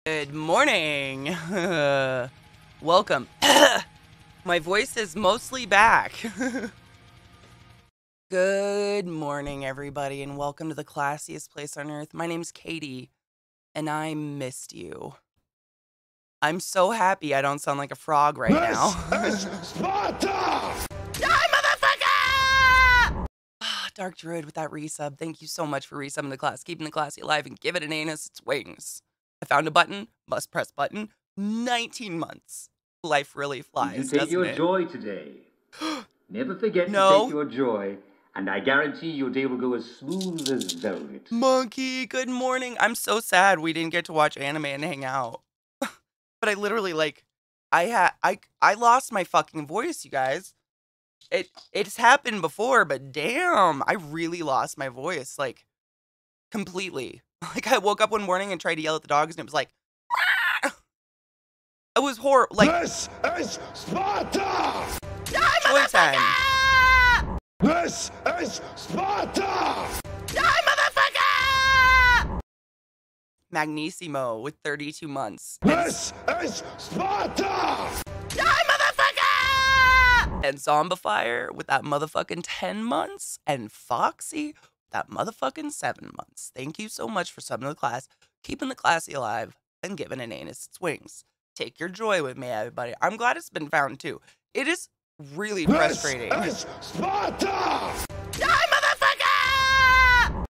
Good morning. Welcome. My voice is mostly back. Good morning, everybody, and welcome to the classiest place on earth. My name's Katie, and I missed you. I'm so happy I don't sound like a frog right now. This is Sparta! Die, motherfucker! Dark Druid with that resub. Thank you so much for resubbing the class, keeping the classy alive, and give it an anus its wings. I found a button, must press button, 19 months. Life really flies, Did you take doesn't your it? joy today? Never forget No. to take your joy, and I guarantee your day will go as smooth as velvet. Monkey, good morning. I'm so sad we didn't get to watch anime and hang out. But I literally, I lost my fucking voice, you guys. It's happened before, but damn, I really lost my voice, completely. I woke up one morning and tried to yell at the dogs, and it was like, "Rah!" It was horrible. This is Sparta! Die, joy time. This is Sparta! Die, motherfucker! Magnissimo with 32 months. This is Sparta! Die, motherfucker! And Zombifier with that motherfucking 10 months. And Foxy with that motherfucking 7 months. Thank you so much for subbing to the class, keeping the classy alive, and giving an anus its wings. Take your joy with me, everybody. I'm glad it's been found, too. It is really frustrating. This is Sparta! Die, motherfucker!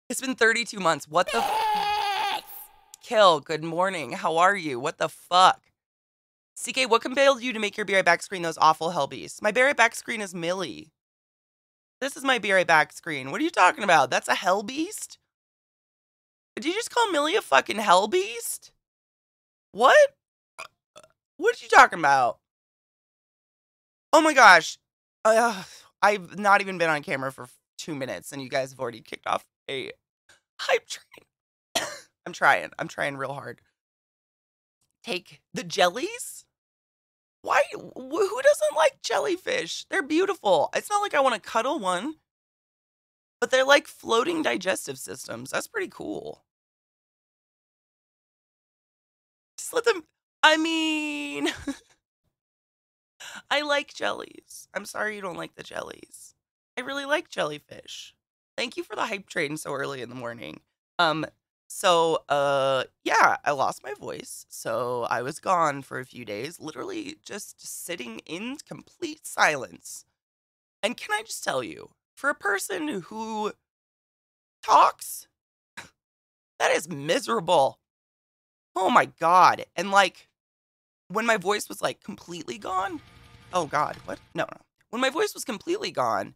It's been 32 months. What the Kill, good morning. How are you? What the fuck? CK, what compelled you to make your Be Right Back screen those awful hell beasts? My Be Right Back screen is Millie. This is my Be Right Back screen. What are you talking about? That's a hell beast? Did you just call Millie a fucking hell beast? What? What are you talking about? Oh my gosh. I've not even been on camera for 2 minutes, and you guys have already kicked off a hype train. I'm trying real hard. Take the jellies? Why? Who doesn't like jellyfish? They're beautiful. It's not like I want to cuddle one, but they're like floating digestive systems. That's pretty cool. Just let them, I mean, I like jellies. I'm sorry you don't like the jellies. I really like jellyfish. Thank you for the hype train so early in the morning. Yeah, I lost my voice, so I was gone for a few days, literally just sitting in complete silence. And can I just tell you, for a person who talks, that is miserable. Oh my God. And when my voice was completely gone, oh God, what? No. When my voice was completely gone,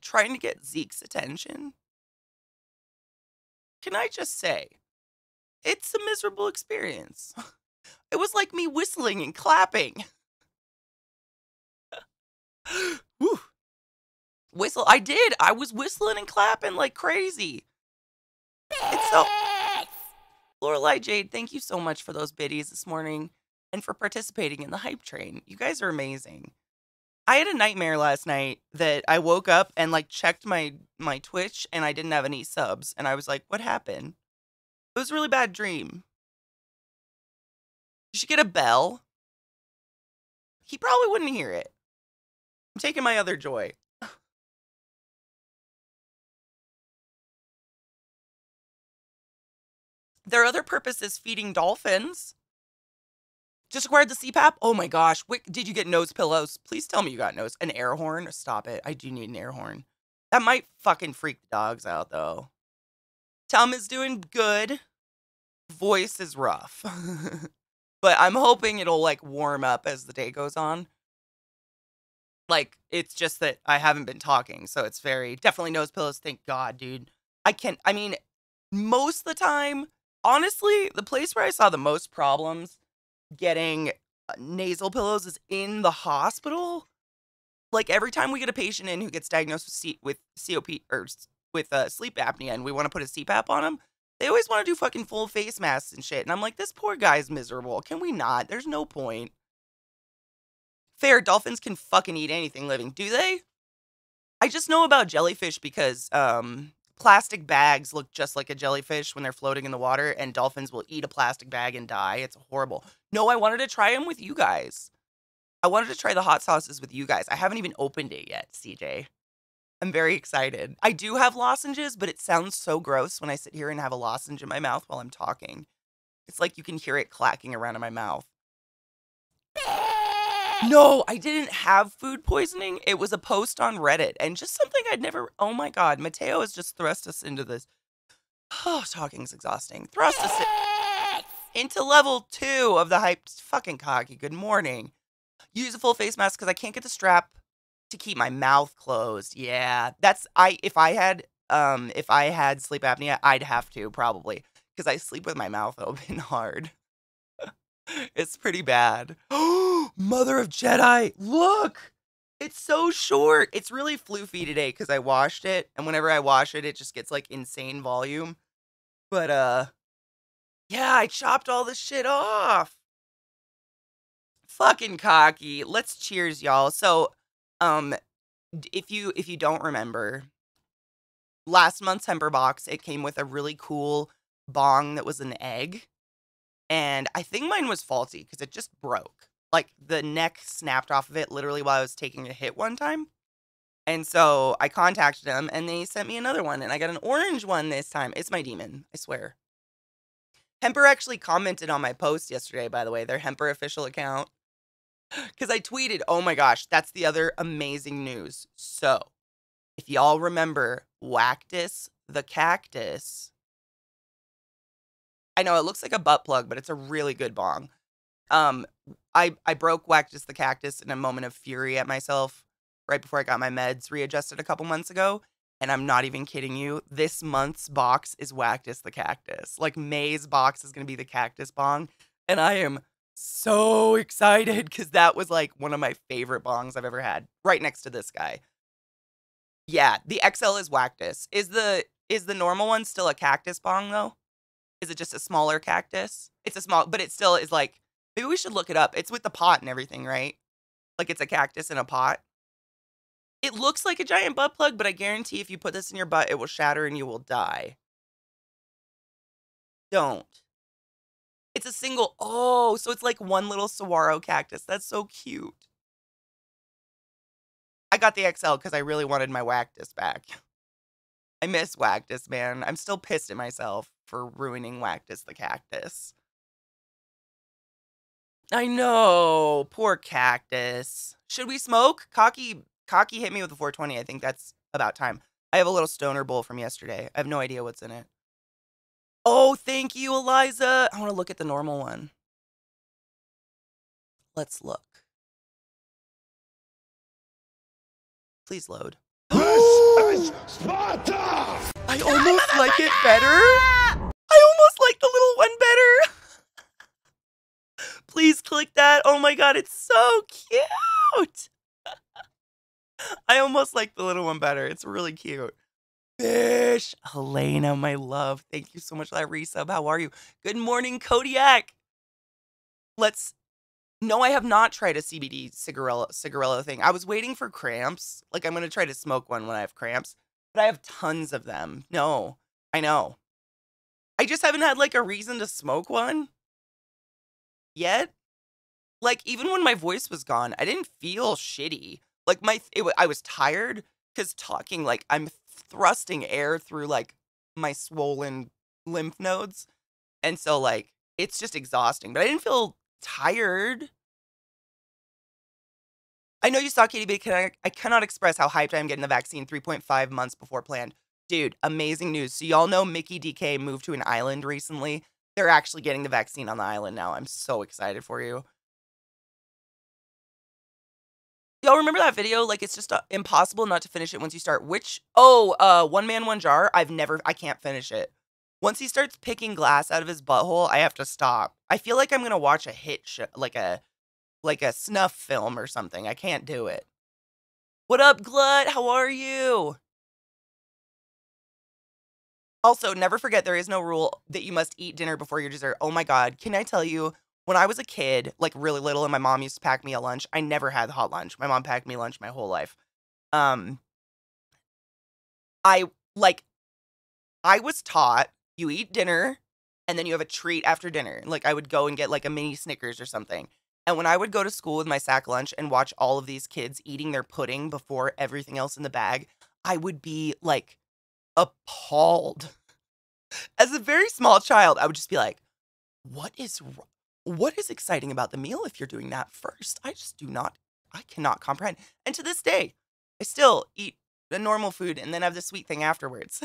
trying to get Zeke's attention, can I just say, it's a miserable experience. It was like me whistling and clapping. Whew. I did. I was whistling and clapping like crazy. It's so... Lorelei Jade, thank you so much for those biddies this morning and for participating in the hype train. You guys are amazing. I had a nightmare last night that I woke up and checked my Twitch and I didn't have any subs. And I was like, what happened? It was a really bad dream. You should get a bell. He probably wouldn't hear it. I'm taking my other joy. Their other purpose is feeding dolphins. Just acquired the CPAP? Oh my gosh. Did you get nose pillows? Please tell me you got an air horn. Stop it. I do need an air horn. That might fucking freak the dogs out, though. Tom is doing good. Voice is rough. But I'm hoping it'll, warm up as the day goes on. It's just that I haven't been talking, so it's definitely nose pillows. Thank God, dude. Most of the time, honestly, the place where I saw the most problems getting nasal pillows is in the hospital. Every time we get a patient in who gets diagnosed with COP or with sleep apnea and we want to put a CPAP on them, they always want to do fucking full face masks and shit. And I'm like, this poor guy's miserable. Can we not? There's no point. Fair, dolphins can fucking eat anything living. Do they? I just know about jellyfish because plastic bags look just like a jellyfish when they're floating in the water, and dolphins will eat a plastic bag and die. It's horrible. No, I wanted to try them with you guys. I wanted to try the hot sauces with you guys. I haven't even opened it yet, CJ. I'm very excited. I do have lozenges, but it sounds so gross when I sit here and have a lozenge in my mouth while I'm talking. It's like you can hear it clacking around in my mouth. No, I didn't have food poisoning. It was a post on Reddit and just something I'd never. Oh my God. Mateo has just thrust us into this. Oh, talking's exhausting. Thrust us into level 2 of the hyped fucking cocky. Good morning. Use a full face mask because I can't get the strap to keep my mouth closed. Yeah, that's if I had sleep apnea, I'd have to probably because I sleep with my mouth open hard. It's pretty bad. Oh, Mother of Jedi, look! It's so short. It's really floofy today because I washed it, and whenever I wash it, it just gets like insane volume. But yeah, I chopped all this shit off. Fucking cocky. Let's cheers, y'all. So, if you don't remember, last month's Hemper box, it came with a really cool bong that was an egg. And I think mine was faulty because it just broke. Like, the neck snapped off of it literally while I was taking a hit one time. And so I contacted them, and they sent me another one, and I got an orange one this time. It's my demon, I swear. Hemper actually commented on my post yesterday, by the way, their Hemper official account. Because I tweeted, oh my gosh, that's the other amazing news. So, if y'all remember Wactus the cactus, I know it looks like a butt plug, but it's a really good bong. I broke Wactus the cactus in a moment of fury at myself right before I got my meds readjusted a couple months ago. And I'm not even kidding you. This month's box is Wactus the cactus. Like, May's box is going to be the cactus bong. And I am so excited because that was like one of my favorite bongs I've ever had. Right next to this guy. Yeah, the XL is Wactus. Is the normal one still a cactus bong though? Is it just a smaller cactus? It's a small, but it still is like, maybe we should look it up. It's with the pot and everything, right? Like it's a cactus in a pot. It looks like a giant butt plug, but I guarantee if you put this in your butt, it will shatter and you will die. Don't. It's a single, oh, so it's like one little saguaro cactus. That's so cute. I got the XL because I really wanted my Wactus back. I miss Wactus, man. I'm still pissed at myself for ruining Wactus the cactus. I know. Poor cactus. Should we smoke? Cocky hit me with a 420. I think that's about time. I have a little stoner bowl from yesterday. I have no idea what's in it. Oh, thank you, Eliza. I want to look at the normal one. Let's look. Please load. This is Sparta! I almost like it better. I almost like the little one better. Please click that. Oh my God, it's so cute. I almost like the little one better. It's really cute. Fish. Helena, my love. Thank you so much for that resub. How are you? Good morning, Kodiak. No, I have not tried a CBD cigarello thing. I was waiting for cramps. Like, I'm going to try to smoke one when I have cramps. But I have tons of them. No, I know. I just haven't had, like, a reason to smoke one yet. Like, even when my voice was gone, I didn't feel shitty. Like, I was tired because talking, like, I'm thrusting air through, like, my swollen lymph nodes. And so, like, it's just exhausting. But I didn't feel tired. I know you saw Katie, but I cannot express how hyped I am getting the vaccine 3.5 months before planned. Dude, amazing news. So y'all know Mickey DK moved to an island recently. They're actually getting the vaccine on the island now. I'm so excited for you. Y'all remember that video? Like, it's just impossible not to finish it once you start. One Man, One Jar. I can't finish it. Once he starts picking glass out of his butthole, I have to stop. I feel like I'm going to watch a hit show, like a snuff film or something. I can't do it. What up, Glut? How are you? Also, never forget there is no rule that you must eat dinner before your dessert. Oh my God. Can I tell you, when I was a kid, like really little, and my mom used to pack me a lunch, I never had hot lunch. My mom packed me lunch my whole life. I was taught you eat dinner and then you have a treat after dinner. Like, I would go and get like a mini Snickers or something. And when I would go to school with my sack lunch and watch all of these kids eating their pudding before everything else in the bag, I would be like appalled. As a very small child, I would just be like, what is exciting about the meal if you're doing that first? I cannot comprehend. And to this day, I still eat the normal food and then have the sweet thing afterwards.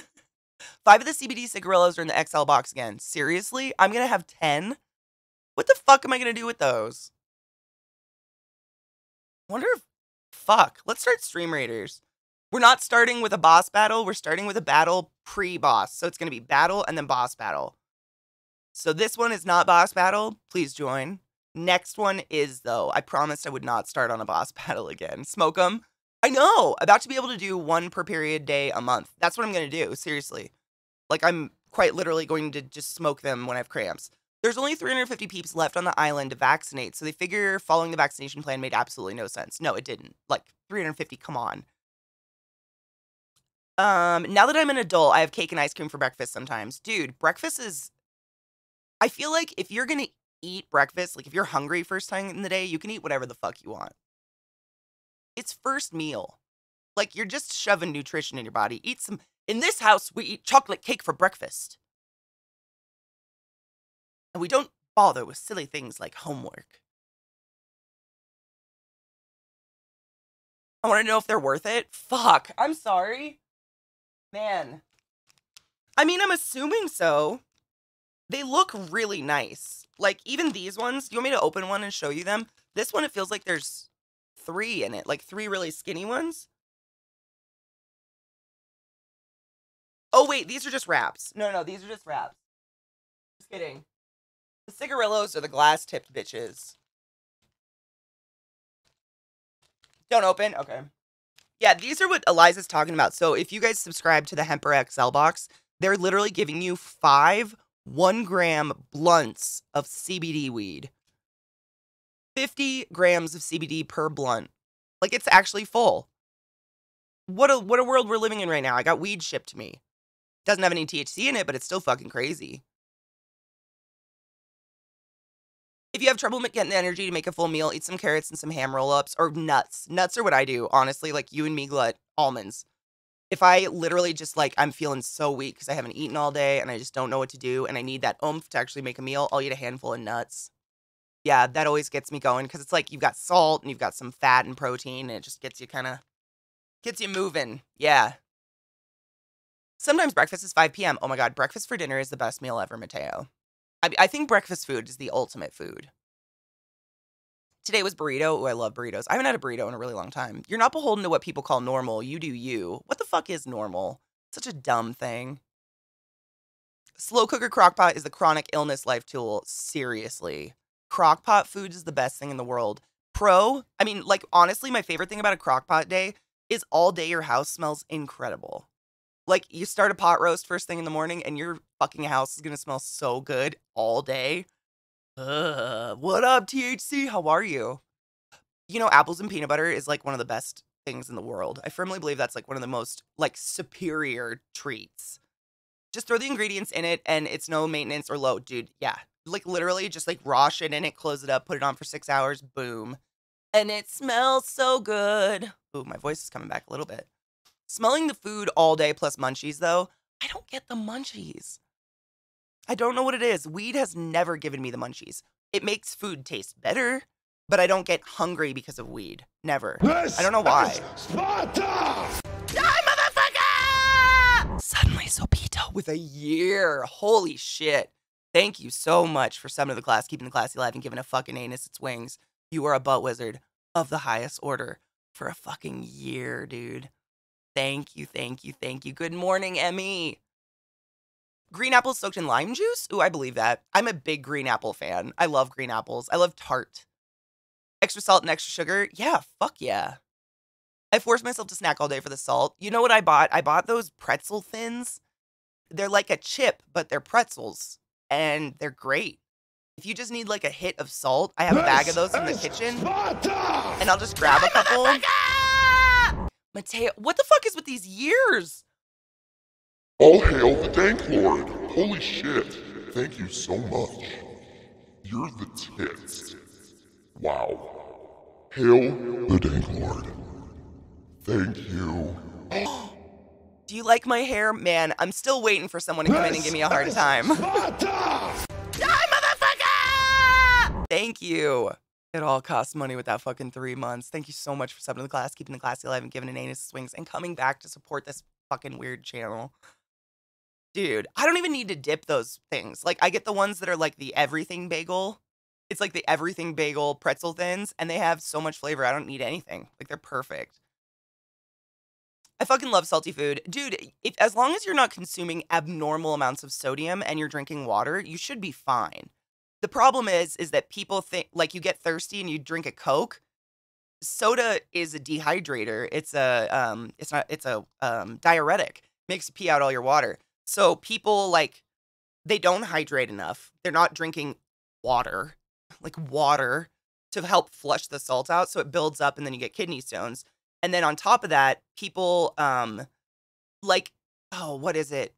5 of the CBD cigarillos are in the XL box again. Seriously? I'm going to have 10? What the fuck am I going to do with those? Let's start Stream Raiders. We're not starting with a boss battle. We're starting with a battle pre-boss. So it's going to be battle and then boss battle. So this one is not boss battle. Please join. Next one is, though. I promised I would not start on a boss battle again. Smoke them. I know. About to be able to do 1 per period day a month. That's what I'm going to do. Seriously. Like, I'm quite literally going to just smoke them when I have cramps. There's only 350 peeps left on the island to vaccinate, so they figure following the vaccination plan made absolutely no sense. No, it didn't. Like, 350, come on. Now that I'm an adult, I have cake and ice cream for breakfast sometimes. Dude, breakfast is... I feel like if you're gonna eat breakfast, like if you're hungry first time in the day, you can eat whatever the fuck you want. It's first meal. Like, you're just shoving nutrition in your body. Eat some... In this house, we eat chocolate cake for breakfast. And we don't bother with silly things like homework. I want to know if they're worth it. Fuck, I'm sorry. Man. I mean, I'm assuming so. They look really nice. Like, even these ones, do you want me to open one and show you them? This one, it feels like there's 3 in it. Like, 3 really skinny ones. Oh, wait, these are just wraps. No, these are just wraps. Just kidding. The cigarillos are the glass-tipped bitches. Don't open? Okay. Yeah, these are what Eliza's talking about. So if you guys subscribe to the Hemper XL box, they're literally giving you 5 1-gram blunts of CBD weed. 50 grams of CBD per blunt. Like, it's actually full. What a world we're living in right now. I got weed shipped to me. Doesn't have any THC in it, but it's still fucking crazy. If you have trouble getting the energy to make a full meal, eat some carrots and some ham roll-ups or nuts. Nuts are what I do, honestly. Like, you and me glut almonds. If I literally just, like, I'm feeling so weak because I haven't eaten all day and I just don't know what to do and I need that oomph to actually make a meal, I'll eat a handful of nuts. Yeah, that always gets me going because it's like you've got salt and you've got some fat and protein and it just gets you moving. Yeah. Sometimes breakfast is 5 p.m. Oh my God, breakfast for dinner is the best meal ever, Mateo. I think breakfast food is the ultimate food. Today was burrito. Oh, I love burritos. I haven't had a burrito in a really long time. You're not beholden to what people call normal. You do you. What the fuck is normal? Such a dumb thing. Slow cooker crockpot is the chronic illness life tool. Seriously. Crockpot food is the best thing in the world. I mean, like, honestly, my favorite thing about a crockpot day is all day your house smells incredible. Like, you start a pot roast first thing in the morning and your fucking house is going to smell so good all day. What up, THC? How are you? You know, apples and peanut butter is, like, one of the best things in the world. I firmly believe that's, like, one of the most, like, superior treats. Just throw the ingredients in it and it's no maintenance or load, dude. Yeah. Like, literally just, like, raw shit in it, close it up, put it on for 6 hours, boom. And it smells so good. Ooh, my voice is coming back a little bit. Smelling the food all day plus munchies, though, I don't get the munchies. I don't know what it is. Weed has never given me the munchies. It makes food taste better, but I don't get hungry because of weed. Never. I don't know why. Sparta! Die, motherfucker! Suddenly Sopito with a year. Holy shit. Thank you so much for summoning the class, keeping the classy alive, and giving a fucking anus its wings. You are a butt wizard of the highest order for a fucking year, dude. Thank you, thank you, thank you. Good morning, Emmy. Green apples soaked in lime juice? Ooh, I believe that. I'm a big green apple fan. I love green apples. I love tart. Extra salt and extra sugar? Yeah, fuck yeah. I forced myself to snack all day for the salt. You know what I bought? I bought those pretzel thins. They're like a chip, but they're pretzels. And they're great. If you just need like a hit of salt, I have a bag of those in the kitchen. And I'll just grab a couple. Mateo, what the fuck is with these years? All hail the Dank Lord! Holy shit! Thank you so much. You're the tits. Wow. Hail the Dank Lord. Thank you. Do you like my hair? Man, I'm still waiting for someone to come in and give me a hard time. Die, motherfucker! Thank you. It all costs money with that fucking 3 months. Thank you so much for subbing to the class, keeping the classy alive, and giving an anus swings, and coming back to support this fucking weird channel. Dude, I don't even need to dip those things. Like, I get the ones that are like the everything bagel. It's like the everything bagel pretzel thins, and they have so much flavor. I don't need anything. Like, they're perfect. I fucking love salty food. Dude, as long as you're not consuming abnormal amounts of sodium and you're drinking water, you should be fine. The problem is that people think, like, you get thirsty and you drink a Coke. Soda is a dehydrator. It's a diuretic. Makes you pee out all your water. So people, like, they don't hydrate enough. They're not drinking water, to help flush the salt out. So it builds up and then you get kidney stones. And then on top of that, people, like, oh, what is it?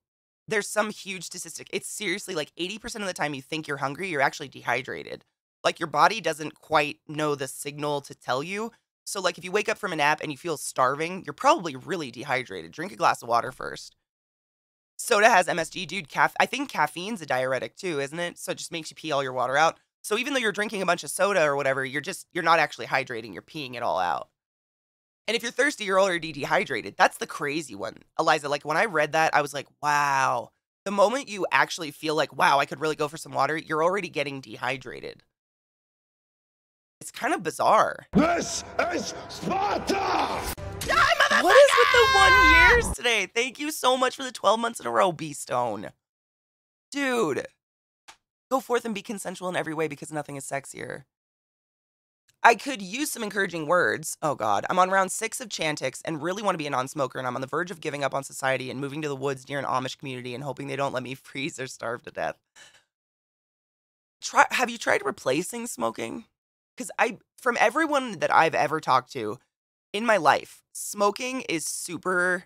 There's some huge statistic. It's seriously like 80% of the time you think you're hungry, you're actually dehydrated. Like, your body doesn't quite know the signal to tell you. So, like, if you wake up from a nap and you feel starving, you're probably really dehydrated. Drink a glass of water first. Soda has MSG, dude. I think caffeine's a diuretic too, isn't it? So it just makes you pee all your water out. So even though you're drinking a bunch of soda or whatever, you're not actually hydrating. You're peeing it all out. And if you're thirsty, you're already dehydrated. That's the crazy one. Eliza, like, when I read that, I was like, wow. The moment you actually feel like, wow, I could really go for some water, you're already getting dehydrated. It's kind of bizarre. This is Sparta! Die, motherfucker! What is with the 1 years today? Thank you so much for the 12 months in a row, B-Stone. Dude. Go forth and be consensual in every way because nothing is sexier. I could use some encouraging words. Oh God, I'm on round 6 of Chantix and really want to be a non-smoker, and I'm on the verge of giving up on society and moving to the woods near an Amish community and hoping they don't let me freeze or starve to death. Have you tried replacing smoking? Because from everyone that I've ever talked to in my life, smoking is super.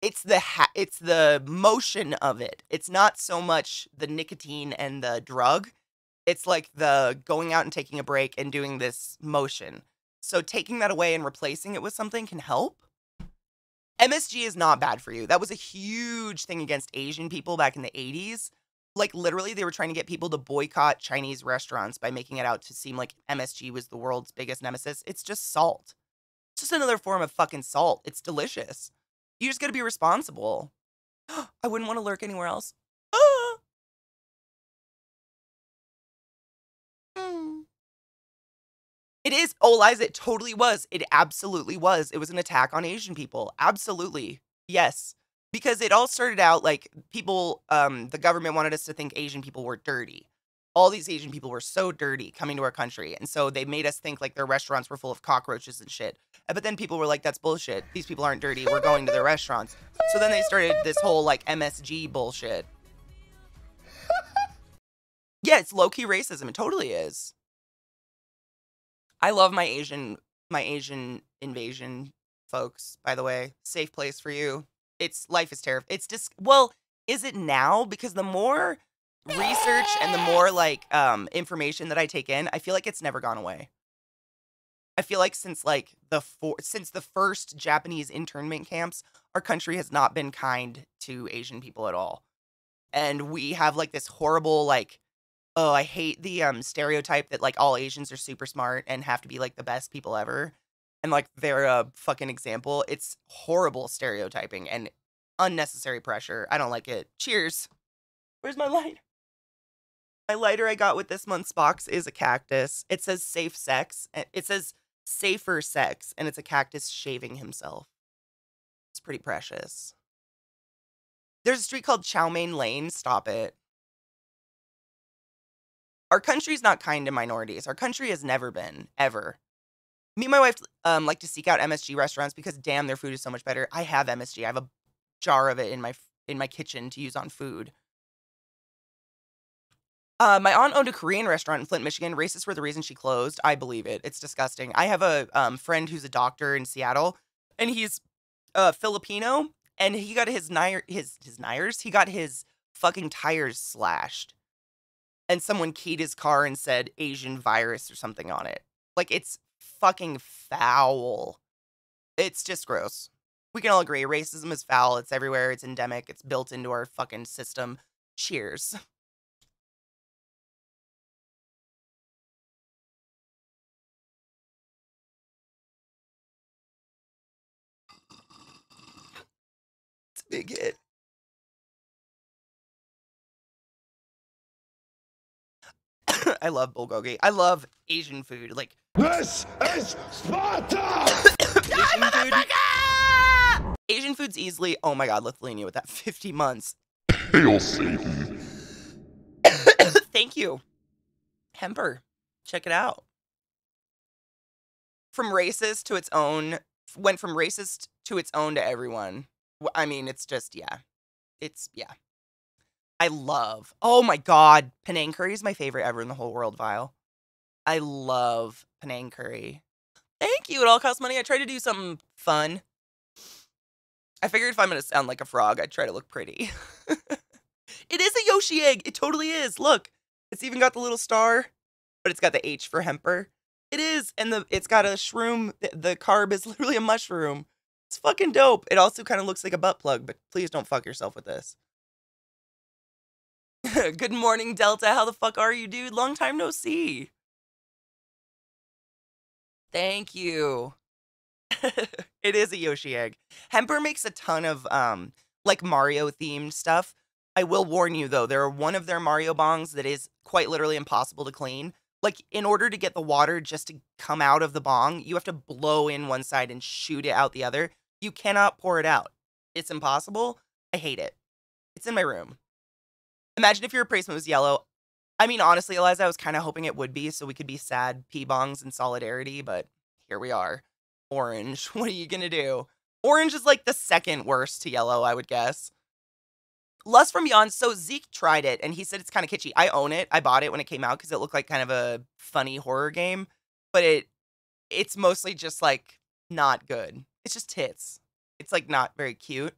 It's the motion of it. It's not so much the nicotine and the drug. It's like the going out and taking a break and doing this motion. So taking that away and replacing it with something can help. MSG is not bad for you. That was a huge thing against Asian people back in the 80s. Like, literally, they were trying to get people to boycott Chinese restaurants by making it out to seem like MSG was the world's biggest nemesis. It's just salt. It's just another form of fucking salt. It's delicious. You just gotta be responsible. I wouldn't want to lurk anywhere else. It is. Oh, Liza, it totally was. It absolutely was. It was an attack on Asian people. Absolutely. Yes. Because it all started out like people, the government wanted us to think Asian people were dirty. All these Asian people were so dirty coming to our country. And so they made us think like their restaurants were full of cockroaches and shit. But then people were like, that's bullshit. These people aren't dirty. We're going to their restaurants. So then they started this whole like MSG bullshit. Yeah, it's low-key racism. It totally is. I love my Asian invasion folks, by the way. Safe place for you. Life is terrible. It's just, well, is it now? Because the more research and the more like information that I take in, I feel like it's never gone away. I feel like since like since the first Japanese internment camps, our country has not been kind to Asian people at all. And we have like this horrible like, oh, I hate the stereotype that like all Asians are super smart and have to be like the best people ever. And like they're a fucking example. It's horrible stereotyping and unnecessary pressure. I don't like it. Cheers. Where's my lighter? My lighter I got with this month's box is a cactus. It says safe sex. It says safer sex, and it's a cactus shaving himself. It's pretty precious. There's a street called Chow Mein Lane. Stop it. Our country's not kind to minorities. Our country has never been, ever. Me and my wife like to seek out MSG restaurants because, damn, their food is so much better. I have MSG. I have a jar of it in my kitchen to use on food. My aunt owned a Korean restaurant in Flint, Michigan. Racists were the reason she closed. I believe it. It's disgusting. I have a friend who's a doctor in Seattle, and he's Filipino, And he got his Nyers, he got his fucking tires slashed. And someone keyed his car and said Asian virus or something on it. Like, it's fucking foul. It's just gross. We can all agree, racism is foul. It's everywhere. It's endemic. It's built into our fucking system. Cheers. It's a big hit. I love bulgogi. I love Asian food. Like, this is Sparta! Asian food. Asian food's easily, oh my god, Lithuania with that 50 months. Hail Satan. Thank you. Hemper. Check it out. From racist to its own, went from racist to its own to everyone. I mean, it's just, yeah. It's, yeah. I love, oh my god, Penang curry is my favorite ever in the whole world, Vile. I love Penang curry. Thank you, it all costs money. I try to do something fun. I figured if I'm going to sound like a frog, I'd try to look pretty. It is a Yoshi egg. It totally is. Look, it's even got the little star, but it's got the H for Hemper. It is, and it's got a shroom. The carb is literally a mushroom. It's fucking dope. It also kind of looks like a butt plug, but please don't fuck yourself with this. Good morning, Delta. How the fuck are you, dude? Long time no see. Thank you. It is a Yoshi egg. Hemper makes a ton of like Mario themed stuff. I will warn you though, there are one of their Mario bongs that is quite literally impossible to clean. Like, in order to get the water just to come out of the bong, you have to blow in one side and shoot it out the other. You cannot pour it out. It's impossible. I hate it. It's in my room. Imagine if your replacement was yellow. I mean, honestly, Eliza, I was kind of hoping it would be so we could be sad pee bongs in solidarity, but here we are. Orange. What are you going to do? Orange is like the second worst to yellow, I would guess. Lust from Beyond. So Zeke tried it, and he said it's kind of kitschy. I own it. I bought it when it came out because it looked like kind of a funny horror game, but it's mostly just like not good. It's just tits. It's like not very cute.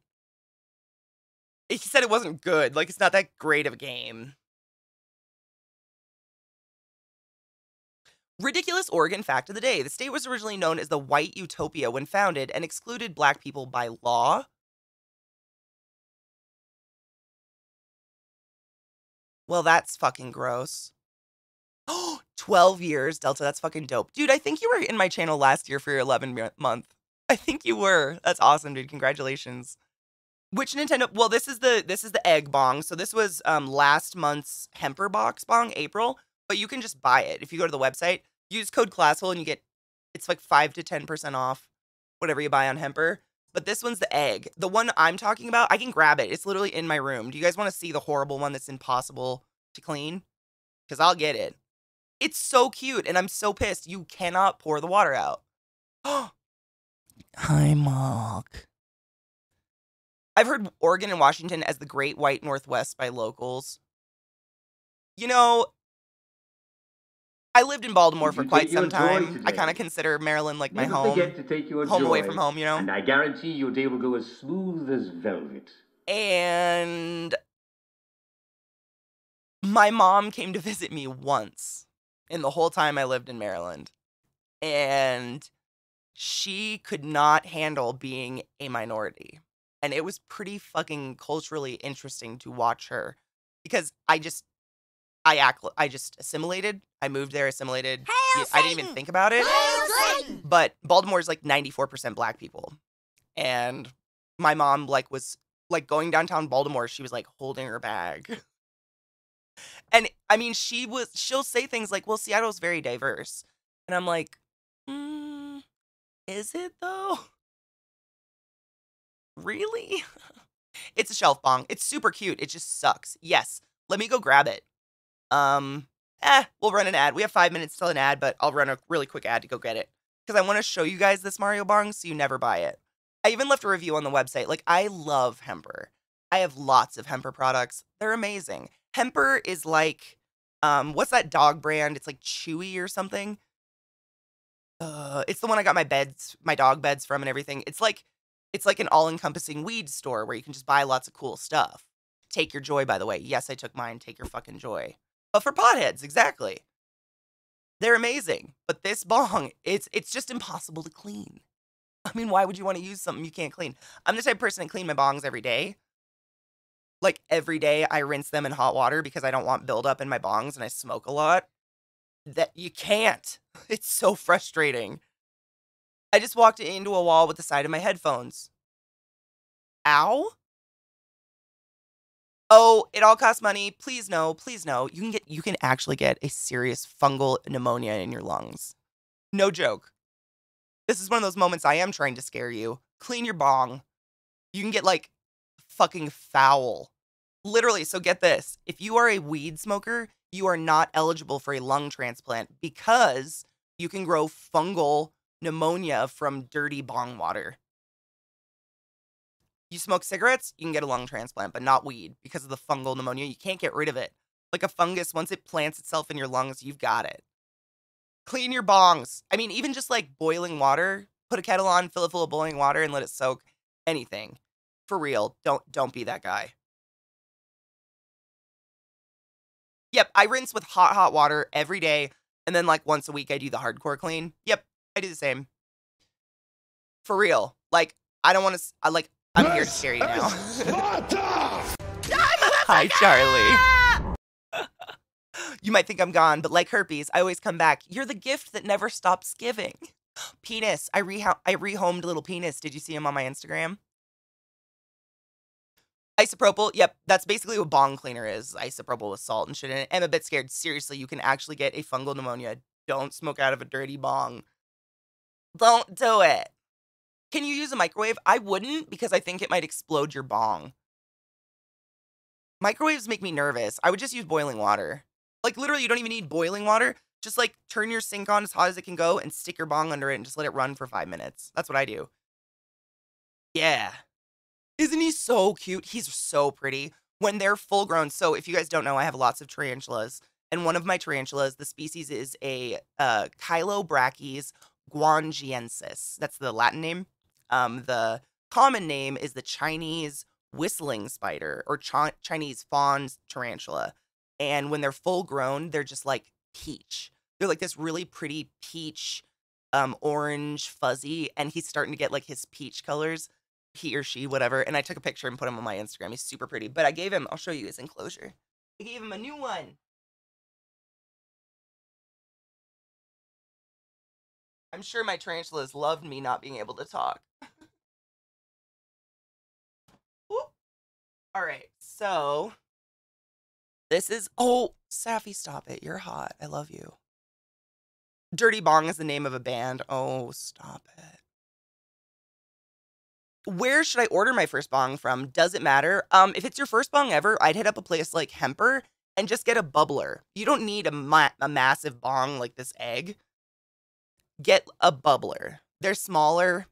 He said it wasn't good. Like, it's not that great of a game. Ridiculous Oregon fact of the day. The state was originally known as the White Utopia when founded and excluded black people by law. Well, that's fucking gross. Oh, 12 years, Delta. That's fucking dope. Dude, I think you were in my channel last year for your 11th month. I think you were. That's awesome, dude. Congratulations. Which Nintendo? Well, this is the egg bong. So this was last month's Hemper box bong, April. But you can just buy it if you go to the website. Use code CLASSFUL and you get, it's like 5 to 10% off whatever you buy on Hemper. But this one's the egg. The one I'm talking about, I can grab it. It's literally in my room. Do you guys want to see the horrible one that's impossible to clean? Because I'll get it. It's so cute, and I'm so pissed. You cannot pour the water out. Hi, Mark. I've heard Oregon and Washington as the Great White Northwest by locals. You know, I lived in Baltimore for quite some time. I kind of consider Maryland like my home. Forget to take your home joy, away from home, you know? And I guarantee your day will go as smooth as velvet. And my mom came to visit me once in the whole time I lived in Maryland. And she could not handle being a minority. And it was pretty fucking culturally interesting to watch her because I just assimilated. I moved there, assimilated. I didn't even think about it. But Baltimore is like 94% black people. And my mom was going downtown Baltimore. She was like holding her bag. And I mean, she'll say things like, well, Seattle's very diverse. And I'm like, is it though? Really? It's a shelf bong. It's super cute. It just sucks. Yes. Let me go grab it. We'll run an ad. We have 5 minutes till an ad, but I'll run a really quick ad to go get it. Because I want to show you guys this Mario bong so you never buy it. I even left a review on the website. Like, I love Hemper. I have lots of Hemper products. They're amazing. Hemper is like, what's that dog brand? It's like Chewy or something. It's the one I got my dog beds from and everything. It's like It's like an all-encompassing weed store where you can just buy lots of cool stuff. Take your joy, by the way. Yes, I took mine. Take your fucking joy. But for potheads, exactly. They're amazing. But this bong, it's just impossible to clean. I mean, why would you want to use something you can't clean? I'm the type of person to clean my bongs every day. Like, every day I rinse them in hot water because I don't want buildup in my bongs and I smoke a lot. That you can't. It's so frustrating. I just walked into a wall with the side of my headphones. Ow? Oh, it all costs money. Please no, please no. You can actually get a serious fungal pneumonia in your lungs. No joke. This is one of those moments I am trying to scare you. Clean your bong. You can get like fucking foul. Literally, so get this. If you are a weed smoker, you are not eligible for a lung transplant because you can grow fungal pneumonia from dirty bong water. You smoke cigarettes, you can get a lung transplant, but not weed because of the fungal pneumonia. You can't get rid of it. Like a fungus, once it plants itself in your lungs, you've got it. Clean your bongs. I mean, even just like boiling water, put a kettle on, fill it full of boiling water and let it soak. Anything. For real, don't be that guy. Yep, I rinse with hot water every day, and then like once a week I do the hardcore clean. Yep, I do the same. For real. Like, I don't want to, I'm here to scare you now. Hi, Charlie. You might think I'm gone, but like herpes, I always come back. You're the gift that never stops giving. Penis. I rehomed little penis. Did you see him on my Instagram? Isopropyl, yep, that's basically what bong cleaner is. Isopropyl with salt and shit in it. I'm a bit scared. Seriously, you can actually get a fungal pneumonia. Don't smoke out of a dirty bong. Don't do it. Can you use a microwave? I wouldn't because I think it might explode your bong. Microwaves make me nervous. I would just use boiling water. Like, literally, you don't even need boiling water. Just, like, turn your sink on as hot as it can go and stick your bong under it and just let it run for 5 minutes. That's what I do. Yeah. Isn't he so cute? He's so pretty. When they're full grown, so if you guys don't know, I have lots of tarantulas. And one of my tarantulas, the species is a Chilobrachys guangiensis. That's the Latin name. The common name is the Chinese whistling spider or Chinese fawn tarantula. And when they're full grown, they're just like peach. They're like this really pretty peach, orange, fuzzy. And he's starting to get like his peach colors. He or she, whatever. And I took a picture and put him on my Instagram. He's super pretty. But I gave him, I'll show you his enclosure. I gave him a new one. I'm sure my tarantulas loved me not being able to talk. All right, so this is, oh, Safi, stop it. You're hot. I love you. Dirty Bong is the name of a band. Oh, stop it. Where should I order my first bong from? Does it matter? If it's your first bong ever, I'd hit up a place like Hemper and just get a bubbler. You don't need a massive bong like this egg. Get a bubbler. They're smaller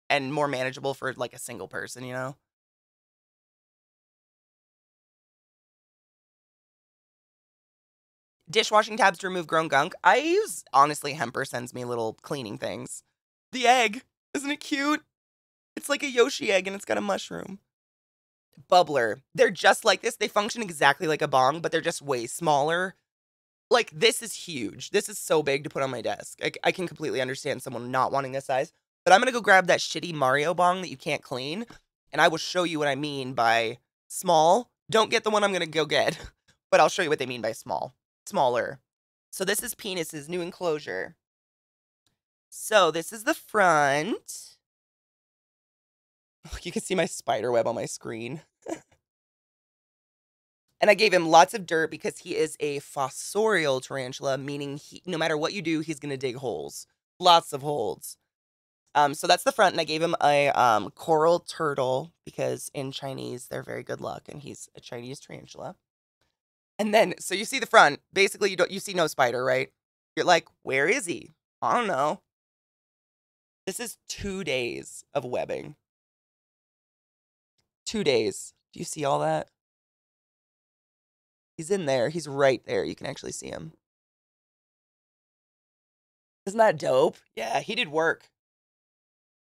and more manageable for like a single person, you know? Dishwashing tabs to remove grown gunk. I use, honestly, Hemper sends me little cleaning things. The egg. Isn't it cute? It's like a Yoshi egg and it's got a mushroom. Bubbler. They're just like this. They function exactly like a bong, but they're just way smaller. Like, this is huge. This is so big to put on my desk. I can completely understand someone not wanting this size. But I'm going to go grab that shitty Mario bong that you can't clean. And I will show you what I mean by small. Don't get the one I'm going to go get. But I'll show you what they mean by small. Smaller. So this is Penis's new enclosure. So this is the front. You can see my spider web on my screen. And I gave him lots of dirt because he is a fossorial tarantula, meaning no matter what you do, he's going to dig holes. Lots of holes. So that's the front, and I gave him a coral turtle because in Chinese, they're very good luck, and he's a Chinese tarantula. And then, so you see the front. Basically, you see no spider, right? You're like, where is he? I don't know. This is 2 days of webbing. 2 days. Do you see all that? He's in there. He's right there. You can actually see him. Isn't that dope? Yeah, he did work.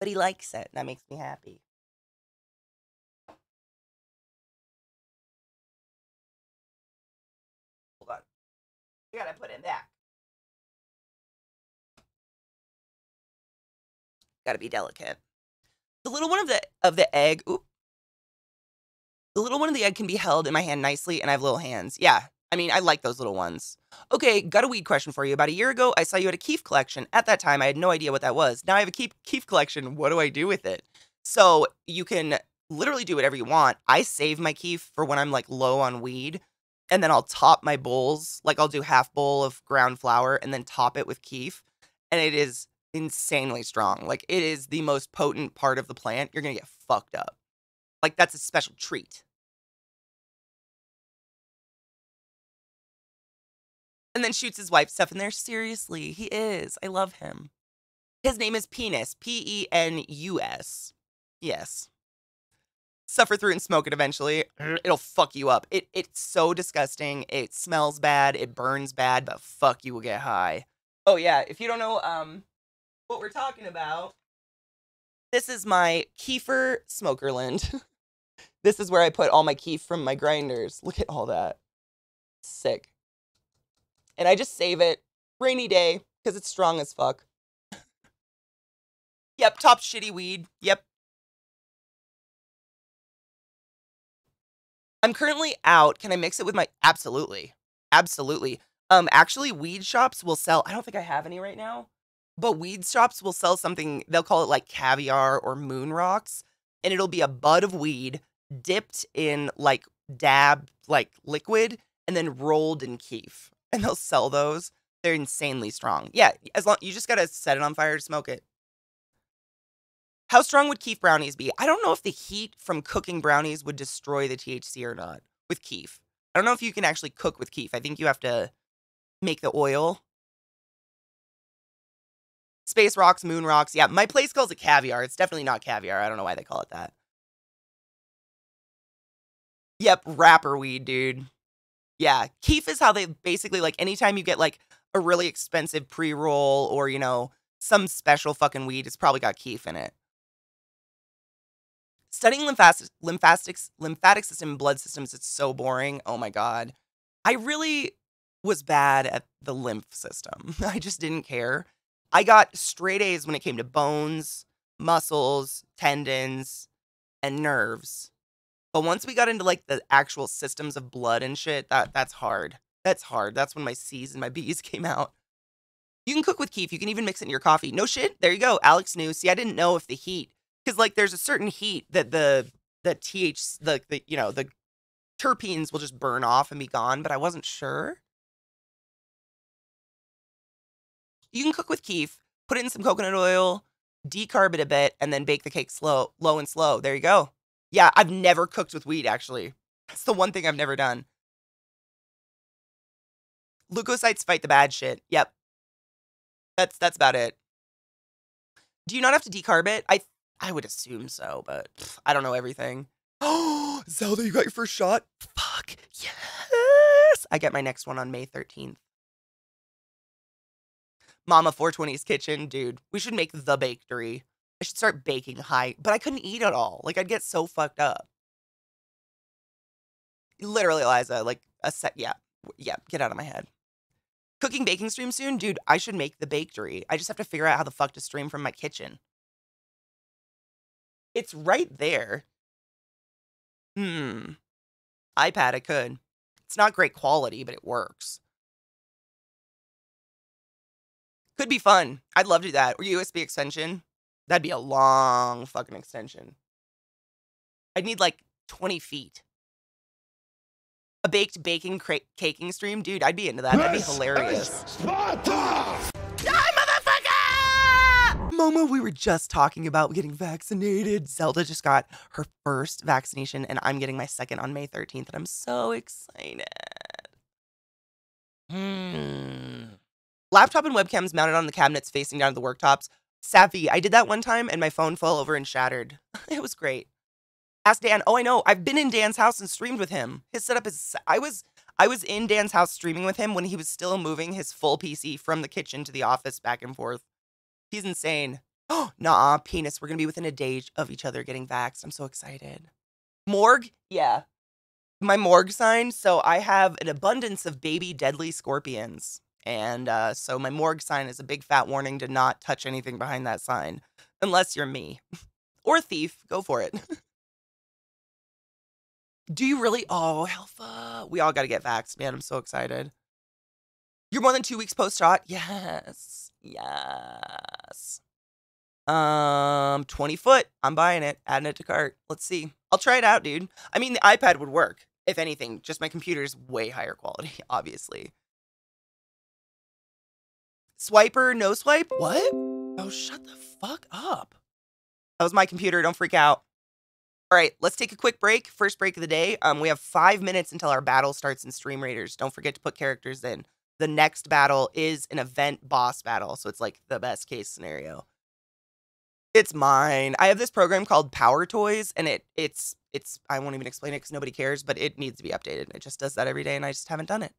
But he likes it. That makes me happy. Hold on. I gotta put him back. Gotta be delicate. The little one of the egg. Oop. The little one of the egg can be held in my hand nicely, and I have little hands. Yeah, I mean, I like those little ones. Okay, got a weed question for you. About a year ago, I saw you at a keef collection. At that time, I had no idea what that was. Now I have a keef collection. What do I do with it? So you can literally do whatever you want. I save my keef for when I'm like low on weed, and then I'll top my bowls. Like I'll do half bowl of ground flour and then top it with keef, and it is insanely strong. Like it is the most potent part of the plant. You're gonna get fucked up. Like that's a special treat. And then shoots his wife's stuff in there. Seriously, he is. I love him. His name is Penis. Penus. Yes. Suffer through and smoke it eventually. It'll fuck you up. It's so disgusting. It smells bad. It burns bad, but fuck, you will get high. Oh yeah, if you don't know what we're talking about, this is my Kiefer Smokerland. This is where I put all my keef from my grinders. Look at all that. Sick. And I just save it. Rainy day, because it's strong as fuck. Yep, top shitty weed. Yep. I'm currently out. Can I mix it with my... Absolutely. Absolutely. Actually, weed shops will sell... I don't think I have any right now. But weed shops will sell something... They'll call it like caviar or moon rocks. And it'll be a bud of weed dipped in like dab, like liquid, and then rolled in keef. And they'll sell those. They're insanely strong. Yeah, as long you just gotta set it on fire to smoke it. How strong would keef brownies be? I don't know if the heat from cooking brownies would destroy the THC or not with keef. I don't know if you can actually cook with keef. I think you have to make the oil. Space rocks, moon rocks. Yeah, my place calls it caviar. It's definitely not caviar. I don't know why they call it that. Yep, rapper weed, dude. Yeah, keef is how they basically, like, anytime you get, like, a really expensive pre-roll or, you know, some special fucking weed, it's probably got keef in it. Studying lymphatic system and blood systems, it's so boring. Oh my god. I really was bad at the lymph system. I just didn't care. I got straight A's when it came to bones, muscles, tendons, and nerves. But once we got into, like, the actual systems of blood and shit, that's hard. That's hard. That's when my C's and my B's came out. You can cook with keef. You can even mix it in your coffee. No shit. There you go. Alex knew. See, I didn't know if the heat... Because, like, there's a certain heat that the you know, the terpenes will just burn off and be gone, but I wasn't sure. You can cook with keef, put it in some coconut oil, decarb it a bit, and then bake the cake low and slow. There you go. Yeah, I've never cooked with weed, actually. That's the one thing I've never done. Leukocytes fight the bad shit. Yep. That's about it. Do you not have to decarb it? I would assume so, but I don't know everything. Oh, Zelda, you got your first shot? Fuck, yes! I get my next one on May 13th. Mama 420's kitchen. Dude, we should make the bakery. I should start baking high, but I couldn't eat it all. Like, I'd get so fucked up. Literally, Eliza, like, yeah, get out of my head. Cooking baking stream soon? Dude, I should make the bakery. I just have to figure out how the fuck to stream from my kitchen. It's right there. iPad, I could. It's not great quality, but it works. Could be fun. I'd love to do that. Or USB extension. That'd be a long fucking extension. I'd need like 20 feet. A baked baking caking stream? Dude, I'd be into that. That'd be hilarious. Sparta! Die, motherfucker! Momo, we were just talking about getting vaccinated. Zelda just got her first vaccination, and I'm getting my second on May 13th, and I'm so excited. Laptop and webcams mounted on the cabinets facing down to the worktops. Savvy, I did that one time, and my phone fell over and shattered. It was great. Ask Dan. Oh, I know. I've been in Dan's house and streamed with him. His setup is... I was in Dan's house streaming with him when he was still moving his full PC from the kitchen to the office back and forth. He's insane. Oh, nah, penis. We're going to be within a day of each other getting vaxxed. I'm so excited. Morgue? Yeah. My morgue sign. So I have an abundance of baby deadly scorpions. And so my morgue sign is a big fat warning to not touch anything behind that sign. Unless you're me. Or a thief. Go for it. Do you really? Oh, Alpha. We all got to get vaxxed, man. I'm so excited. You're more than 2 weeks post-shot? Yes. Yes. 20 foot. I'm buying it. Adding it to cart. Let's see. I'll try it out, dude. I mean, the iPad would work. If anything, just my computer's way higher quality, obviously. Swiper, no swipe? What? Oh, shut the fuck up. That was my computer. Don't freak out. All right, let's take a quick break. First break of the day. We have 5 minutes until our battle starts in Stream Raiders. Don't forget to put characters in. The next battle is an event boss battle, so it's like the best case scenario. It's mine. I have this program called Power Toys, and it's I won't even explain it because nobody cares, but it needs to be updated. It just does that every day, and I just haven't done it.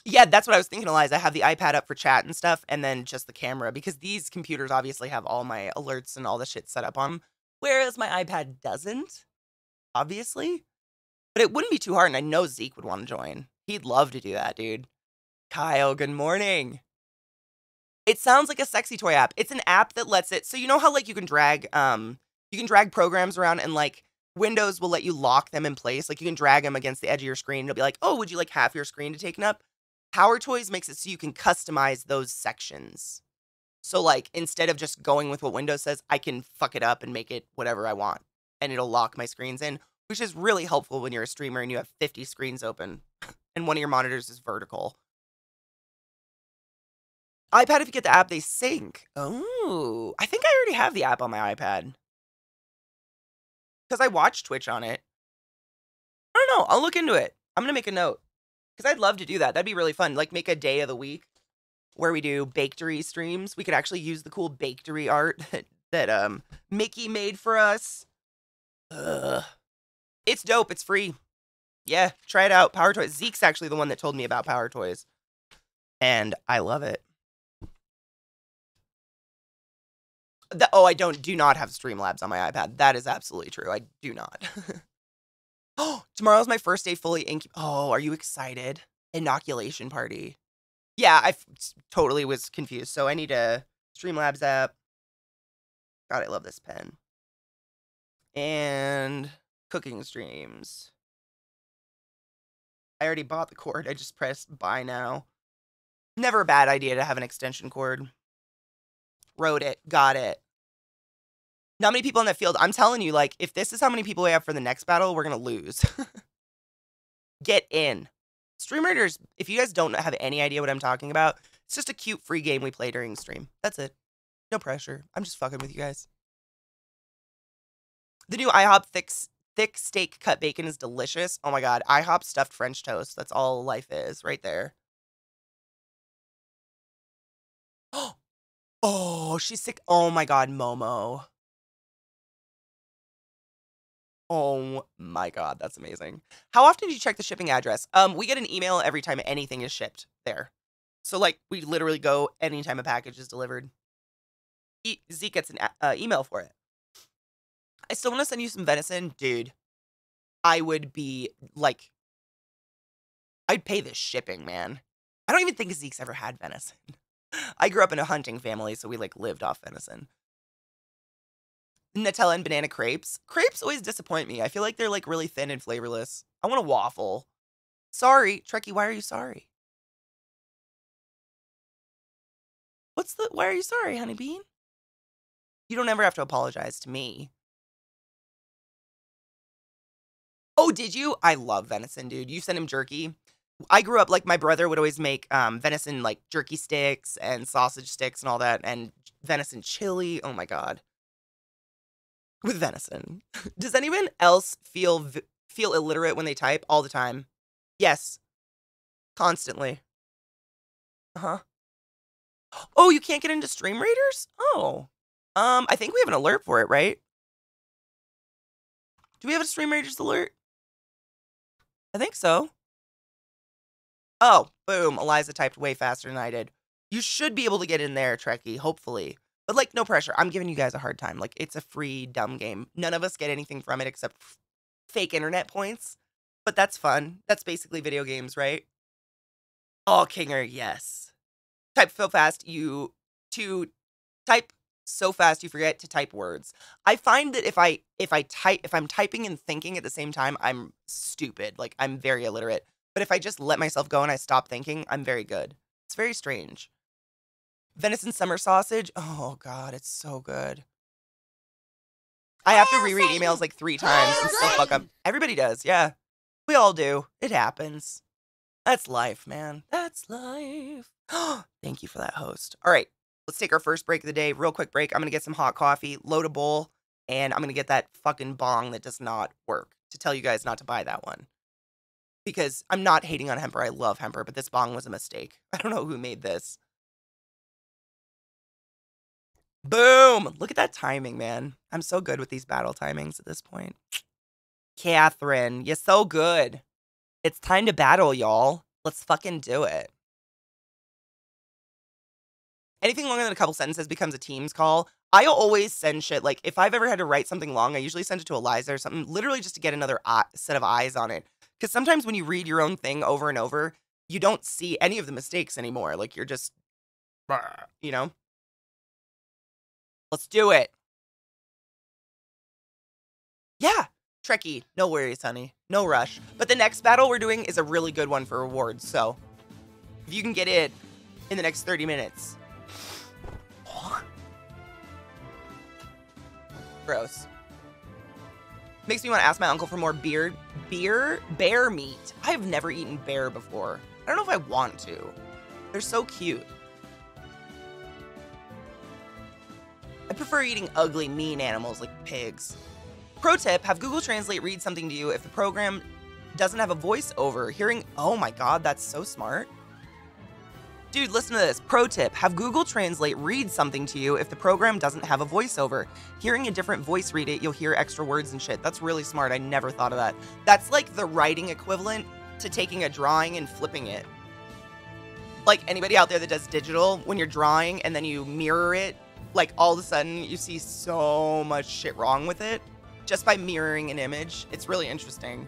Yeah, that's what I was thinking, Eliza. I have the iPad up for chat and stuff, and then just the camera, because these computers obviously have all my alerts and all the shit set up on them, whereas my iPad doesn't, obviously. But it wouldn't be too hard, and I know Zeke would want to join. He'd love to do that, dude. Kyle, good morning. It sounds like a sexy toy app. It's an app that lets it, so you know how like you can drag programs around and like Windows will let you lock them in place. Like you can drag them against the edge of your screen. It'll be like, oh, would you like half your screen to taken up? Power Toys makes it so you can customize those sections. So like instead of just going with what Windows says, I can fuck it up and make it whatever I want. And it'll lock my screens in, which is really helpful when you're a streamer and you have 50 screens open and one of your monitors is vertical. iPad, if you get the app, they sync. Oh, I think I already have the app on my iPad. Because I watch Twitch on it. I don't know. I'll look into it. I'm going to make a note. Because I'd love to do that. That'd be really fun. Like, make a day of the week where we do bakery streams. We could actually use the cool bakery art that Mickey made for us. It's dope. It's free. Yeah, try it out. Power Toys. Zeke's actually the one that told me about Power Toys. And I love it. I do not have Streamlabs on my iPad. That is absolutely true. I do not. Oh, tomorrow's my first day fully Oh, are you excited? Inoculation party. Yeah, I totally was confused. So I need a Streamlabs app. God, I love this pen. And cooking streams. I already bought the cord. I just pressed buy now. Never a bad idea to have an extension cord. Wrote it. Got it. Not many people in that field. I'm telling you, like, if this is how many people we have for the next battle, we're going to lose. Get in. Stream Raiders, if you guys don't have any idea what I'm talking about, it's just a cute free game we play during stream. That's it. No pressure. I'm just fucking with you guys. The new IHOP thick steak cut bacon is delicious. Oh my god. IHOP stuffed French toast. That's all life is right there. Oh, she's sick. Oh my god, Momo. Oh my god, that's amazing. How often do you check the shipping address? We get an email every time anything is shipped there. So, like, we literally go anytime a package is delivered. Zeke gets an email for it. I still want to send you some venison. Dude, I would be, like, I'd pay the shipping, man. I don't even think Zeke's ever had venison. I grew up in a hunting family, so we, like, lived off venison. Nutella and banana crepes. Crepes always disappoint me. I feel like they're like really thin and flavorless. I want a waffle. Sorry. Trekkie, why are you sorry? Why are you sorry, Honeybean? You don't ever have to apologize to me. Oh, did you? I love venison, dude. You sent him jerky. I grew up, like, my brother would always make venison, like, jerky sticks and sausage sticks and all that, and venison chili. Oh, my God. With venison. Does anyone else feel illiterate when they type? All the time. Yes. Constantly. Uh-huh. Oh, you can't get into Stream Raiders? Oh. I think we have an alert for it, right? Do we have a Stream Raiders alert? I think so. Oh, boom. Eliza typed way faster than I did. You should be able to get in there, Trekkie, hopefully. But, like, no pressure. I'm giving you guys a hard time. Like, it's a free, dumb game. None of us get anything from it except fake internet points. But that's fun. That's basically video games, right? Oh, Kinger, yes. Type so fast you forget to type words. I find that if I'm typing and thinking at the same time, I'm stupid. Like, I'm very illiterate. But if I just let myself go and I stop thinking, I'm very good. It's very strange. Venison summer sausage. Oh god, it's so good. I have to reread emails like 3 times and still fuck up. Everybody does, yeah. We all do. It happens. That's life, man. That's life. Thank you for that, host. All right, let's take our first break of the day. Real quick break. I'm going to get some hot coffee, load a bowl, and I'm going to get that fucking bong that does not work to tell you guys not to buy that one. Because I'm not hating on Hemper. I love Hemper, but this bong was a mistake. I don't know who made this. Boom! Look at that timing, man. I'm so good with these battle timings at this point. Catherine, you're so good. It's time to battle, y'all. Let's fucking do it. Anything longer than a couple sentences becomes a Teams call. I always send shit. Like, if I've ever had to write something long, I usually send it to Eliza or something, literally just to get another set of eyes on it. Because sometimes when you read your own thing over and over, you don't see any of the mistakes anymore. Like, you're just, you know? Let's do it. Yeah. Trekkie, no worries, honey. No rush. But the next battle we're doing is a really good one for rewards. So, if you can get it in the next 30 minutes. Gross. Makes me want to ask my uncle for more bear meat. I have never eaten bear before. I don't know if I want to. They're so cute. I prefer eating ugly, mean animals like pigs. Pro tip, have Google Translate read something to you if the program doesn't have a voiceover. Oh my god, that's so smart. Dude, listen to this. Pro tip, have Google Translate read something to you if the program doesn't have a voiceover. Hearing a different voice read it, you'll hear extra words and shit. That's really smart. I never thought of that. That's like the writing equivalent to taking a drawing and flipping it. Like, anybody out there that does digital, when you're drawing and then you mirror it, like, all of a sudden you see so much shit wrong with it just by mirroring an image. It's really interesting.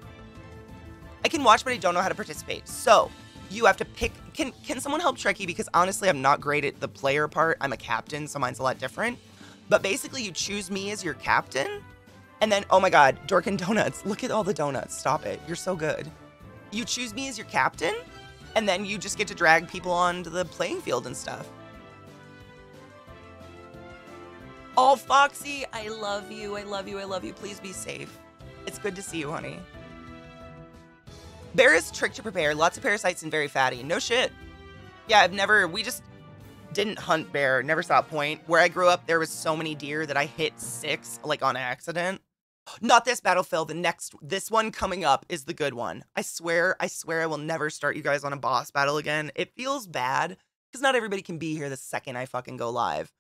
I can watch, but I don't know how to participate. So, you have to pick. Can someone help Trekkie? Because honestly, I'm not great at the player part. I'm a captain, so mine's a lot different. But basically, you choose me as your captain. And then, oh my god, Dorkin Donuts. Look at all the donuts. Stop it. You're so good. You choose me as your captain, and then you just get to drag people onto the playing field and stuff. Oh, Foxy, I love you. I love you. I love you. Please be safe. It's good to see you, honey. Bear is trick to prepare. Lots of parasites and very fatty. No shit. Yeah, we just didn't hunt bear. Never saw a point. Where I grew up, there was so many deer that I hit 6, like, on accident. Not this battlefield. This one coming up is the good one. I swear I will never start you guys on a boss battle again. It feels bad, because not everybody can be here the second I fucking go live.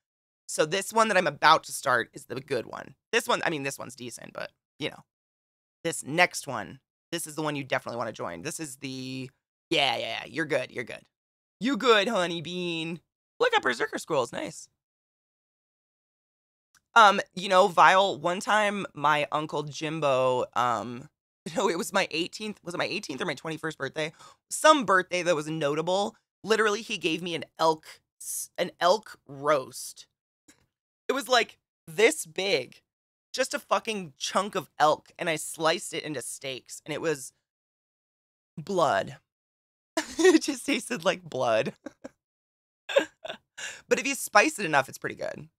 So this one that I'm about to start is the good one. This one's decent, but, you know. This next one, this is the one you definitely want to join. This is the... Yeah, you're good, you're good. You good, honey bean. Look up Berserker Scrolls, nice. You know, Vile, one time my Uncle Jimbo, no, it was my 18th, was it my 18th or my 21st birthday? Some birthday that was notable. Literally, he gave me an elk roast. It was like this big, just a fucking chunk of elk, and I sliced it into steaks, and it was blood. It just tasted like blood. But if you spice it enough, it's pretty good.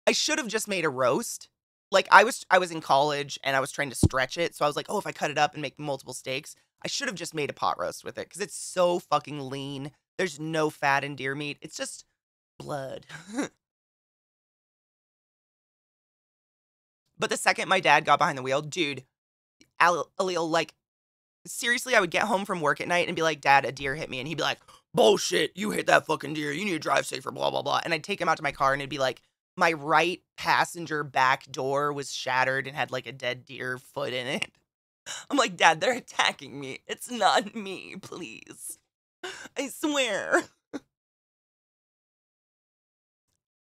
I should have just made a roast. Like, I was in college, and I was trying to stretch it, so I was like, oh, if I cut it up and make multiple steaks, I should have just made a pot roast with it, because it's so fucking lean. There's no fat in deer meat. It's just blood. But the second my dad got behind the wheel, dude, Alil, like, seriously, I would get home from work at night and be like, Dad, a deer hit me. And he'd be like, bullshit, you hit that fucking deer. You need to drive safer, blah, blah, blah. And I'd take him out to my car and it'd be like, my right passenger back door was shattered and had like a dead deer foot in it. I'm like, Dad, they're attacking me. It's not me, please. I swear.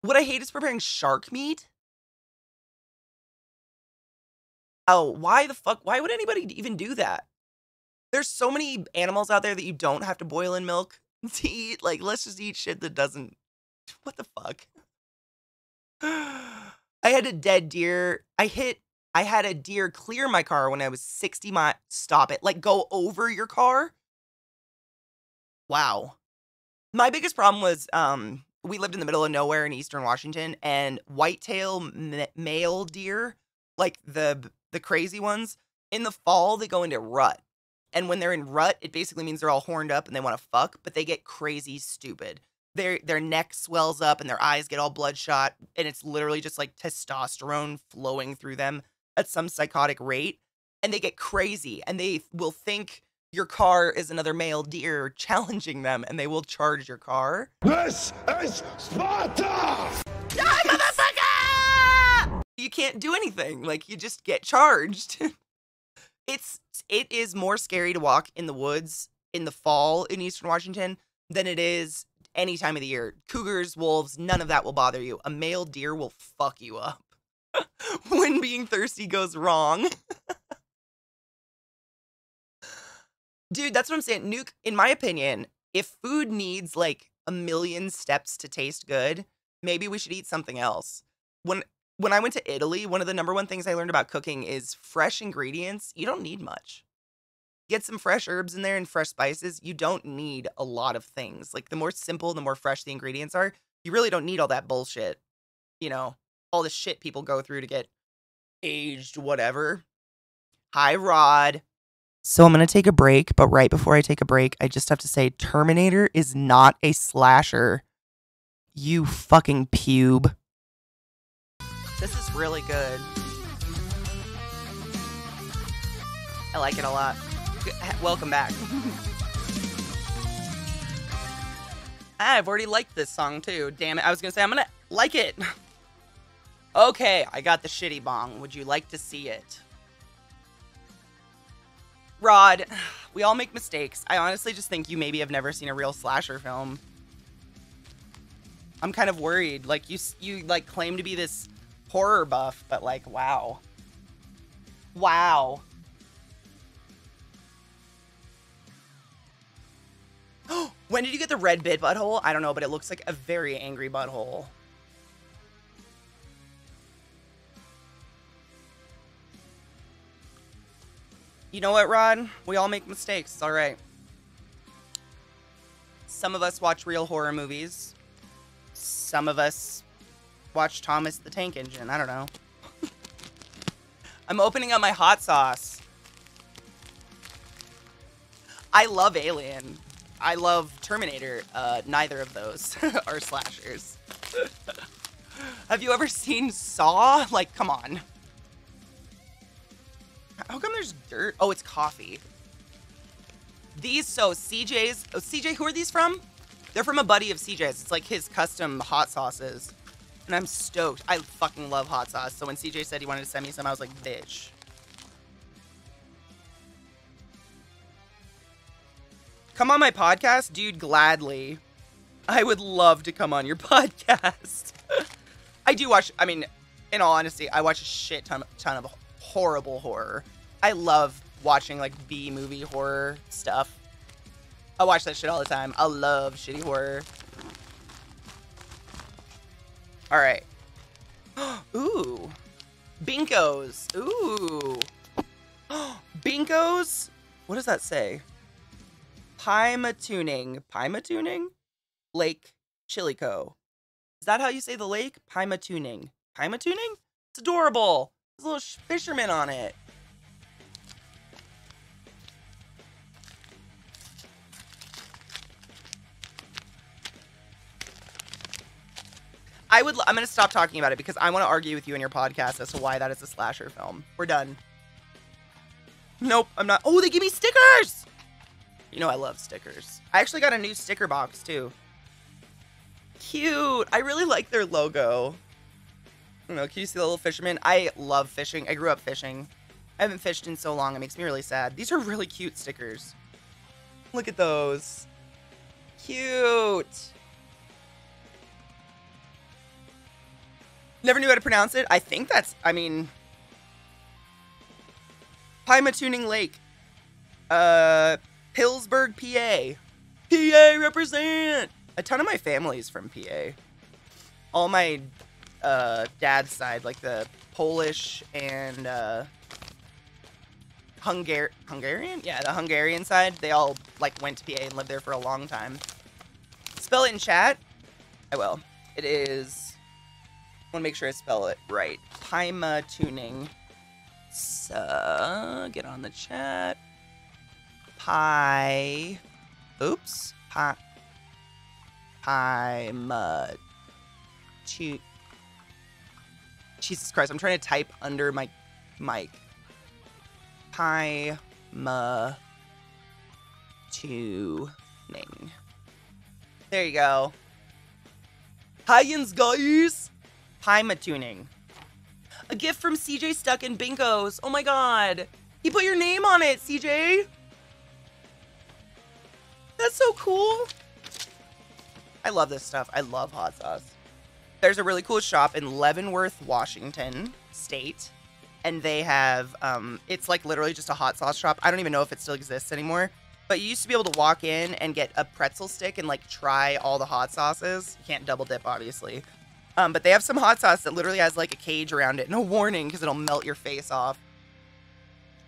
What I hate is preparing shark meat. Oh, why the fuck? Why would anybody even do that? There's so many animals out there that you don't have to boil in milk to eat. Like, let's just eat shit that doesn't. What the fuck? I had a dead deer. I had a deer clear my car when I was 60 miles. Stop it. Like, go over your car. Wow. My biggest problem was we lived in the middle of nowhere in eastern Washington, and whitetail male deer, like the crazy ones, in the fall they go into rut. And when they're in rut, it basically means they're all horned up and they want to fuck, but they get crazy stupid. Their neck swells up and their eyes get all bloodshot, and it's literally just like testosterone flowing through them at some psychotic rate. And they get crazy, and they will think your car is another male deer challenging them, and they will charge your car. This is Sparta! Die, motherfucker! You can't do anything. Like, you just get charged. It is more scary to walk in the woods in the fall in eastern Washington than it is any time of the year. Cougars, wolves, none of that will bother you. A male deer will fuck you up when being thirsty goes wrong. Dude, that's what I'm saying. Nuke, in my opinion, if food needs like a million steps to taste good, maybe we should eat something else. When I went to Italy, one of the number one things I learned about cooking is fresh ingredients. You don't need much. Get some fresh herbs in there and fresh spices. You don't need a lot of things. Like, the more simple, the more fresh the ingredients are, you really don't need all that bullshit. You know, all the shit people go through to get aged, whatever. Hi, Rod. So I'm going to take a break, but right before I take a break, I just have to say Terminator is not a slasher. You fucking pube. This is really good. I like it a lot. Welcome back. I've already liked this song too. Damn it. I was going to say I'm going to like it. Okay, I got the shitty bong. Would you like to see it? Rod, we all make mistakes. I honestly just think you maybe have never seen a real slasher film. I'm kind of worried. Like, you like claim to be this horror buff, but like, wow. Wow. When did you get the red bit butthole? I don't know, but it looks like a very angry butthole. You know what, Rod? We all make mistakes. It's all right. Some of us watch real horror movies. Some of us watch Thomas the Tank Engine. I don't know. I'm opening up my hot sauce. I love Alien. I love Terminator. Neither of those are slashers. Have you ever seen Saw? Like, come on. How come there's dirt? Oh, it's coffee. These, so CJ's. Oh, CJ, who are these from? They're from a buddy of CJ's. It's like his custom hot sauces. And I'm stoked. I fucking love hot sauce. So when CJ said he wanted to send me some, I was like, bitch. Come on my podcast? Dude, gladly. I would love to come on your podcast. I do watch, I mean, in all honesty, I watch a shit ton of horrible horror. I love watching like B-movie horror stuff. I watch that shit all the time. I love shitty horror. All right. Ooh. Binkos. Ooh. Binkos? What does that say? Pima tuning. Pima tuning? Lake Chilico. Is that how you say the lake? Pima tuning. Pima tuning? It's adorable. There's a little fisherman on it. I'm going to stop talking about it because I want to argue with you in your podcast as to why that is a slasher film. We're done. Nope, I'm not. Oh, they give me stickers! You know I love stickers. I actually got a new sticker box, too. Cute. I really like their logo. I don't know, can you see the little fisherman? I love fishing. I grew up fishing. I haven't fished in so long. It makes me really sad. These are really cute stickers. Look at those. Cute. Never knew how to pronounce it. I think that's, I mean, Pymatuning Lake. Pillsburg, PA. PA represent! A ton of my family is from PA. All my dad's side, like the Polish and Hungarian? Yeah, the Hungarian side, they all like went to PA and lived there for a long time. Spell it in chat. I will. It is, I want to make sure I spell it right. Pymatuning. So, get on the chat. Oops. Jesus Christ, I'm trying to type under my mic. Pymatuning. There you go. Hi-yins, guys. Pymatuning. A gift from CJ Stuck in Binkos. Oh my god. He put your name on it, CJ. That's so cool. I love this stuff. I love hot sauce. There's a really cool shop in Leavenworth, Washington State. And they have, it's like literally just a hot sauce shop. I don't even know if it still exists anymore. But you used to be able to walk in and get a pretzel stick and like try all the hot sauces. You can't double dip, obviously. But they have some hot sauce that literally has like a cage around it. No warning, because it'll melt your face off.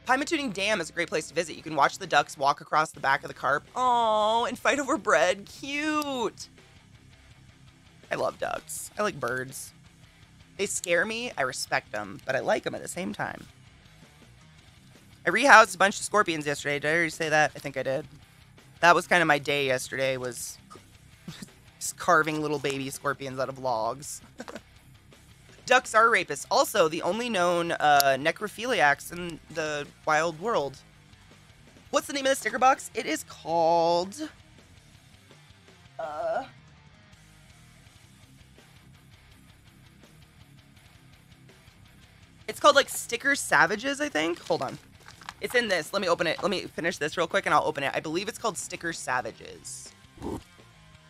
Pymatuning Dam is a great place to visit. You can watch the ducks walk across the back of the carp. Oh, and fight over bread. Cute. I love ducks. I like birds. They scare me. I respect them, but I like them at the same time. I rehoused a bunch of scorpions yesterday. Did I already say that? I think I did. That was kind of my day yesterday, was just carving little baby scorpions out of logs. Ducks are rapists. Also, the only known necrophiliacs in the wild world. What's the name of the sticker box? It is called... It's called, like, Sticker Savages, I think. Hold on. It's in this. Let me open it. Let me finish this real quick, and I'll open it. I believe it's called Sticker Savages.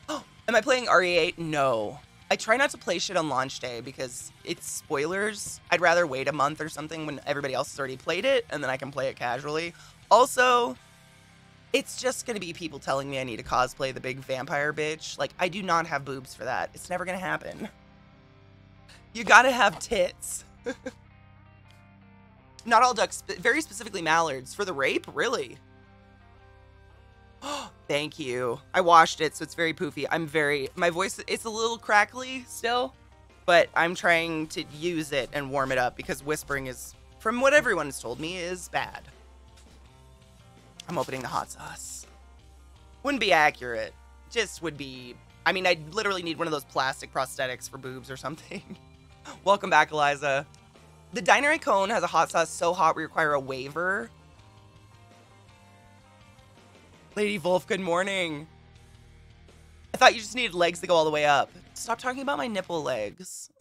Oh, am I playing RE8? No. I try not to play shit on launch day because it's spoilers. I'd rather wait a month or something when everybody else has already played it, and then I can play it casually. Also, it's just going to be people telling me I need to cosplay the big vampire bitch. Like, I do not have boobs for that. It's never going to happen. You gotta have tits. Not all ducks, but very specifically mallards. For the rape? Really? Thank you. I washed it, so it's very poofy. My voice, it's a little crackly still, but I'm trying to use it and warm it up because whispering is, from what everyone has told me, is bad. I'm opening the hot sauce. Wouldn't be accurate. Just would be, I mean, I'd literally need one of those plastic prosthetics for boobs or something. Welcome back, Eliza. The Diner Cone has a hot sauce so hot we require a waiver. Lady Wolf, good morning. I thought you just needed legs to go all the way up. Stop talking about my nipple legs.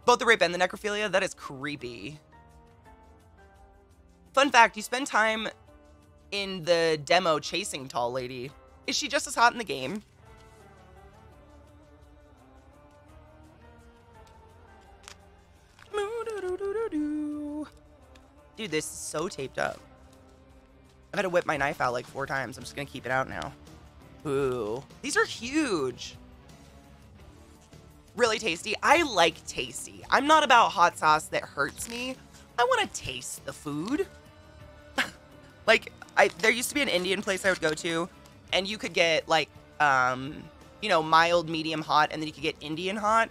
Both the rape and the necrophilia, that is creepy. Fun fact, you spend time in the demo chasing Tall Lady. Is she just as hot in the game? Dude, this is so taped up. I've had to whip my knife out like 4 times. I'm just gonna keep it out now. Ooh, these are huge. Really tasty. I like tasty. I'm not about hot sauce that hurts me. I want to taste the food. Like, there used to be an Indian place I would go to, and you could get like, you know, mild, medium hot, and then you could get Indian hot.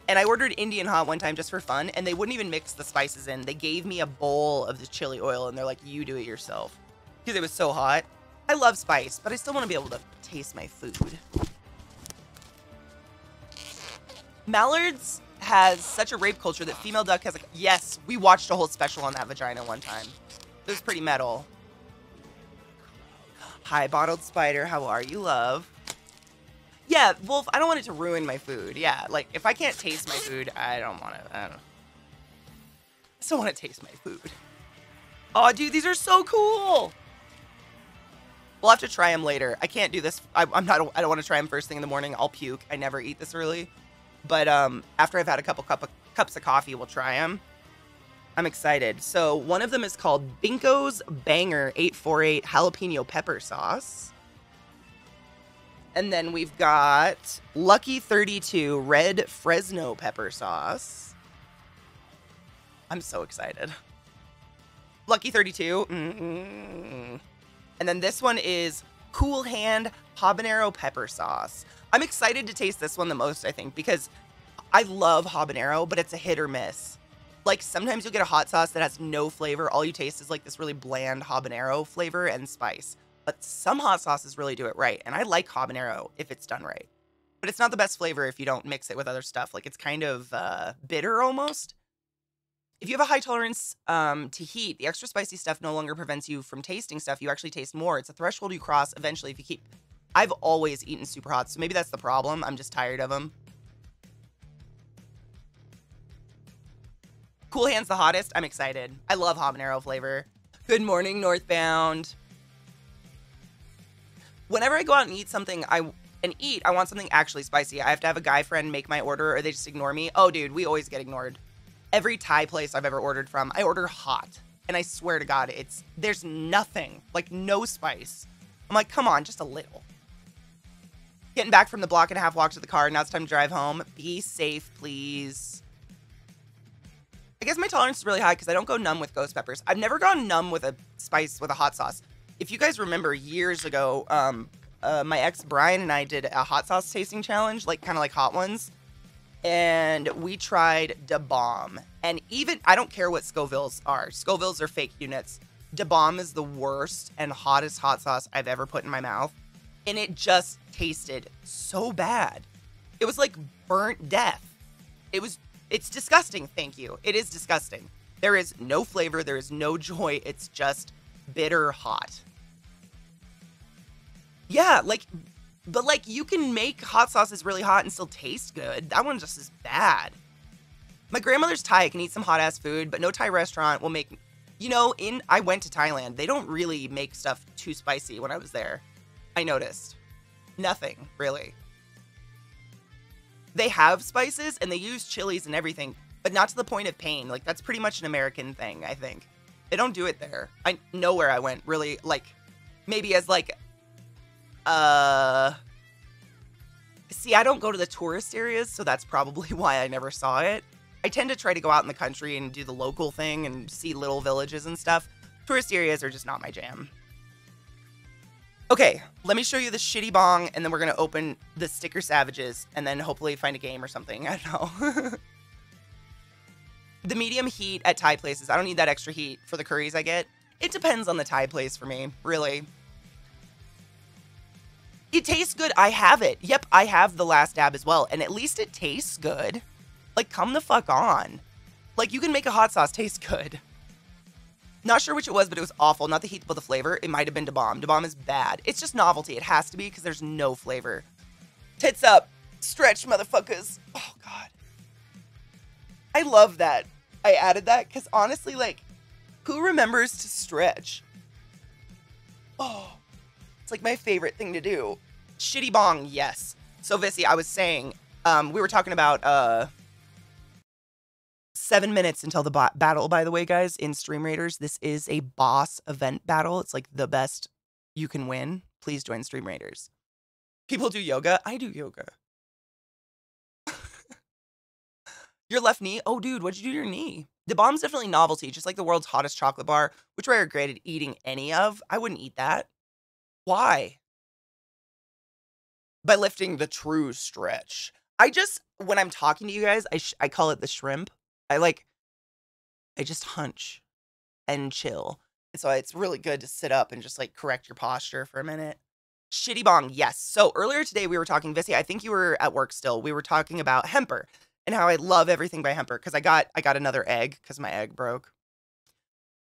And I ordered Indian hot one time just for fun, and they wouldn't even mix the spices in. They gave me a bowl of the chili oil, and they're like, you do it yourself. Because it was so hot. I love spice, but I still want to be able to taste my food. Mallards has such a rape culture that female duck has like, yes, we watched a whole special on that vagina one time. It was pretty metal. Hi, Bottled Spider. How are you, love? Yeah, Wolf, I don't want it to ruin my food. Yeah, like, if I can't taste my food, I don't want to, I still want to taste my food. Oh, dude, these are so cool. We'll have to try them later. I can't do this. I don't want to try them first thing in the morning. I'll puke. I never eat this early. But after I've had a couple cups of coffee, we'll try them. I'm excited. So one of them is called Binko's Banger 848 Jalapeno Pepper Sauce. And then we've got Lucky 32 Red Fresno Pepper Sauce. I'm so excited. Lucky 32. And then this one is Cool Hand Habanero Pepper Sauce. I'm excited to taste this one the most, I think, because I love habanero, but it's a hit or miss. Like, sometimes you'll get a hot sauce that has no flavor. All you taste is like this really bland habanero flavor and spice. But some hot sauces really do it right. And I like habanero if it's done right. But it's not the best flavor if you don't mix it with other stuff. Like, it's kind of bitter almost. If you have a high tolerance to heat, the extra spicy stuff no longer prevents you from tasting stuff. You actually taste more. It's a threshold you cross eventually if you keep... I've always eaten super hot, so maybe that's the problem. I'm just tired of them. Cool Hand's the hottest. I'm excited. I love habanero flavor. Good morning, Northbound. Whenever I go out and eat something, I want something actually spicy. I have to have a guy friend make my order or they just ignore me. Oh, dude, we always get ignored. Every Thai place I've ever ordered from, I order hot. And I swear to God, there's nothing, like no spice. I'm like, come on, just a little. Getting back from the block-and-a-half walk to the car. Now it's time to drive home. Be safe, please. I guess my tolerance is really high because I don't go numb with ghost peppers. I've never gone numb with a spice, with a hot sauce. If you guys remember years ago, my ex Brian and I did a hot sauce tasting challenge, like kind of like hot ones. And we tried Da Bomb. And even, I don't care what Scovilles are. Scovilles are fake units. Da Bomb is the worst and hottest hot sauce I've ever put in my mouth. And it just tasted so bad. It was like burnt death. It's disgusting, thank you. It is disgusting. There is no flavor, there is no joy, it's just bitter hot. Yeah, but you can make hot sauces really hot and still taste good. That one just is bad. My grandmother's Thai, can eat some hot ass food, but no Thai restaurant will make, I went to Thailand. They don't really make stuff too spicy when I was there. I noticed. Nothing, really. They have spices and they use chilies and everything, but not to the point of pain. Like, that's pretty much an American thing, I think. They don't do it there. I know where I went, really, maybe as see, I don't go to the tourist areas, so that's probably why I never saw it. I tend to try to go out in the country and do the local thing and see little villages and stuff. Tourist areas are just not my jam. Okay, let me show you the shitty bong, and then we're going to open the Sticker Savages, and then hopefully find a game or something. I don't know. The medium heat at Thai places. I don't need that extra heat for the curries I get. It depends on the Thai place for me, really. It tastes good. I have it. Yep, I have the last dab as well, and at least it tastes good. Like, come the fuck on. Like, you can make a hot sauce taste good. Not sure which it was, but it was awful. Not the heat, but the flavor. It might have been Da Bomb. Da Bomb is bad. It's just novelty. It has to be because there's no flavor. Tits up. Stretch, motherfuckers. Oh, God. I love that. I added that because honestly, who remembers to stretch? Oh, it's like my favorite thing to do. Shitty bong, yes. So, Vissy, I was saying, we were talking about 7 minutes until the battle, by the way, guys, in Stream Raiders. This is a boss event battle. It's like the best you can win. Please join Stream Raiders. People do yoga. I do yoga. Your left knee? Oh, dude, what'd you do to your knee? The bomb's definitely novelty, just like the world's hottest chocolate bar, which I regretted eating any of. I wouldn't eat that. Why? By lifting the true stretch. When I'm talking to you guys, I call it the shrimp. I just hunch and chill. And so it's really good to sit up and just correct your posture for a minute. Shitty bong, yes. So earlier today we were talking, Vissy, I think you were at work still. We were talking about Hemper and how I love everything by Hemper because I got another egg because my egg broke.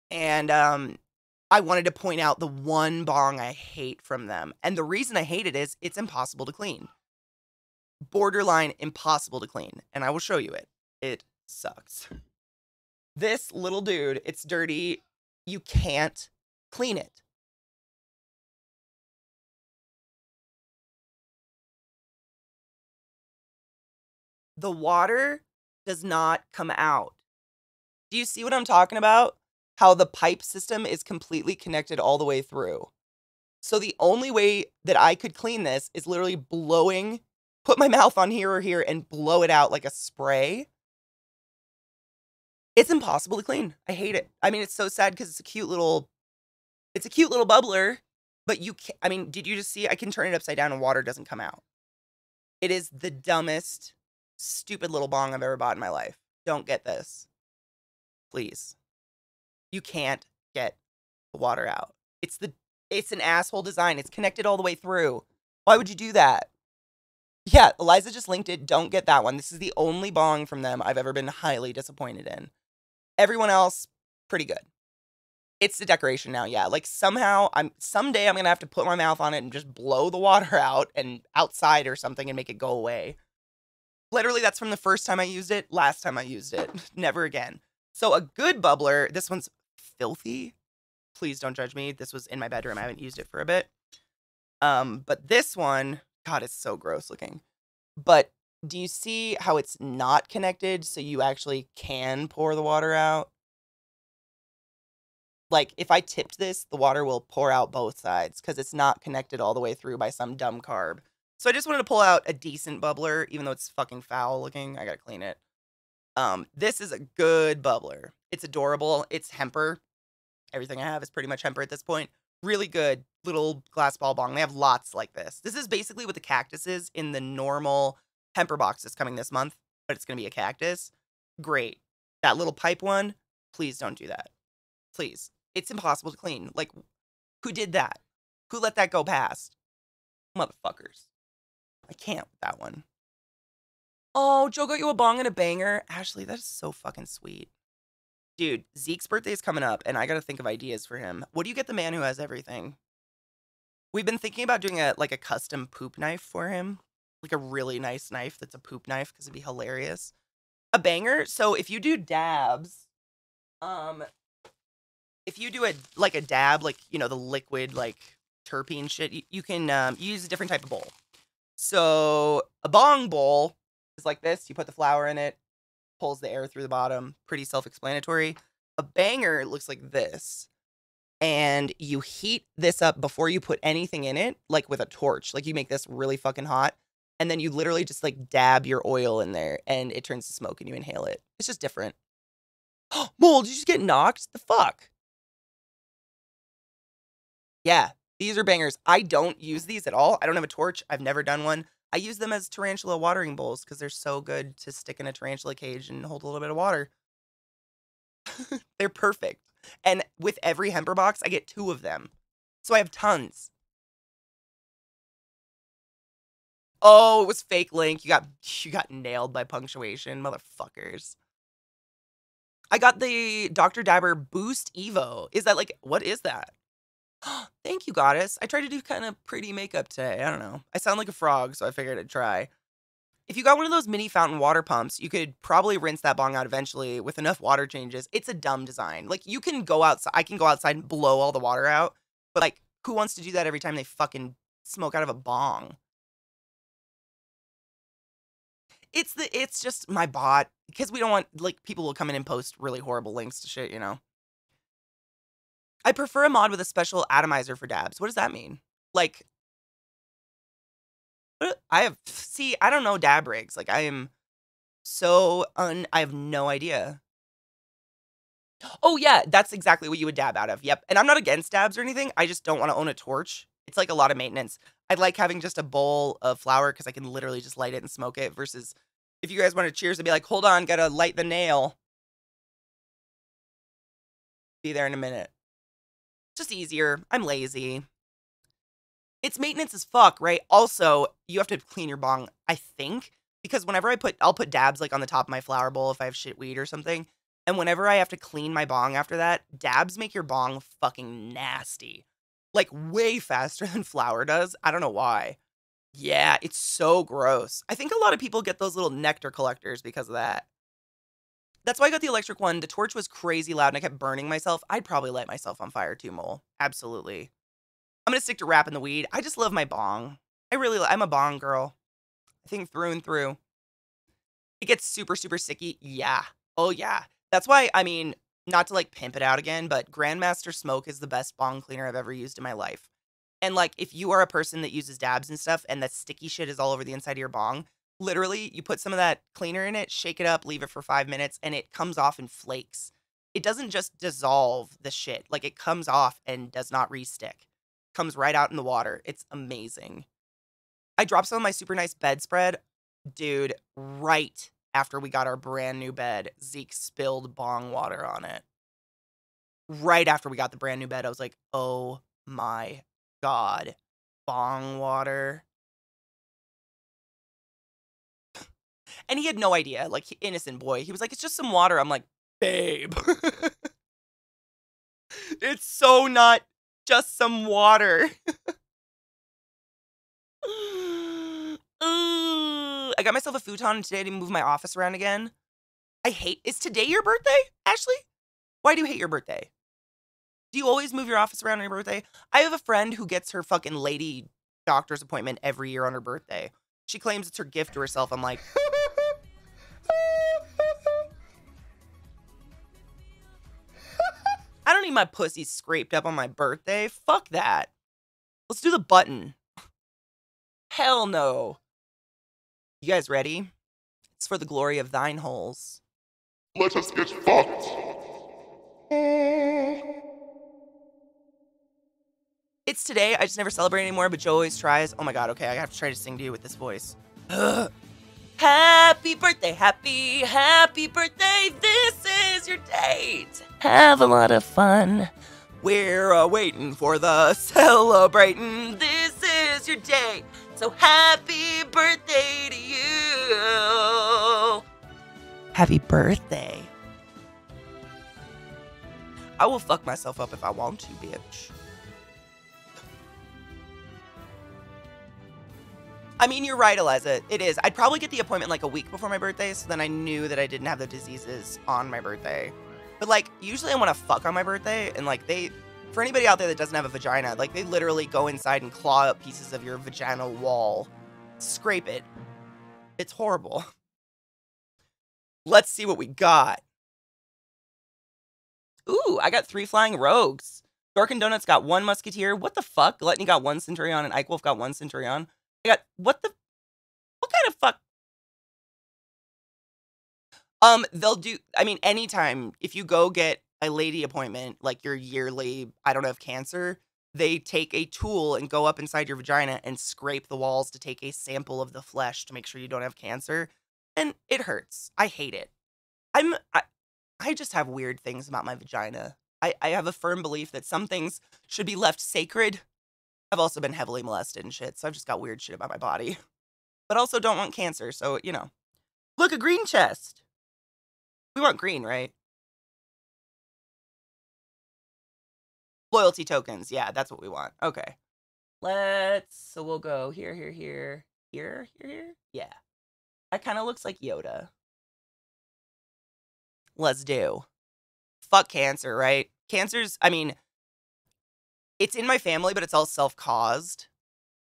And I wanted to point out the one bong I hate from them. And the reason I hate it is it's impossible to clean. Borderline impossible to clean. And I will show you it. It sucks. This little dude, it's dirty. You can't clean it. the water does not come out. Do you see what I'm talking about? How the pipe system is completely connected all the way through. So the only way that I could clean this is literally put my mouth on here or here and blow it out like a spray. It's impossible to clean. I hate it. I mean, it's so sad because it's a cute little bubbler, but you can't, I mean, did you just see? I can turn it upside down and water doesn't come out. It is the dumbest, stupid little bong I've ever bought in my life. Don't get this. Please. You can't get the water out. It's an asshole design. It's connected all the way through. Why would you do that? Yeah, Eliza just linked it. Don't get that one. This is the only bong from them I've ever been highly disappointed in. Everyone else, pretty good. It's the decoration now, yeah. Like someday I'm gonna have to put my mouth on it and just blow the water out and outside or something and make it go away. Literally, that's from the first time I used it, last time I used it. Never again. So a good bubbler, this one's filthy. Please don't judge me. This was in my bedroom. I haven't used it for a bit. But this one, God, it's so gross looking. But do you see how it's not connected so you actually can pour the water out? Like, if I tipped this, the water will pour out both sides because it's not connected all the way through by some dumb carb. So I just wanted to pull out a decent bubbler, even though it's fucking foul looking. I gotta clean it. This is a good bubbler. It's adorable. It's hemper. Everything I have is pretty much hemper at this point. Really good little glass ball bong. They have lots like this. This is basically what the cactus is in the normal hemper box that's coming this month, but it's going to be a cactus. Great. That little pipe one, please don't do that. Please. It's impossible to clean. Like, who did that? Who let that go past? Motherfuckers. I can't with that one. Oh, Joe got you a bong and a banger. Ashley, that is so fucking sweet. Dude, Zeke's birthday is coming up, and I gotta think of ideas for him. What do you get the man who has everything? We've been thinking about doing a custom poop knife for him. Like a really nice knife that's a poop knife, because it'd be hilarious. A banger, so if you do dabs, if you do a dab, like, you know, the liquid, like, terpene shit, you can use a different type of bowl. So, a bong bowl is like this. You put the flour in it, pulls the air through the bottom. Pretty self-explanatory. A banger looks like this. And you heat this up before you put anything in it, like with a torch. Like, you make this really fucking hot. And then you literally just, like, dab your oil in there, and it turns to smoke, and you inhale it. It's just different. Mole, did you just get knocked? The fuck? Yeah, these are bangers. I don't use these at all. I don't have a torch. I've never done one. I use them as tarantula watering bowls because they're so good to stick in a tarantula cage and hold a little bit of water. They're perfect. And with every hemper box, I get 2 of them. So I have tons. Oh, it was fake link. You got nailed by punctuation, motherfuckers. I got the Dr. Dabber Boost Evo. Is that like, what is that? Thank you, goddess. I tried to do kind of pretty makeup today. I don't know. I sound like a frog, so I figured I'd try. If you got one of those mini fountain water pumps, you could probably rinse that bong out eventually with enough water changes. It's a dumb design. Like, you can go outside. I can go outside and blow all the water out. But, like, who wants to do that every time they fucking smoke out of a bong? It's just my bot. Because we don't want, like, people will come in and post really horrible links to shit, you know? I prefer a mod with a special atomizer for dabs. What does that mean? Like, I don't know dab rigs. Like, I am I have no idea. Oh, yeah, that's exactly what you would dab out of. Yep. And I'm not against dabs or anything. I just don't want to own a torch. It's like a lot of maintenance. I like having just a bowl of flour because I can literally just light it and smoke it versus if you guys want to cheers, I'd be like, hold on, gotta light the nail. Be there in a minute. Just easier. I'm lazy. It's maintenance as fuck, right? Also, you have to clean your bong, I think, because whenever I'll put dabs like on the top of my flower bowl if I have shit weed or something, and whenever I have to clean my bong after that, dabs make your bong fucking nasty. Like, way faster than flour does. I don't know why. Yeah, it's so gross. I think a lot of people get those little nectar collectors because of that. That's why I got the electric one. The torch was crazy loud and I kept burning myself. I'd probably light myself on fire too, Mole. Absolutely. I'm going to stick to wrapping the weed. I just love my bong. I'm a bong girl. I think through and through. It gets super, super sticky. Yeah. Oh, yeah. That's why, I mean, not to like pimp it out again, but Grandmaster Smoke is the best bong cleaner I've ever used in my life. And like, if you are a person that uses dabs and stuff and that sticky shit is all over the inside of your bong, literally, you put some of that cleaner in it, shake it up, leave it for 5 minutes, and it comes off in flakes. It doesn't just dissolve the shit. Like, it comes off and does not re-stick. Comes right out in the water. It's amazing. I dropped some of my super nice bedspread. Dude, right after we got our brand new bed, Zeke spilled bong water on it. Right after we got the brand new bed, I was like, oh my God. Bong water. And he had no idea, like, innocent boy. He was like, it's just some water. I'm like, babe. It's so not just some water. Ooh, I got myself a futon today to move my office around again. Is today your birthday, Ashley? Why do you hate your birthday? Do you always move your office around on your birthday? I have a friend who gets her fucking lady doctor's appointment every year on her birthday. She claims it's her gift to herself. I'm like, I don't need my pussy scraped up on my birthday. Fuck that. Let's do the button. Hell no. You guys ready? It's for the glory of thine holes. Let us get fucked. It's today. I just never celebrate anymore, but Joe always tries. Oh my God, okay, I have to try to sing to you with this voice. Happy birthday, happy birthday. This is your date. Have a lot of fun. We're waiting for the celebrating. This is your date. So happy birthday to you. Happy birthday. I will fuck myself up if I want to, bitch. I mean, you're right, Eliza. It is. I'd probably get the appointment like a week before my birthday, so then I knew that I didn't have the diseases on my birthday. But like, usually I want to fuck on my birthday, and like for anybody out there that doesn't have a vagina, like they literally go inside and claw up pieces of your vaginal wall, scrape it. It's horrible. Let's see what we got. Ooh, I got 3 flying rogues. Dork and Donuts got 1 musketeer. What the fuck? Gluttony got 1 centurion, and Ike Wolf got 1 centurion. I got, what kind of fuck? They'll do, I mean, anytime, if you go get a lady appointment, like your yearly, I don't have cancer, they take a tool and go up inside your vagina and scrape the walls to take a sample of the flesh to make sure you don't have cancer. And it hurts. I hate it. I just have weird things about my vagina. I have a firm belief that some things should be left sacred. I've also been heavily molested and shit, so I've just got weird shit about my body. But also don't want cancer, so, you know. Look, a green chest. We want green, right? Loyalty tokens. Yeah, that's what we want. Okay. So we'll go here. Yeah. That kind of looks like Yoda. Let's do. Fuck cancer, right? Cancer's, I mean, it's in my family, but it's all self-caused.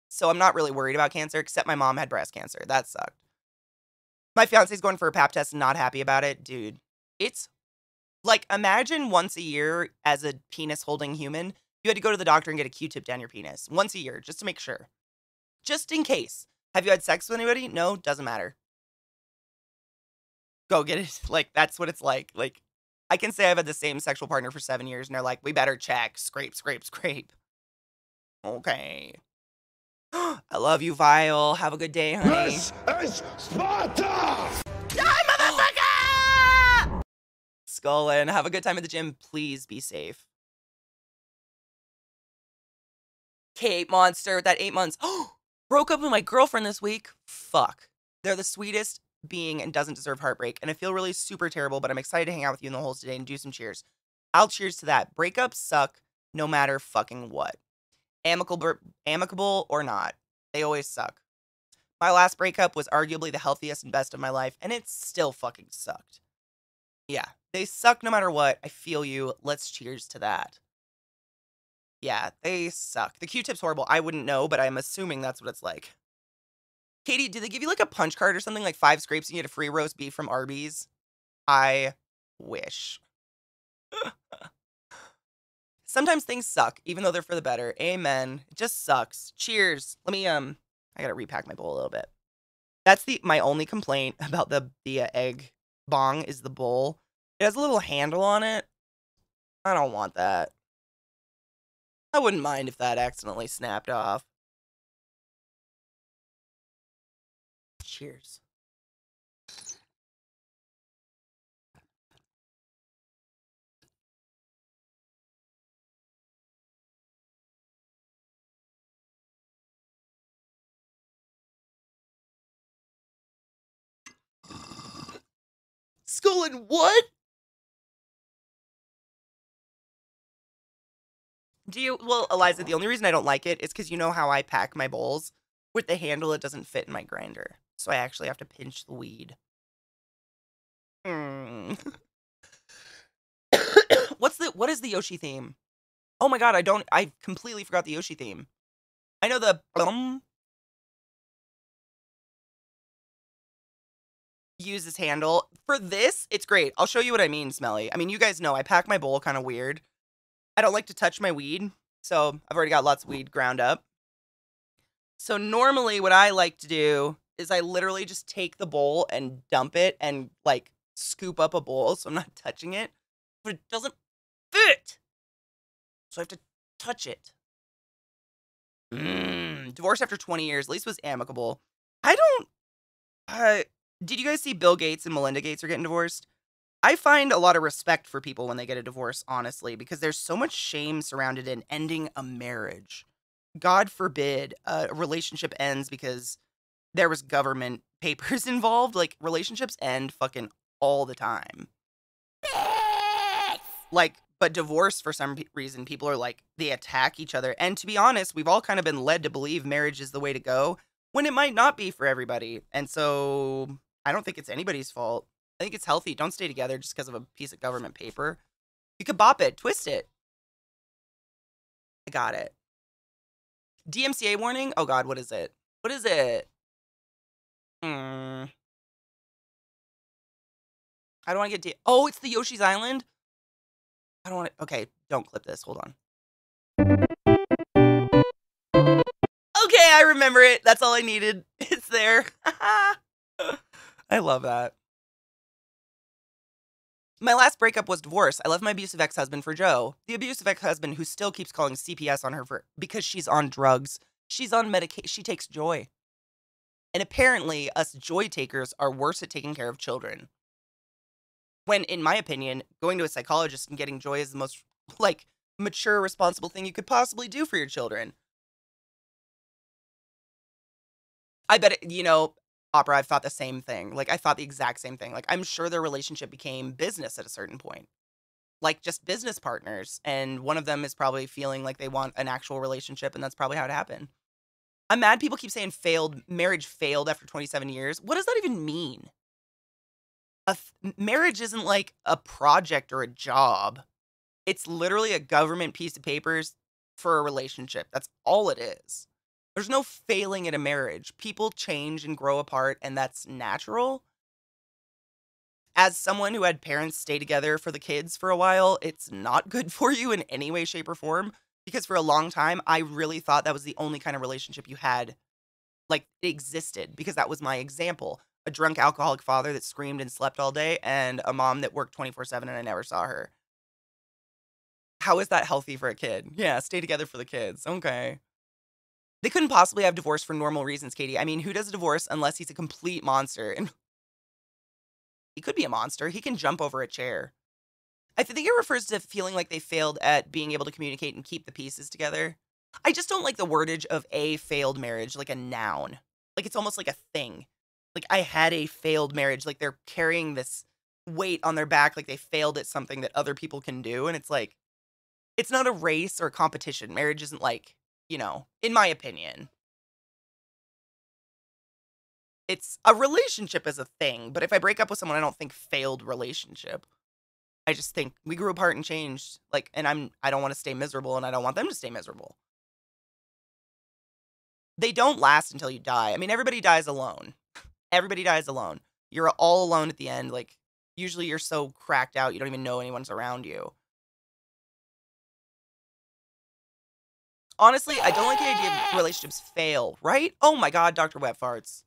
So I'm not really worried about cancer, except my mom had breast cancer. That sucked. My fiance's going for a pap test and not happy about it. Dude, it's like, imagine once a year as a penis-holding human, you had to go to the doctor and get a Q-tip down your penis. Once a year, just to make sure. Just in case. Have you had sex with anybody? No, doesn't matter. Go get it. Like, that's what it's like. Like, I can say I've had the same sexual partner for 7 years, and they're like, we better check. Scrape. Okay. I love you, Vile. Have a good day, honey. This is Sparta! Die, motherfucker! Skullin, have a good time at the gym. Please be safe. Cape Monster, that 8 months. Broke up with my girlfriend this week. Fuck. They're the sweetest being and doesn't deserve heartbreak. And I feel really super terrible, but I'm excited to hang out with you in the holes today and do some cheers. I'll cheers to that. Breakups suck no matter fucking what. Amicable or not. They always suck. My last breakup was arguably the healthiest and best of my life, and it still fucking sucked. Yeah, they suck no matter what. I feel you. Let's cheers to that. Yeah, they suck. The Q-tip's horrible. I wouldn't know, but I'm assuming that's what it's like. Katie, did they give you like a punch card or something, like 5 scrapes and you get a free roast beef from Arby's? I wish. Sometimes things suck, even though they're for the better. Amen. It just sucks. Cheers. Let me, I gotta repack my bowl a little bit. That's my only complaint about the egg bong is the bowl. It has a little handle on it. I don't want that. I wouldn't mind if that accidentally snapped off. Cheers. Skull and what? Well, Eliza, the only reason I don't like it is because you know how I pack my bowls? With the handle, it doesn't fit in my grinder. So I actually have to pinch the weed. What is the Yoshi theme? Oh my god, I completely forgot the Yoshi theme. I know the use this handle. For this, it's great. I'll show you what I mean, Smelly. I mean, you guys know I pack my bowl kind of weird. I don't like to touch my weed, so I've already got lots of weed ground up. So normally what I like to do is I literally just take the bowl and dump it and like scoop up a bowl so I'm not touching it. But it doesn't fit. So I have to touch it. Divorced after 20 years. At least it was amicable. Did you guys see Bill Gates and Melinda Gates are getting divorced? I find a lot of respect for people when they get a divorce, honestly, because there's so much shame surrounded in ending a marriage. God forbid a relationship ends because there was government papers involved. Like, relationships end fucking all the time. Like, but divorce, for some reason, people are like, they attack each other. And to be honest, we've all kind of been led to believe marriage is the way to go when it might not be for everybody. And so I don't think it's anybody's fault. I think it's healthy. Don't stay together just because of a piece of government paper. You could bop it, twist it. I got it. DMCA warning? Oh god, what is it? What is it? I don't want to get oh, it's the Yoshi's Island? I don't want to. Okay, don't clip this. Hold on. Okay, I remember it. That's all I needed. It's there. I love that. My last breakup was divorce. I left my abusive ex-husband for Joe. The abusive ex-husband who still keeps calling CPS on her because she's on drugs. She's on medication. She takes joy. And apparently, us joy takers are worse at taking care of children. When, in my opinion, going to a psychologist and getting joy is the most, like, mature, responsible thing you could possibly do for your children. I bet, Opera, I've thought the same thing. Like, I thought the exact same thing. Like, I'm sure their relationship became business at a certain point. Like, just business partners. And one of them is probably feeling like they want an actual relationship, and that's probably how it happened. I'm mad people keep saying marriage failed after 27 years. What does that even mean? Marriage isn't like a project or a job. It's literally a government piece of papers for a relationship. That's all it is. There's no failing at a marriage. People change and grow apart, and that's natural. As someone who had parents stay together for the kids for a while, it's not good for you in any way, shape, or form. Because for a long time, I really thought that was the only kind of relationship you had, like, it existed. Because that was my example. A drunk alcoholic father that screamed and slept all day, and a mom that worked 24/7 and I never saw her. How is that healthy for a kid? Yeah, stay together for the kids. Okay. They couldn't possibly have divorced for normal reasons, Katie. I mean, who does a divorce unless he's a complete monster? And he could be a monster. He can jump over a chair. I think it refers to feeling like they failed at being able to communicate and keep the pieces together. I just don't like the wordage of a failed marriage, like a noun. Like, it's almost like a thing. Like, I had a failed marriage. Like, they're carrying this weight on their back like they failed at something that other people can do. And it's like, it's not a race or a competition. Marriage isn't like, in my opinion. It's a relationship as a thing. But if I break up with someone, I don't think failed relationship. I just think we grew apart and changed. Like, and I don't want to stay miserable, and I don't want them to stay miserable. They don't last until you die. I mean, everybody dies alone. Everybody dies alone. You're all alone at the end. Like, usually you're so cracked out, you don't even know anyone's around you. Honestly, I don't like the idea of relationships fail, right? Oh my god, Dr. Wet Farts.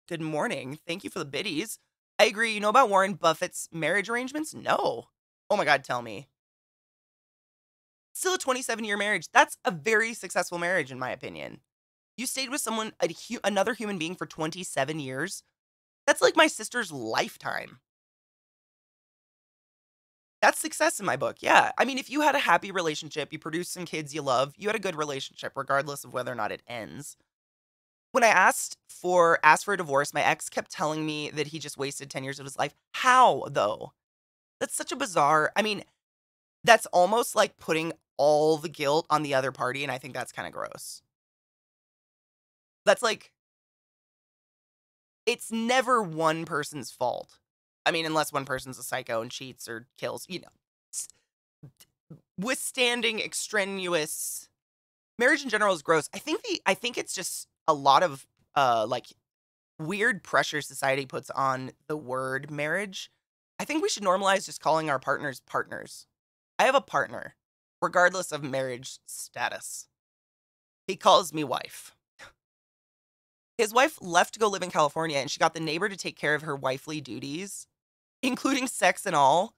Good morning. Thank you for the biddies. I agree. You know about Warren Buffett's marriage arrangements? No. Oh my god, tell me. Still a 27-year marriage. That's a very successful marriage, in my opinion. You stayed with someone, another human being for 27 years? That's like my sister's lifetime. That's success in my book, yeah. I mean, if you had a happy relationship, you produced some kids you love, you had a good relationship, regardless of whether or not it ends. When I asked for a divorce, my ex kept telling me that he just wasted 10 years of his life. How, though? That's such a bizarre, I mean, that's almost like putting all the guilt on the other party, and I think that's kind of gross. That's like, it's never one person's fault. I mean, unless one person's a psycho and cheats or kills, you know. Withstanding extraneous marriage in general is gross. I think it's just a lot of like weird pressure society puts on the word marriage. I think we should normalize just calling our partners partners. I have a partner, regardless of marriage status. He calls me wife. His wife left to go live in California, and she got the neighbor to take care of her wifely duties, including sex and all.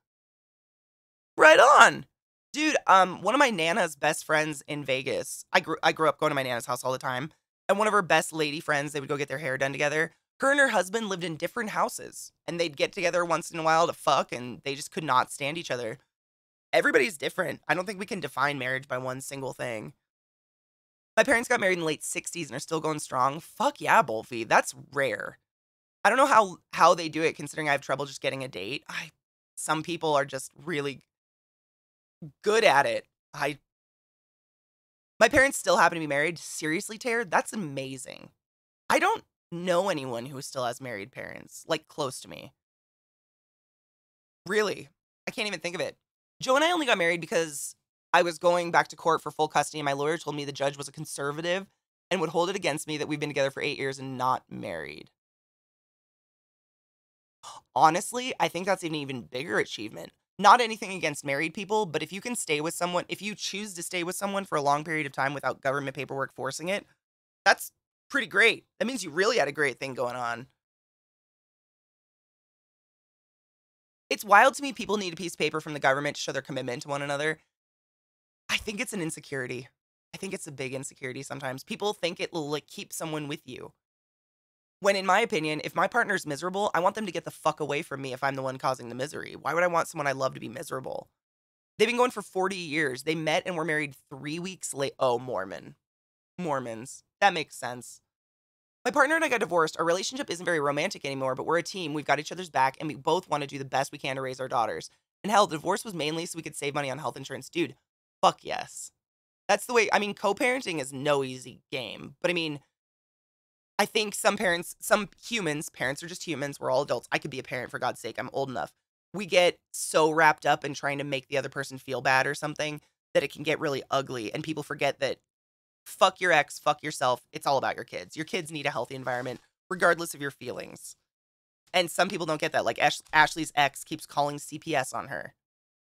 Right on. Dude, one of my Nana's best friends in Vegas, I grew up going to my Nana's house all the time, and one of her best lady friends, they would go get their hair done together. Her and her husband lived in different houses, and they'd get together once in a while to fuck, and they just could not stand each other. Everybody's different. I don't think we can define marriage by one single thing. My parents got married in the late 60s and are still going strong. Fuck yeah, Bolfie. That's rare. I don't know how they do it, considering I have trouble just getting a date. Some people are just really good at it. My parents still happen to be married. Seriously, Tara? That's amazing. I don't know anyone who still has married parents, like, close to me. Really. I can't even think of it. Joe and I only got married because I was going back to court for full custody, and my lawyer told me the judge was a conservative and would hold it against me that we've been together for 8 years and not married. Honestly, I think that's an even bigger achievement. Not anything against married people, but if you can stay with someone, if you choose to stay with someone for a long period of time without government paperwork forcing it, that's pretty great. That means you really had a great thing going on. It's wild to me people need a piece of paper from the government to show their commitment to one another. I think it's an insecurity. I think it's a big insecurity sometimes. People think it will, like, keep someone with you. When, in my opinion, if my partner's miserable, I want them to get the fuck away from me if I'm the one causing the misery. Why would I want someone I love to be miserable? They've been going for 40 years. They met and were married 3 weeks late. Oh, Mormons. That makes sense. My partner and I got divorced. Our relationship isn't very romantic anymore, but we're a team. We've got each other's back, and we both want to do the best we can to raise our daughters. And hell, the divorce was mainly so we could save money on health insurance. Dude, fuck yes. That's the way, I mean, co-parenting is no easy game. But I mean, I think some parents are just humans. We're all adults. I could be a parent, for God's sake. I'm old enough. We get so wrapped up in trying to make the other person feel bad or something that it can get really ugly. And people forget that fuck your ex, fuck yourself. It's all about your kids. Your kids need a healthy environment, regardless of your feelings. And some people don't get that. Like Ashley's ex keeps calling CPS on her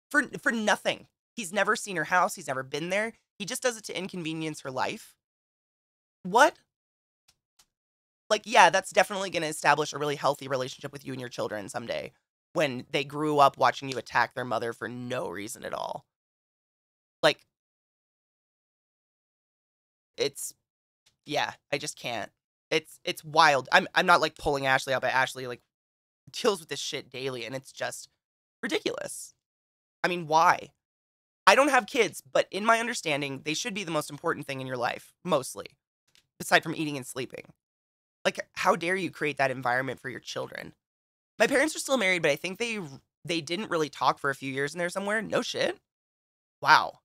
for nothing. He's never seen her house. He's never been there. He just does it to inconvenience her life. What? Like, yeah, that's definitely going to establish a really healthy relationship with you and your children someday when they grew up watching you attack their mother for no reason at all. Like, yeah, I just can't. It's wild. I'm not like pulling Ashley out, but Ashley like deals with this shit daily, and it's just ridiculous. I mean, why? I don't have kids, but in my understanding, they should be the most important thing in your life, mostly, aside from eating and sleeping. Like, how dare you create that environment for your children? My parents are still married, but I think they didn't really talk for a few years in there somewhere. No shit. Wow.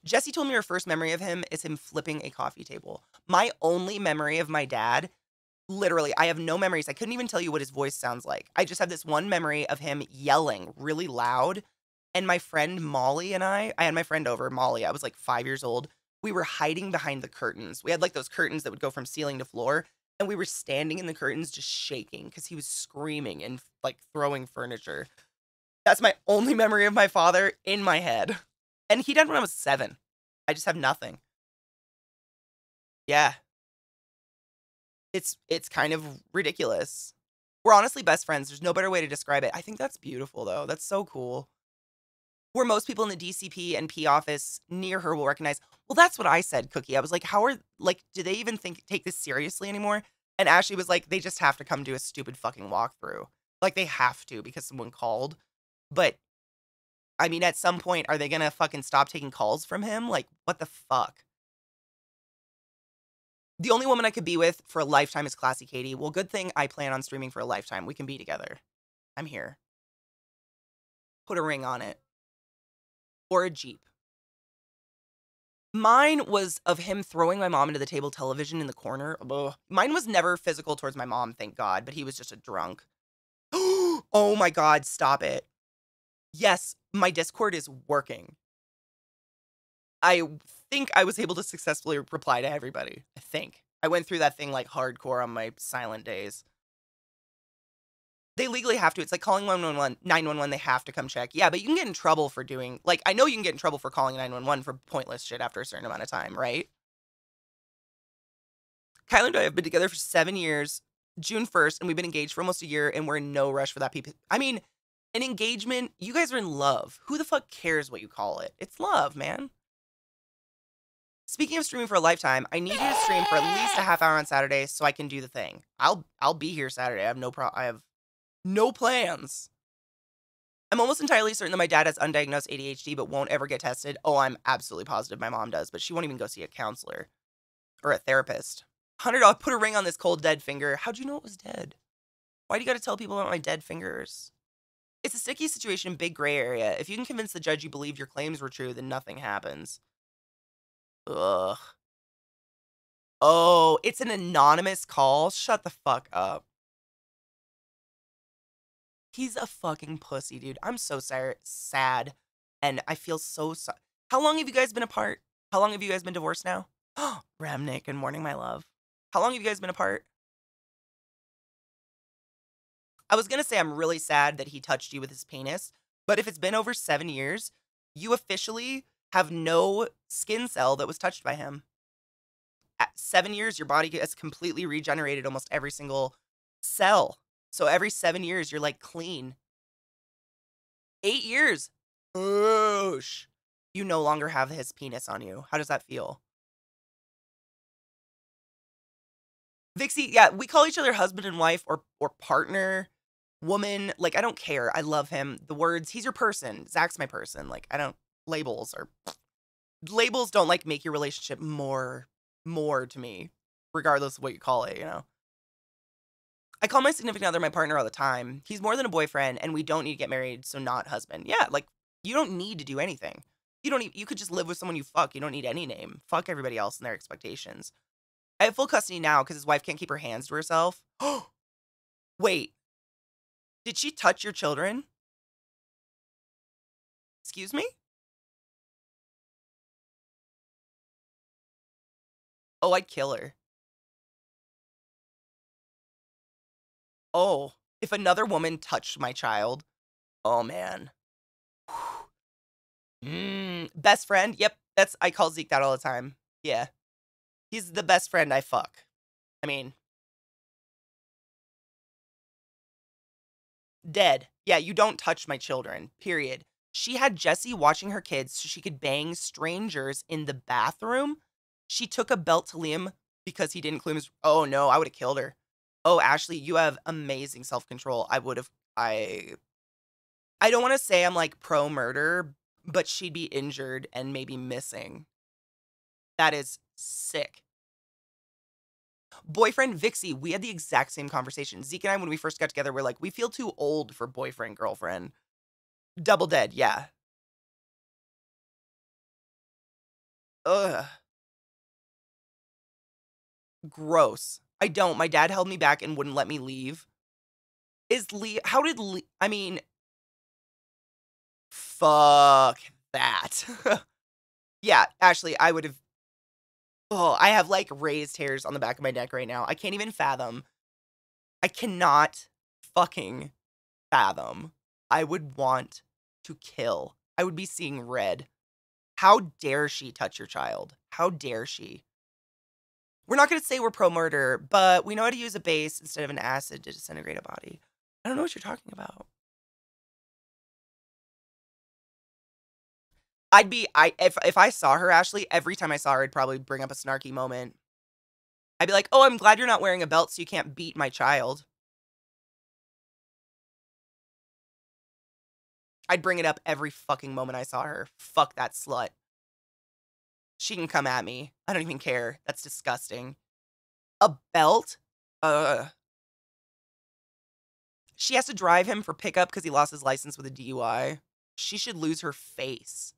Jessie told me her first memory of him is him flipping a coffee table. My only memory of my dad, literally, I have no memories. I couldn't even tell you what his voice sounds like. I just have this one memory of him yelling really loud. And my friend Molly and I had my friend over, Molly. I was like 5 years old. we were hiding behind the curtains. We had like those curtains that would go from ceiling to floor, and we were standing in the curtains just shaking because he was screaming and like throwing furniture. That's my only memory of my father in my head. And he died when I was 7. I just have nothing. Yeah. It's kind of ridiculous. We're honestly best friends. There's no better way to describe it. I think that's beautiful, though. That's so cool. Where most people in the DCP and P office near her will recognize, well, that's what I said, Cookie. I was like, how are, like, do they even take this seriously anymore? And Ashley was like, they just have to come do a stupid fucking walkthrough. Like, they have to because someone called. But, I mean, at some point, are they gonna fucking stop taking calls from him? Like, what the fuck? The only woman I could be with for a lifetime is ClassyKatie. Well, good thing I plan on streaming for a lifetime. We can be together. I'm here. Put a ring on it. Or a Jeep. Mine was of him throwing my mom into the table television in the corner. Ugh. Mine was never physical towards my mom, thank God, but he was just a drunk. Oh my God, stop it. Yes, my Discord is working. I think I was able to successfully reply to everybody. I think. I went through that thing like hardcore on my silent days. They legally have to. It's like calling 911. They have to come check. Yeah, but you can get in trouble for doing, like, I know you can get in trouble for calling 911 for pointless shit after a certain amount of time, right? Kyler and I have been together for 7 years, June 1st, and we've been engaged for almost a year, and we're in no rush for that. I mean, an engagement, you guys are in love. Who the fuck cares what you call it? It's love, man. Speaking of streaming for a lifetime, I need you to stream for at least a half hour on Saturday so I can do the thing. I'll be here Saturday. I have no plans. I'm almost entirely certain that my dad has undiagnosed ADHD but won't ever get tested. Oh, I'm absolutely positive my mom does, but she won't even go see a counselor or a therapist. $100, put a ring on this cold dead finger. How'd you know it was dead? Why do you got to tell people about my dead fingers? It's a sticky situation, big gray area. If you can convince the judge you believe your claims were true, then nothing happens. Ugh. Oh, it's an anonymous call? Shut the fuck up. He's a fucking pussy, dude. I'm so sad. And I feel so sorry. How long have you guys been apart? How long have you guys been divorced now? Oh, Ramnick, good morning, my love. How long have you guys been apart? I was going to say I'm really sad that he touched you with his penis, but if it's been over 7 years, you officially have no skin cell that was touched by him. At 7 years, your body has completely regenerated almost every single cell. So every 7 years, you're like clean. 8 years. Oosh. You no longer have his penis on you. How does that feel? Vixie, yeah, we call each other husband and wife or partner, woman. Like, I don't care. I love him. The words, he's your person. Zach's my person. Like, I don't, labels don't like make your relationship more to me, regardless of what you call it, you know? I call my significant other my partner all the time. He's more than a boyfriend, and we don't need to get married, so not husband. Yeah, like, you don't need to do anything. You could just live with someone you fuck. You don't need any name. Fuck everybody else and their expectations. I have full custody now because his wife can't keep her hands to herself. Wait. Did she touch your children? Excuse me? Oh, I'd kill her. Oh, if another woman touched my child. Oh, man. Best friend? Yep, I call Zeke that all the time. Yeah. He's the best friend I fuck. I mean, dead. Yeah, you don't touch my children, period. She had Jessie watching her kids so she could bang strangers in the bathroom. She took a belt to Liam because he didn't clean his... Oh, no, I would have killed her. Oh, Ashley, you have amazing self-control. I don't want to say I'm like pro-murder, but she'd be injured and maybe missing. That is sick. Boyfriend Vixie, we had the exact same conversation. Zeke and I, when we first got together, we're like, we feel too old for boyfriend, girlfriend. Double dead, yeah. Ugh. Gross. I don't. My dad held me back and wouldn't let me leave. I mean, fuck that. Yeah, Ashley, I would have Oh, I have like raised hairs on the back of my neck right now. I can't even fathom. I cannot fucking fathom. I would want to kill. I would be seeing red. How dare she touch your child? How dare she? We're not going to say we're pro-murder, but we know how to use a base instead of an acid to disintegrate a body. I don't know what you're talking about. If I saw her, Ashley, every time I saw her, I'd probably bring up a snarky moment. I'd be like, oh, I'm glad you're not wearing a belt so you can't beat my child. I'd bring it up every fucking moment I saw her. Fuck that slut. She can come at me. I don't even care. That's disgusting. A belt? She has to drive him for pickup because he lost his license with a DUI. She should lose her face.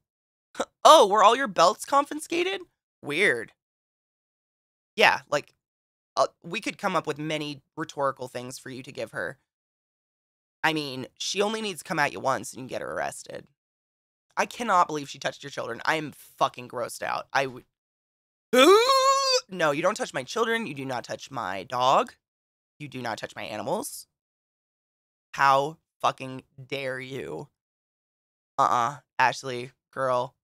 Oh, were all your belts confiscated? Weird. Yeah, like, we could come up with many rhetorical things for you to give her. I mean, she only needs to come at you once and you can get her arrested. I cannot believe she touched your children. I am fucking grossed out. I would... No, you don't touch my children. You do not touch my dog. You do not touch my animals. How fucking dare you? Ashley, girl.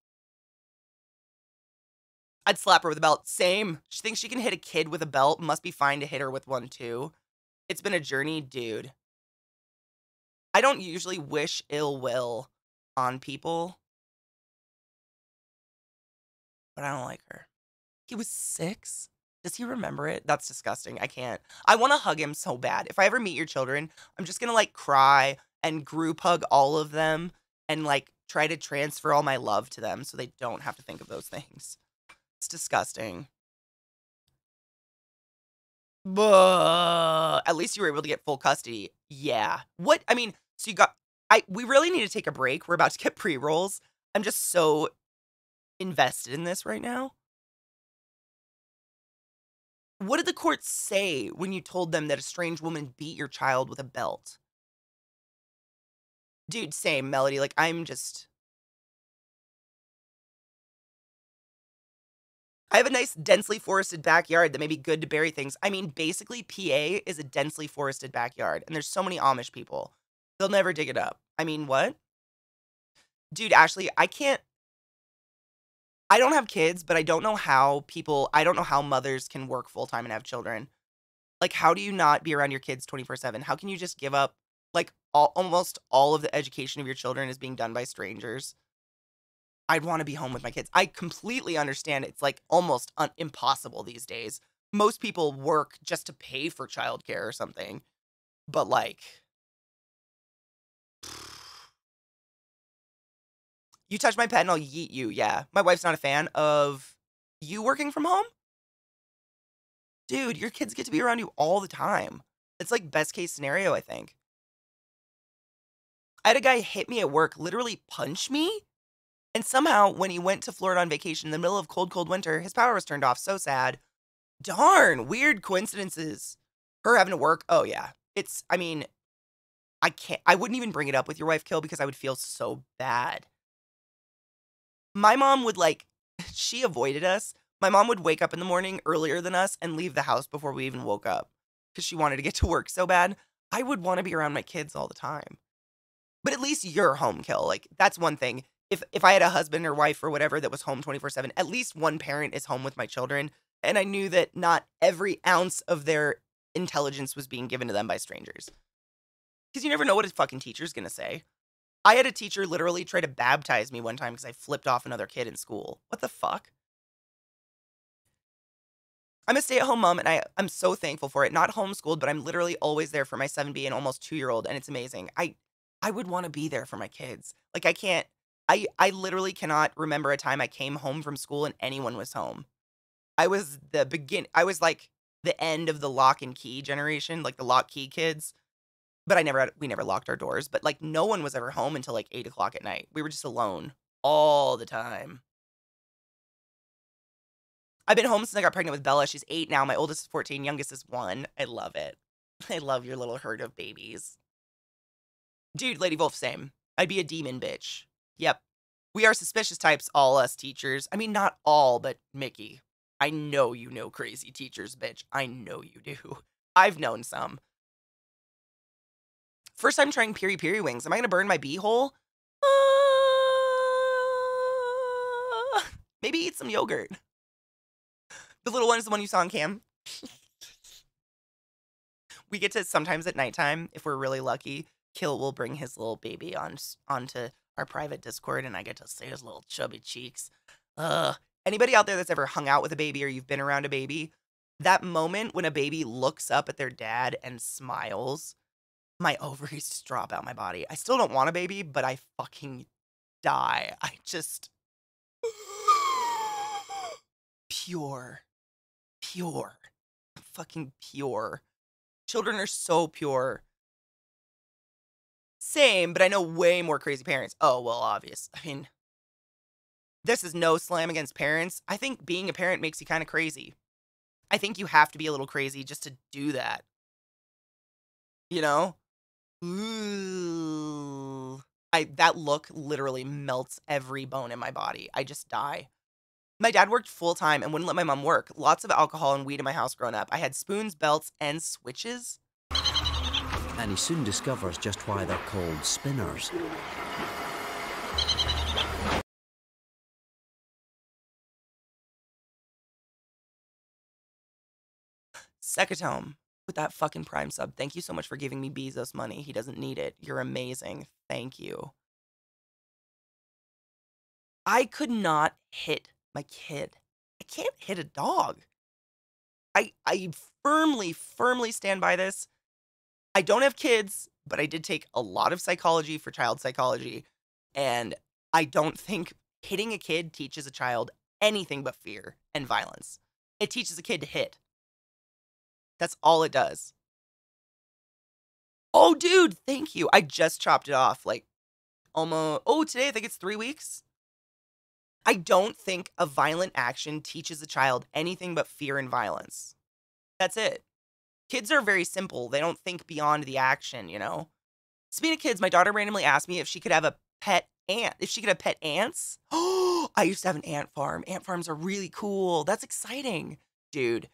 I'd slap her with a belt. Same. She thinks she can hit a kid with a belt. Must be fine to hit her with one, too. It's been a journey, dude. I don't usually wish ill will on people, but I don't like her. He was 6? Does he remember it? That's disgusting. I can't. I want to hug him so bad. If I ever meet your children, I'm just going to, like, cry and group hug all of them and, like, try to transfer all my love to them so they don't have to think of those things. It's disgusting. But at least you were able to get full custody. Yeah. What? I mean, so you got... we really need to take a break. We're about to get pre-rolls. I'm just so invested in this right now. What did the court say when you told them that a strange woman beat your child with a belt? Dude, same, Melody. Like, I'm just... I have a nice densely forested backyard that may be good to bury things. I mean, basically, PA is a densely forested backyard, and there's so many Amish people. They'll never dig it up. I mean, what? Dude, Ashley, I don't have kids, but I don't know how mothers can work full-time and have children. Like, how do you not be around your kids 24/7? How can you just give up, like, almost all of the education of your children is being done by strangers? I'd want to be home with my kids. I completely understand it's, like, almost impossible these days. Most people work just to pay for childcare or something. But, like... You touch my pet and I'll yeet you, yeah. My wife's not a fan of you working from home? Dude, your kids get to be around you all the time. It's like best case scenario, I think. I had a guy hit me at work, literally punch me. And somehow, when he went to Florida on vacation in the middle of cold, cold winter, his power was turned off. So sad. Darn, weird coincidences. Her having to work, oh yeah. I mean, I wouldn't even bring it up with your wife, Kill, because I would feel so bad. My mom would, like, she avoided us. My mom would wake up in the morning earlier than us and leave the house before we even woke up because she wanted to get to work so bad. I would want to be around my kids all the time. But at least you're home, Kill. Like, that's one thing. If I had a husband or wife or whatever that was home 24/7, at least one parent is home with my children. And I knew that not every ounce of their intelligence was being given to them by strangers. Because you never know what a fucking teacher's going to say. I had a teacher literally try to baptize me one time because I flipped off another kid in school. What the fuck? I'm a stay-at-home mom, and I'm so thankful for it. Not homeschooled, but I'm literally always there for my 7B and almost 2-year-old, and it's amazing. I would want to be there for my kids. Like, I can't... I literally cannot remember a time I came home from school and anyone was home. I was like the end of the lock and key generation, like the lock key kids. But we never locked our doors. But like no one was ever home until like 8 o'clock at night. We were just alone all the time. I've been home since I got pregnant with Bella. She's 8 now. My oldest is 14. Youngest is 1. I love it. I love your little herd of babies. Dude, Lady Wolf, same. I'd be a demon bitch. Yep. We are suspicious types, all us teachers. I mean, not all, but Mickey. I know you know crazy teachers, bitch. I know you do. I've known some. First time trying piri-piri wings. Am I going to burn my beehole? Maybe eat some yogurt. The little one is the one you saw on cam. We get to, sometimes at nighttime, if we're really lucky, Kill will bring his little baby onto our private Discord, and I get to see his little chubby cheeks. Anybody out there that's ever hung out with a baby or you've been around a baby, that moment when a baby looks up at their dad and smiles, my ovaries just drop out my body. I still don't want a baby, but I fucking die. I just... Pure. Fucking pure. Children are so pure. Same, but I know way more crazy parents. Oh, well, obvious. I mean, this is no slam against parents. I think being a parent makes you kind of crazy. I think you have to be a little crazy just to do that. You know? Ooh. That look literally melts every bone in my body. I just die. My dad worked full-time and wouldn't let my mom work. Lots of alcohol and weed in my house growing up. I had spoons, belts, and switches. And he soon discovers just why they're called spinners. Secatome with that fucking Prime sub. Thank you so much for giving me Bezos money. He doesn't need it. You're amazing. Thank you. I could not hit my kid. I can't hit a dog. I firmly stand by this. I don't have kids, but I did take a lot of psychology for child psychology, and I don't think hitting a kid teaches a child anything but fear and violence. It teaches a kid to hit. That's all it does. Oh, dude, thank you. I just chopped it off, like, almost, today I think it's 3 weeks. I don't think a violent action teaches a child anything but fear and violence. That's it. Kids are very simple. They don't think beyond the action, you know? Speaking of kids, my daughter randomly asked me if she could have a pet ant. If she could have pet ants. Oh, I used to have an ant farm. Ant farms are really cool. That's exciting. Dude,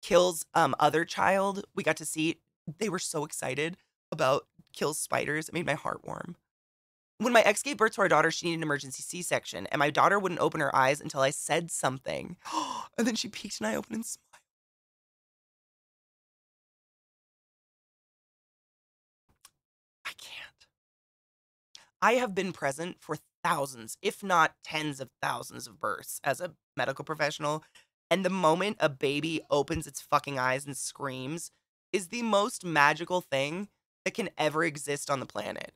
Kill's other child, we got to see, they were so excited about Kill's spiders. It made my heart warm. When my ex gave birth to our daughter, she needed an emergency C-section, and my daughter wouldn't open her eyes until I said something. And then she peeked and I opened and smiled. I can't. I have been present for thousands, if not tens of thousands of births as a medical professional, and the moment a baby opens its fucking eyes and screams is the most magical thing that can ever exist on the planet.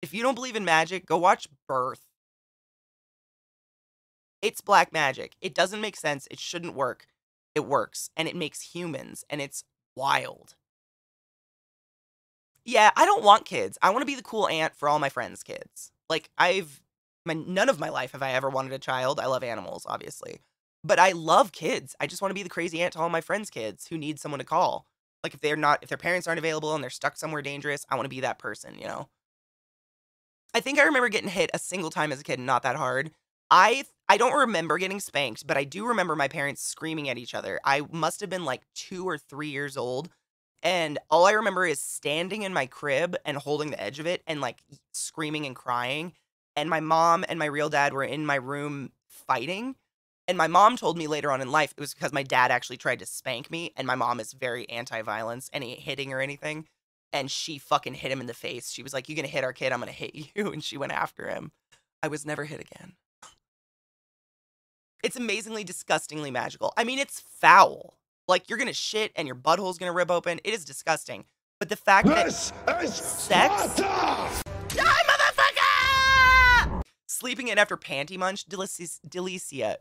If you don't believe in magic, go watch Birth. It's black magic. It doesn't make sense. It shouldn't work. It works. And it makes humans. And it's wild. Yeah, I don't want kids. I want to be the cool aunt for all my friends' kids. Like, none of my life have I ever wanted a child. I love animals, obviously. But I love kids. I just want to be the crazy aunt to all my friends' kids who need someone to call. Like, if their parents aren't available and they're stuck somewhere dangerous, I want to be that person, you know? I think I remember getting hit a single time as a kid, not that hard. I don't remember getting spanked, but I do remember my parents screaming at each other. I must have been like 2 or 3 years old, and all I remember is standing in my crib and holding the edge of it and like screaming and crying. And my mom and my real dad were in my room fighting. And my mom told me later on in life it was because my dad actually tried to spank me, and my mom is very anti-violence, any hitting or anything. And she fucking hit him in the face. She was like, "You're going to hit our kid, I'm going to hit you." And she went after him. I was never hit again. It's amazingly, disgustingly magical. I mean, it's foul. Like, you're going to shit and your butthole's going to rip open. It is disgusting. But the fact that sex... Die, motherfucker! Sleeping in after panty munch, Delicia.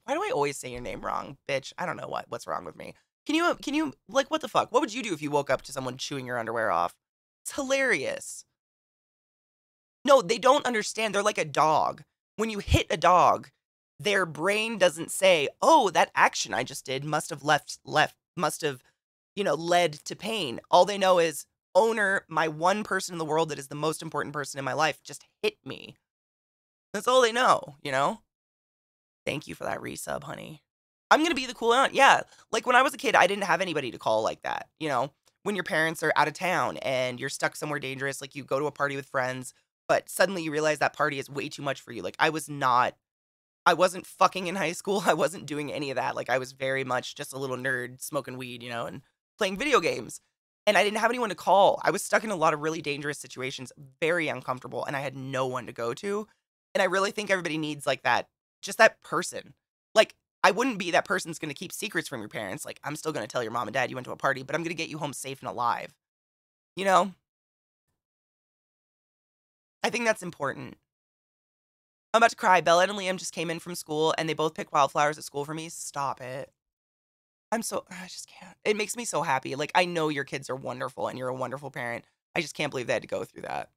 Why do I always say your name wrong, bitch? I don't know what's wrong with me. Can you, like, what the fuck? What would you do if you woke up to someone chewing your underwear off? It's hilarious. No, they don't understand. They're like a dog. When you hit a dog, their brain doesn't say, "Oh, that action I just did must have led to pain." All they know is, owner, my one person in the world that is the most important person in my life, just hit me. That's all they know, you know? Thank you for that resub, honey. I'm going to be the cool aunt. Yeah. Like when I was a kid, I didn't have anybody to call like that. You know, when your parents are out of town and you're stuck somewhere dangerous, like you go to a party with friends, but suddenly you realize that party is way too much for you. Like I wasn't fucking in high school. I wasn't doing any of that. Like I was very much just a little nerd smoking weed, you know, and playing video games. And I didn't have anyone to call. I was stuck in a lot of really dangerous situations, very uncomfortable, and I had no one to go to. And I really think everybody needs like that, just that person. Like, I wouldn't be that person's going to keep secrets from your parents. Like, I'm still going to tell your mom and dad you went to a party, but I'm going to get you home safe and alive. You know? I think that's important. I'm about to cry. Bella and Liam just came in from school, and they both picked wildflowers at school for me. Stop it. I just can't. It makes me so happy. Like, I know your kids are wonderful and you're a wonderful parent. I just can't believe they had to go through that.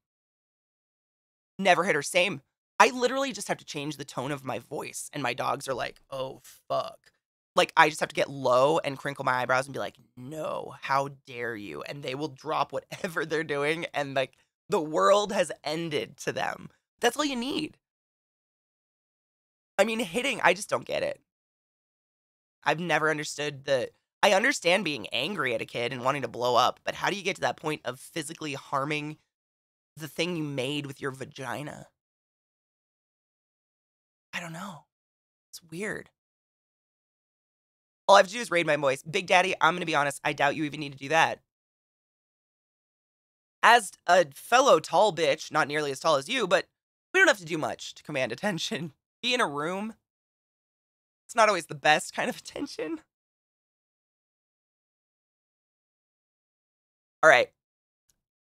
Never hit her. Same. I literally just have to change the tone of my voice, and my dogs are like, oh, fuck. Like, I just have to get low and crinkle my eyebrows and be like, no, how dare you? And they will drop whatever they're doing, and, like, the world has ended to them. That's all you need. I mean, hitting, I just don't get it. I've never understood I understand being angry at a kid and wanting to blow up, but how do you get to that point of physically harming the thing you made with your vagina? I don't know. It's weird. All I have to do is raise my voice. Big Daddy, I'm going to be honest, I doubt you even need to do that. As a fellow tall bitch, not nearly as tall as you, but we don't have to do much to command attention. Be in a room. It's not always the best kind of attention. All right.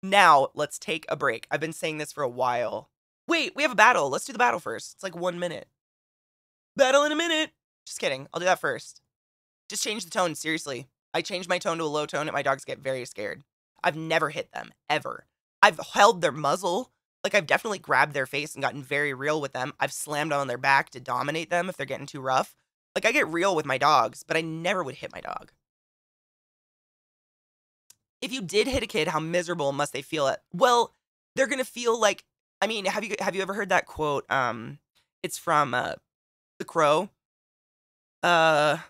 Now, let's take a break. I've been saying this for a while. Wait, we have a battle. Let's do the battle first. It's like 1 minute. Battle in a minute. Just kidding. I'll do that first. Just change the tone, seriously. I change my tone to a low tone and my dogs get very scared. I've never hit them, ever. I've held their muzzle. Like, I've definitely grabbed their face and gotten very real with them. I've slammed on their back to dominate them if they're getting too rough. Like, I get real with my dogs, but I never would hit my dog. If you did hit a kid, how miserable must they feel? Well, they're going to feel like, I mean, have you ever heard that quote? It's from The Crow. God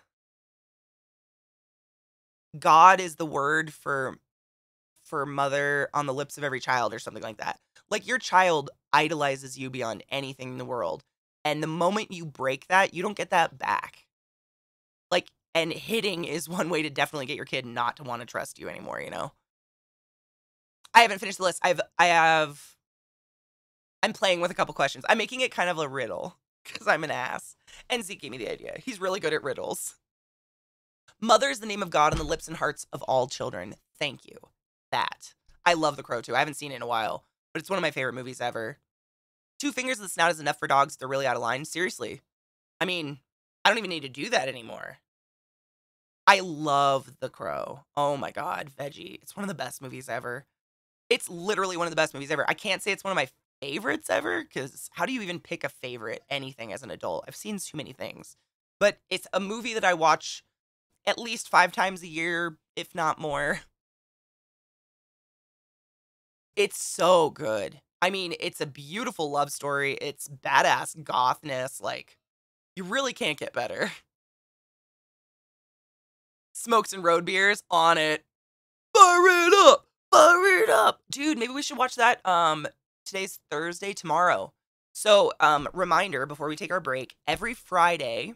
is the word for mother on the lips of every child, or something like that. Like, your child idolizes you beyond anything in the world. And the moment you break that, you don't get that back. Like, and hitting is one way to definitely get your kid not to want to trust you anymore, you know? I haven't finished the list. I'm playing with a couple questions. I'm making it kind of a riddle, because I'm an ass. And Zeke gave me the idea. He's really good at riddles. Mother is the name of God on the lips and hearts of all children. Thank you. That. I love The Crow, too. I haven't seen it in a while, but it's one of my favorite movies ever. 2 fingers of the snout is enough for dogs. They're really out of line. Seriously. I mean, I don't even need to do that anymore. I love The Crow. Oh my God, Veggie. It's one of the best movies ever. It's literally one of the best movies ever. I can't say it's one of my favorites ever, because how do you even pick a favorite anything as an adult? I've seen too many things. But it's a movie that I watch at least 5 times a year, if not more. It's so good. I mean, it's a beautiful love story. It's badass gothness. Like, you really can't get better. Smokes and road beers on it. Fire it up! Fire it up! Dude, maybe we should watch that. Today's Thursday, tomorrow. So, reminder before we take our break, every Friday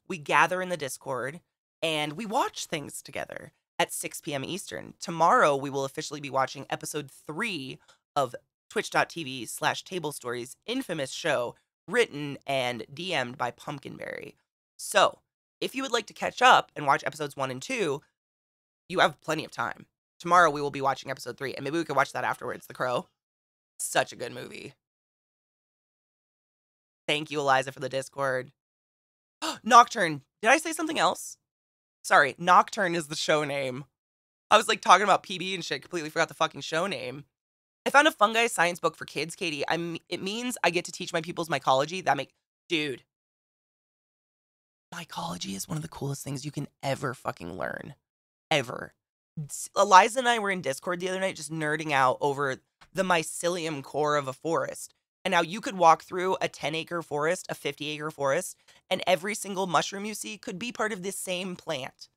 we gather in the Discord and we watch things together at 6 p.m. Eastern. Tomorrow we will officially be watching episode 3 of twitch.tv/Table Stories' infamous show, written and DM'd by Pumpkinberry. So, if you would like to catch up and watch episodes 1 and 2, you have plenty of time. Tomorrow we will be watching episode 3, and maybe we could watch that afterwards, The Crow. Such a good movie. Thank you, Eliza, for the Discord. Nocturne. Did I say something else? Sorry, Nocturne is the show name. I was like talking about PB and shit, completely forgot the fucking show name. I found a fungi science book for kids, Katie. It means I get to teach my pupils mycology. Dude. Mycology is one of the coolest things you can ever fucking learn. Ever. Eliza and I were in Discord the other night just nerding out over the mycelium core of a forest. And now you could walk through a 10-acre forest, a 50-acre forest, and every single mushroom you see could be part of this same plant.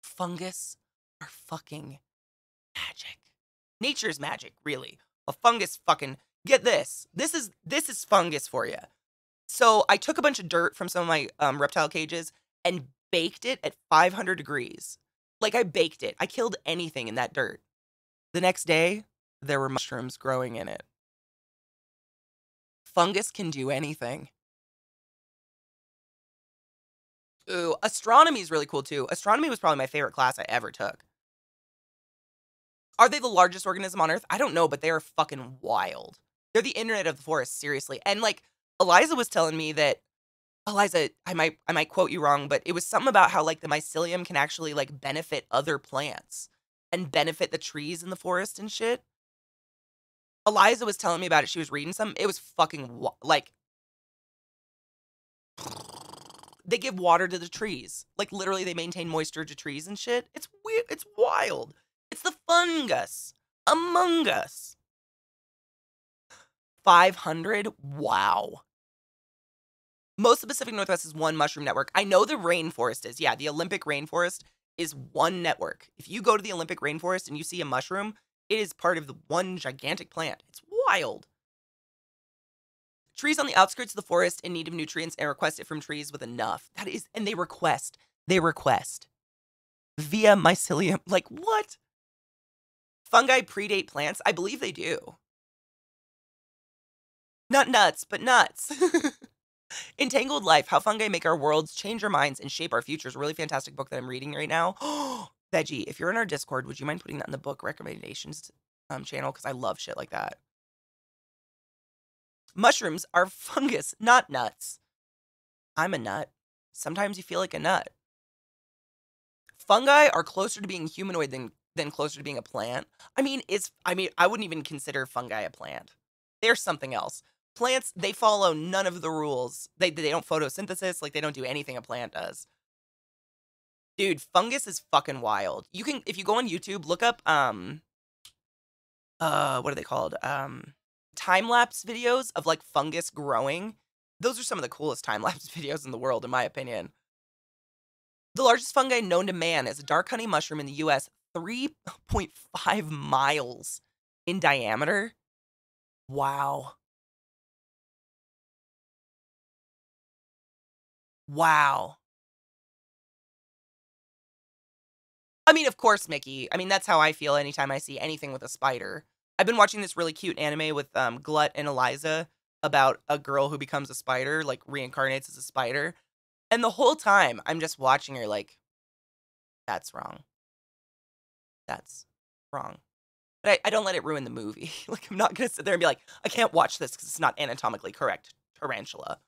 Fungus are fucking magic. Nature's magic, really. A fungus fucking, get this. This is fungus for you. So I took a bunch of dirt from some of my reptile cages and baked it at 500 degrees. Like, I baked it. I killed anything in that dirt. The next day, there were mushrooms growing in it. Fungus can do anything. Ooh, astronomy is really cool too. Astronomy was probably my favorite class I ever took. Are they the largest organism on Earth? I don't know, but they are fucking wild. They're the internet of the forest, seriously. And like, Eliza was telling me that, Eliza, I might quote you wrong, but it was something about how like the mycelium can actually like benefit other plants and benefit the trees in the forest and shit. Eliza was telling me about it. She was reading something. It was fucking like, they give water to the trees. Like, literally, they maintain moisture to trees and shit. It's weird. It's wild. It's the fungus among us. 500? Wow. Most of the Pacific Northwest is one mushroom network. I know the rainforest is. Yeah, the Olympic rainforest is one network. If you go to the Olympic rainforest and you see a mushroom, it is part of the one gigantic plant. It's wild. Trees on the outskirts of the forest in need of nutrients and request it from trees with enough. That is, and they request. Via mycelium. Like, what? Fungi predate plants? I believe they do. Not nuts, but nuts. Entangled Life, How Fungi Make Our Worlds, Change Our Minds, and Shape Our Futures. Really fantastic book that I'm reading right now. Veggie, if you're in our Discord, would you mind putting that in the book recommendations channel? Because I love shit like that. Mushrooms are fungus, not nuts. I'm a nut. Sometimes you feel like a nut. Fungi are closer to being humanoid than closer to being a plant. I mean, I wouldn't even consider fungi a plant. They're something else. Plants, they follow none of the rules. They don't photosynthesis, like they don't do anything a plant does. Dude, fungus is fucking wild. You can, if you go on YouTube, look up, what are they called? Time-lapse videos of like fungus growing. Those are some of the coolest time-lapse videos in the world, in my opinion. The largest fungi known to man is a dark honey mushroom in the US, 3.5 miles in diameter. Wow. Wow. I mean, of course, Mickey. I mean, that's how I feel anytime I see anything with a spider. I've been watching this really cute anime with Glut and Eliza about a girl who becomes a spider, like reincarnates as a spider. And the whole time, I'm just watching her like, that's wrong. That's wrong. But I don't let it ruin the movie. Like, I'm not going to sit there and be like, I can't watch this because it's not anatomically correct. Tarantula.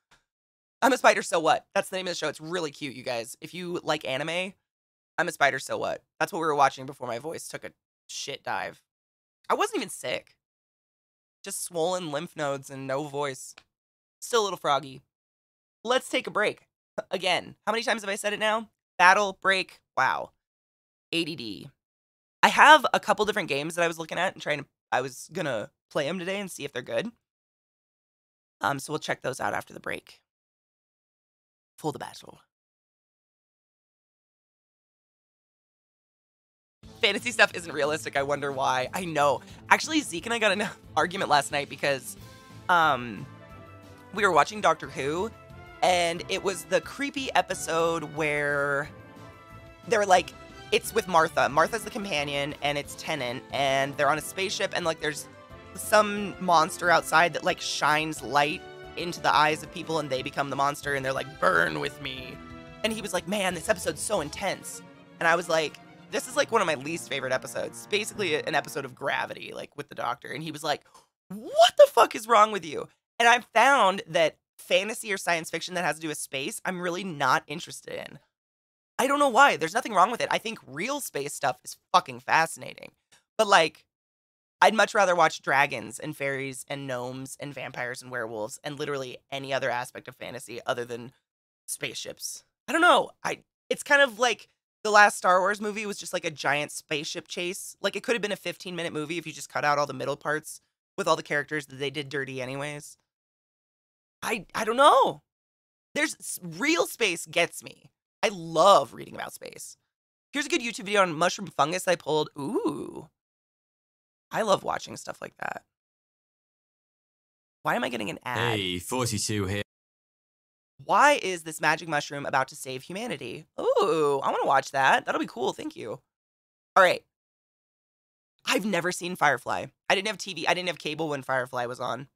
I'm a spider, so what? That's the name of the show. It's really cute, you guys. If you like anime, I'm a spider, so what? That's what we were watching before my voice took a shit dive. I wasn't even sick. Just swollen lymph nodes and no voice. Still a little froggy. Let's take a break. Again, how many times have I said it now? Battle, break, wow. ADD. I have a couple different games that I was looking at and I was gonna play them today and see if they're good. So we'll check those out after the break. For the battle. Fantasy stuff isn't realistic. I wonder why. I know. Actually, Zeke and I got an argument last night because we were watching Doctor Who, and it was the creepy episode where they're like, it's with Martha. Martha's the companion, and it's Tennant, and they're on a spaceship, and like there's some monster outside that like shines light into the eyes of people, and they become the monster, and they're like, burn with me. And he was like, man, this episode's so intense. And I was like, this is like one of my least favorite episodes. Basically an episode of Gravity, like with the Doctor. And he was like, what the fuck is wrong with you? And I've found that fantasy or science fiction that has to do with space, I'm really not interested in. I don't know why. There's nothing wrong with it. I think real space stuff is fucking fascinating. But like, I'd much rather watch dragons and fairies and gnomes and vampires and werewolves and literally any other aspect of fantasy other than spaceships. I don't know. It's kind of like The last Star Wars movie was just like a giant spaceship chase. Like, it could have been a 15-minute movie if you just cut out all the middle parts with all the characters that they did dirty anyways. I don't know. Real space gets me. I love reading about space. Here's a good YouTube video on mushroom fungus I pulled. Ooh. I love watching stuff like that. Why am I getting an ad? Hey, 42 here. Why is this magic mushroom about to save humanity? Ooh, I want to watch that. That'll be cool. Thank you. All right. I've never seen Firefly. I didn't have TV. I didn't have cable when Firefly was on.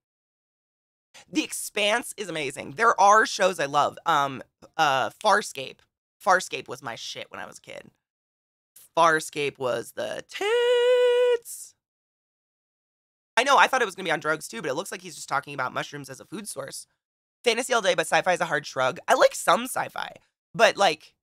The Expanse is amazing. There are shows I love. Farscape. Farscape was my shit when I was a kid. Farscape was the tits. I know, I thought it was going to be on drugs too, but it looks like he's just talking about mushrooms as a food source. Fantasy all day, but sci-fi is a hard shrug. I like some sci-fi, but like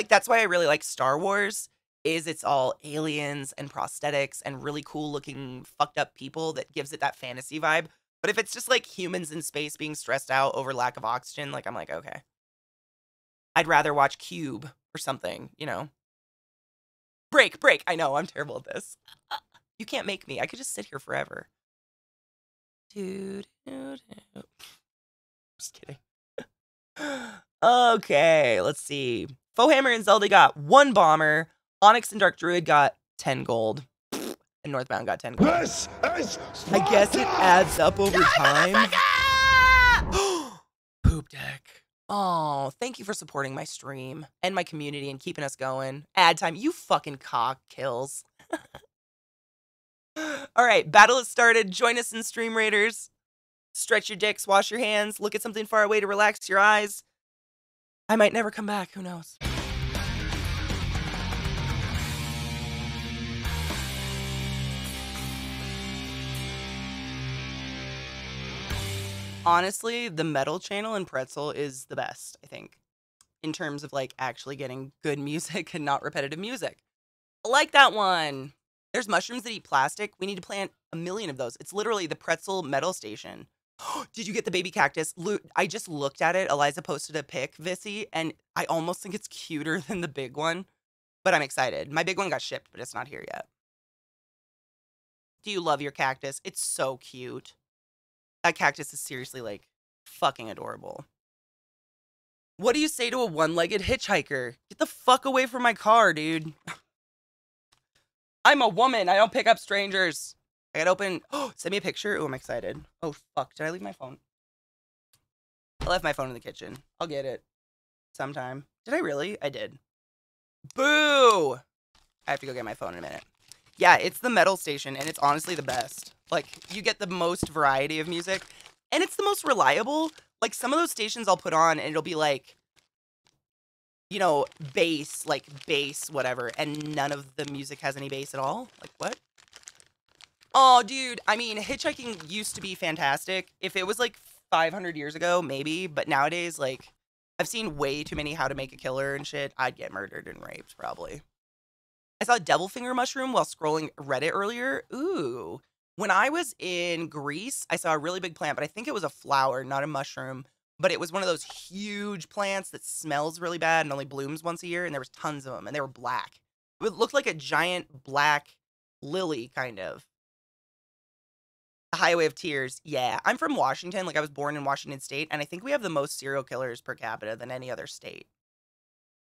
that's why I really like Star Wars, is it's all aliens and prosthetics and really cool looking fucked up people that gives it that fantasy vibe. But if it's just like humans in space being stressed out over lack of oxygen, like I'm like, okay. I'd rather watch Cube or something, you know. Break. I know, I'm terrible at this. You can't make me. I could just sit here forever. Dude. Just kidding. Okay, let's see. Foehammer and Zelda got 1 bomber. Onyx and Dark Druid got 10 gold. And Northbound got 10 gold. This is I guess it adds up over time. Poop deck. Oh, thank you for supporting my stream and my community and keeping us going. Ad time. You fucking cock kills. All right, battle has started. Join us in Stream Raiders. Stretch your dicks, wash your hands, look at something far away to relax your eyes. I might never come back, who knows? Honestly, the metal channel in Pretzel is the best, I think, in terms of like actually getting good music and not repetitive music. I like that one. There's mushrooms that eat plastic. We need to plant a million of those. It's literally the Pretzel metal station. Did you get the baby cactus? I just looked at it. Eliza posted a pic, Vissy, and I almost think it's cuter than the big one, but I'm excited. My big one got shipped, but it's not here yet. Do you love your cactus? It's so cute. That cactus is seriously, like, fucking adorable. What do you say to a one-legged hitchhiker? Get the fuck away from my car, dude. I'm a woman. I don't pick up strangers. I gotta open. Oh, send me a picture. Oh, I'm excited. Oh, fuck. Did I leave my phone? I left my phone in the kitchen. I'll get it sometime. Did I really? I did. Boo! I have to go get my phone in a minute. Yeah, it's the metal station, and it's honestly the best. Like, you get the most variety of music, and it's the most reliable. Like, some of those stations I'll put on, and it'll be like, you know, bass, whatever, and none of the music has any bass at all. Like, what? Oh, dude, I mean, hitchhiking used to be fantastic. If it was, like, 500 years ago, maybe, but nowadays, like, I've seen way too many How to Make a Killer and shit. I'd get murdered and raped, probably. I saw a devil finger mushroom while scrolling Reddit earlier. Ooh. When I was in Greece, I saw a really big plant, but I think it was a flower, not a mushroom. But it was one of those huge plants that smells really bad and only blooms once a year, and there was tons of them, and they were black. It looked like a giant black lily, kind of. The Highway of Tears. Yeah, I'm from Washington. Like, I was born in Washington State, and I think we have the most serial killers per capita than any other state.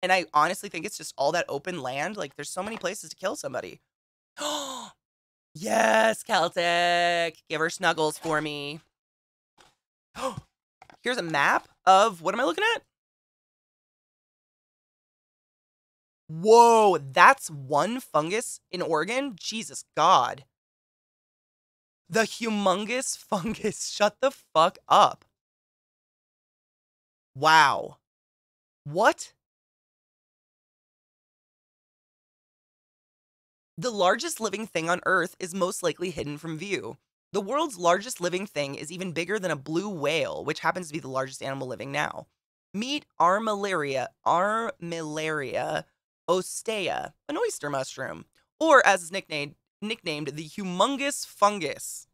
And I honestly think it's just all that open land. Like, there's so many places to kill somebody. Yes, Celtic. Give her snuggles for me. Here's a map of, what am I looking at? Whoa, that's one fungus in Oregon? Jesus God. The humongous fungus. Shut the fuck up. Wow. What? The largest living thing on Earth is most likely hidden from view. The world's largest living thing is even bigger than a blue whale, which happens to be the largest animal living now. Meet Armillaria ostea, an oyster mushroom, or as is nicknamed the humongous fungus.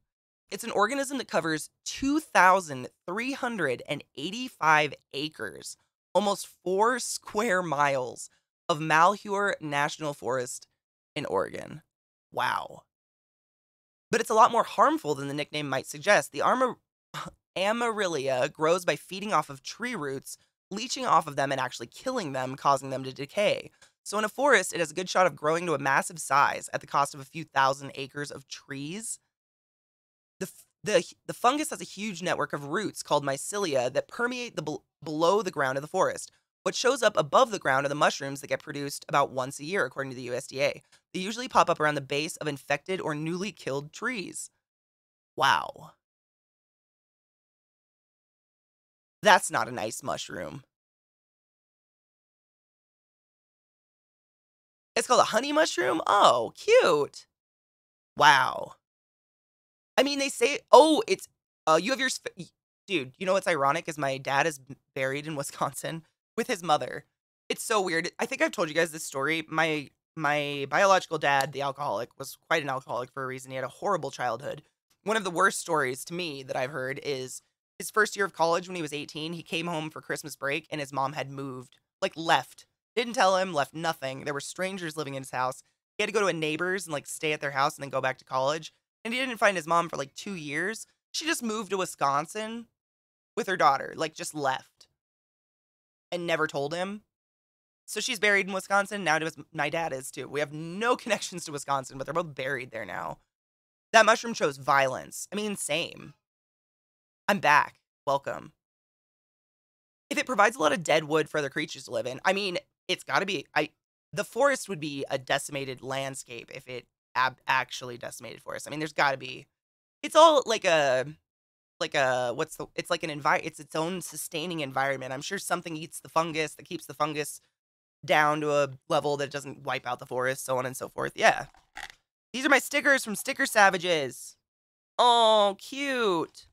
It's an organism that covers 2,385 acres, almost 4 square miles, of Malheur National Forest in Oregon. Wow. But it's a lot more harmful than the nickname might suggest. The Amaryllia grows by feeding off of tree roots, leaching off of them and actually killing them, causing them to decay. So in a forest, it has a good shot of growing to a massive size at the cost of a few thousand acres of trees. The fungus has a huge network of roots called mycelia that permeate below the ground of the forest. What shows up above the ground are the mushrooms that get produced about once a year, according to the USDA. They usually pop up around the base of infected or newly killed trees. Wow. That's not a nice mushroom. It's called a honey mushroom? Oh, cute. Wow. I mean, they say, oh, it's, you have your, dude, you know what's ironic is my dad is buried in Wisconsin with his mother. It's so weird. I think I've told you guys this story. My biological dad, the alcoholic, was quite an alcoholic for a reason. He had a horrible childhood. One of the worst stories to me that I've heard is his first year of college when he was 18. He came home for Christmas break and his mom had moved, like left. Didn't tell him, left nothing. There were strangers living in his house. He had to go to a neighbor's and like stay at their house and then go back to college. And he didn't find his mom for like 2 years. She just moved to Wisconsin with her daughter, like just left and never told him. So she's buried in Wisconsin. Now my dad is too. We have no connections to Wisconsin, but they're both buried there now. That mushroom shows violence. I mean, same. I'm back. Welcome. If it provides a lot of dead wood for other creatures to live in, I mean, it's got to be. The forest would be a decimated landscape if it actually decimated forest. I mean, there's got to be. It's all like it's like an it's its own sustaining environment. I'm sure something eats the fungus that keeps the fungus down to a level that doesn't wipe out the forest, so on and so forth. Yeah. These are my stickers from Sticker Savages. Oh, cute.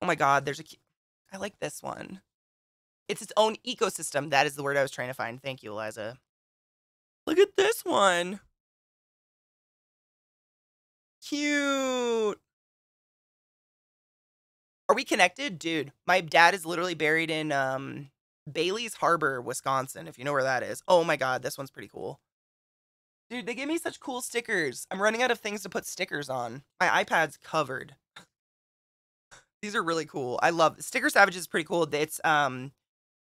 Oh my God, I like this one. It's its own ecosystem. That is the word I was trying to find. Thank you, Eliza. Look at this one. Cute. Are we connected? Dude, my dad is literally buried in Bailey's Harbor, Wisconsin, if you know where that is. Oh my God, this one's pretty cool. Dude, they give me such cool stickers. I'm running out of things to put stickers on. My iPad's covered. These are really cool. I love Sticker Savage is pretty cool. It's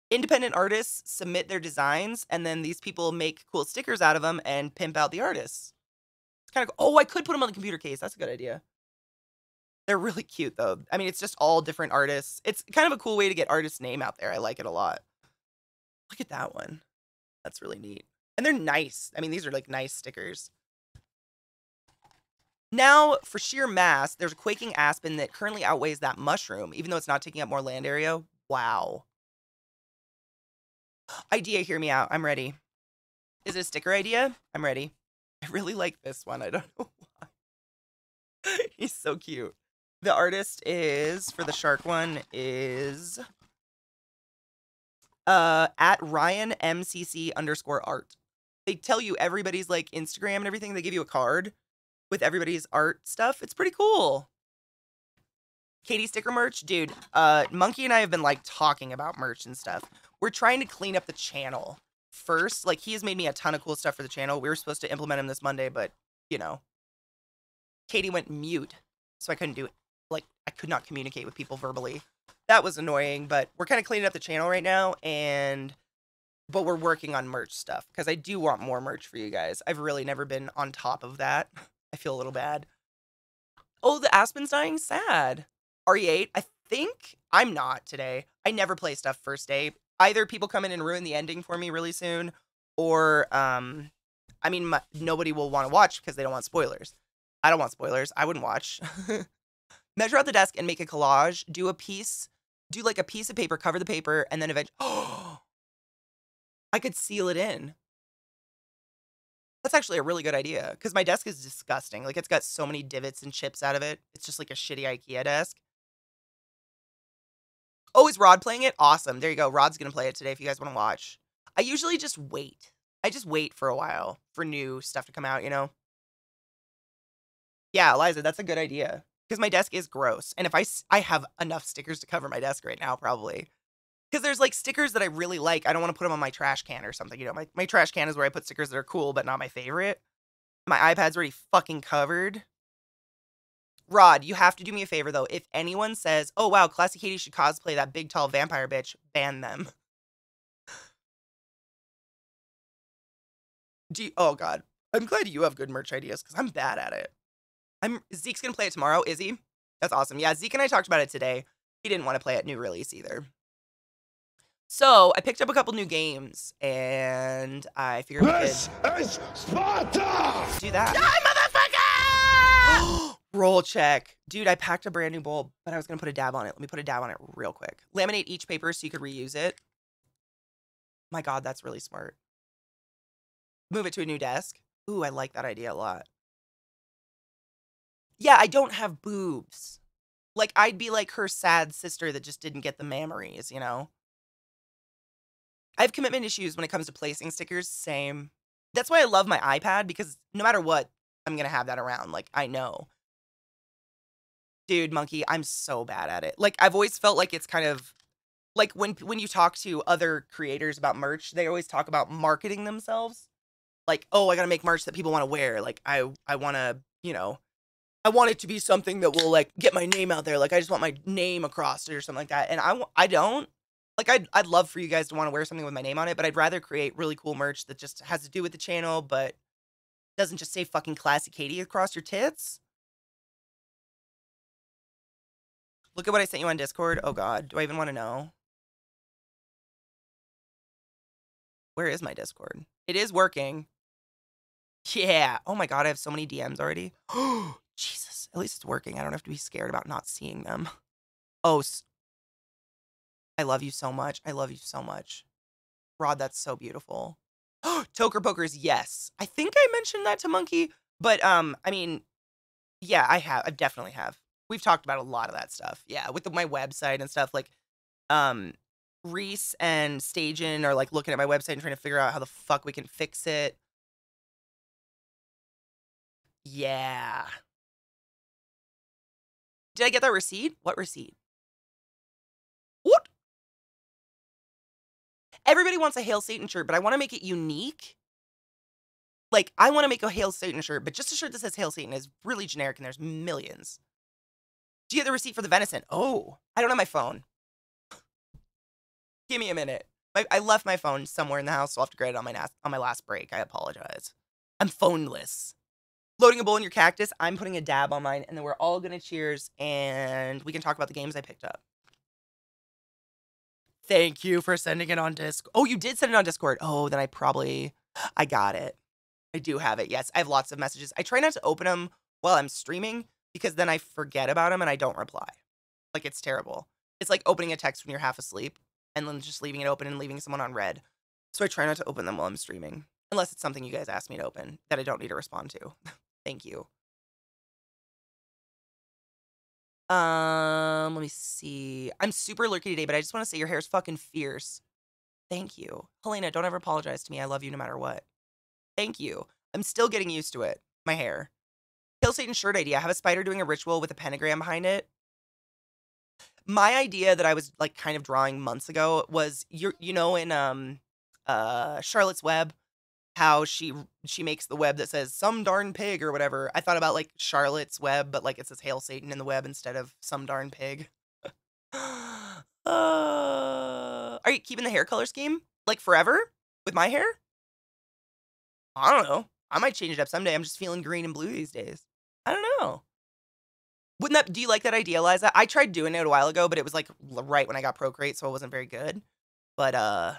independent artists submit their designs and then these people make cool stickers out of them and pimp out the artists. It's kind of cool. Oh, I could put them on the computer case. That's a good idea. They're really cute though. I mean, it's just all different artists. It's kind of a cool way to get artist's name out there. I like it a lot. Look at that one. That's really neat. And they're nice. I mean, these are like nice stickers. Now, for sheer mass, there's a quaking aspen that currently outweighs that mushroom, even though it's not taking up more land area. Wow. Idea, hear me out. I'm ready. Is it a sticker idea? I'm ready. I really like this one. I don't know why. He's so cute. The artist is, for the shark one, is at Ryan MCC_art. They tell you everybody's like Instagram and everything. They give you a card with everybody's art stuff. It's pretty cool. Katie sticker merch, dude. Monkey and I have been like talking about merch and stuff. We're trying to clean up the channel first. Like he has made me a ton of cool stuff for the channel. We were supposed to implement him this Monday, but you know, Katie went mute, so I couldn't do it. Like I could not communicate with people verbally. That was annoying, but we're kind of cleaning up the channel right now, but we're working on merch stuff because I do want more merch for you guys. I've really never been on top of that. I feel a little bad. Oh, the aspen's dying. Sad. RE8. I think I'm not today. I never play stuff first day. Either people come in and ruin the ending for me really soon, or I mean, nobody will want to watch because they don't want spoilers. I don't want spoilers. I wouldn't watch. Measure out the desk and make a collage. Do like a piece of paper, cover the paper, and then eventually. Oh, I could seal it in. That's actually a really good idea because my desk is disgusting. Like it's got so many divots and chips out of it. It's just like a shitty IKEA desk. Oh, is Rod playing it? Awesome. There you go. Rod's going to play it today if you guys want to watch. I usually just wait. I just wait for a while for new stuff to come out, you know? Yeah, Eliza, that's a good idea. Because my desk is gross. And if I have enough stickers to cover my desk right now, probably. Because there's like stickers that I really like. I don't want to put them on my trash can or something. You know, my trash can is where I put stickers that are cool, but not my favorite. My iPad's already fucking covered. Rod, you have to do me a favor, though. If anyone says, oh, wow, ClassyKatie should cosplay that big, tall vampire bitch, ban them. Oh, God. I'm glad you have good merch ideas, because I'm bad at it. Zeke's going to play it tomorrow, is he? That's awesome. Yeah, Zeke and I talked about it today. He didn't want to play it new release either. So, I picked up a couple new games, and I figured we could... This is Sparta! Do that. Die, motherfucker! Roll check. Dude, I packed a brand new bowl, but I was going to put a dab on it. Let me put a dab on it real quick. Laminate each paper so you could reuse it. My God, that's really smart. Move it to a new desk. Ooh, I like that idea a lot. Yeah, I don't have boobs. Like, I'd be like her sad sister that just didn't get the mammaries, you know? I have commitment issues when it comes to placing stickers. Same. That's why I love my iPad, because no matter what, I'm going to have that around. Like, I know. Dude, Monkey, I'm so bad at it. Like, I've always felt like it's kind of... Like, when you talk to other creators about merch, they always talk about marketing themselves. Like, oh, I got to make merch that people want to wear. Like, I want to, you know... I want it to be something that will, like, get my name out there. Like, I just want my name across it or something like that. And I don't. Like, I'd love for you guys to want to wear something with my name on it, but I'd rather create really cool merch that just has to do with the channel, but doesn't just say fucking ClassyKatie across your tits. Look at what I sent you on Discord. Oh, God. Do I even want to know? Where is my Discord? It is working. Yeah. Oh, my God. I have so many DMs already. Jesus. At least it's working. I don't have to be scared about not seeing them. Oh, I love you so much. I love you so much. Rod, that's so beautiful. Toker Pokers, yes. I think I mentioned that to Monkey, but, I mean, yeah, I definitely have. We've talked about a lot of that stuff. Yeah, with my website and stuff, like, Reese and Stajan are, like, looking at my website and trying to figure out how the fuck we can fix it. Yeah. Did I get that receipt? What receipt? What? Everybody wants a Hail Satan shirt, but I want to make it unique. Like, I want to make a Hail Satan shirt, but just a shirt that says Hail Satan is really generic, and there's millions. Do you get the receipt for the venison? Oh, I don't have my phone. Give me a minute. I left my phone somewhere in the house, so I'll have to grab it on my last break. I apologize. I'm phoneless. Loading a bowl in your cactus. I'm putting a dab on mine, and then we're all going to cheers, and we can talk about the games I picked up. Thank you for sending it on Discord. Oh, you did send it on Discord. Oh, then I got it. I do have it. Yes, I have lots of messages. I try not to open them while I'm streaming because then I forget about them and I don't reply. Like, it's terrible. It's like opening a text when you're half asleep and then just leaving it open and leaving someone on red. So I try not to open them while I'm streaming. Unless it's something you guys ask me to open that I don't need to respond to. Thank you. Let me see. I'm super lurky today, but I just want to say your hair's fucking fierce. Thank you. Helena, don't ever apologize to me. I love you no matter what. Thank you. I'm still getting used to it. My hair. Hail Satan shirt idea. Have a spider doing a ritual with a pentagram behind it. My idea that I was like kind of drawing months ago was you know in Charlotte's Web, how she makes the web that says some darn pig or whatever. I thought about like Charlotte's Web, but like it says Hail Satan in the web instead of some darn pig. Are you keeping the hair color scheme like forever with my hair? I don't know. I might change it up someday. I'm just feeling green and blue these days. I don't know. Do you like that idea, Liza? I tried doing it a while ago, but it was like right when I got Procreate, so it wasn't very good. But I'll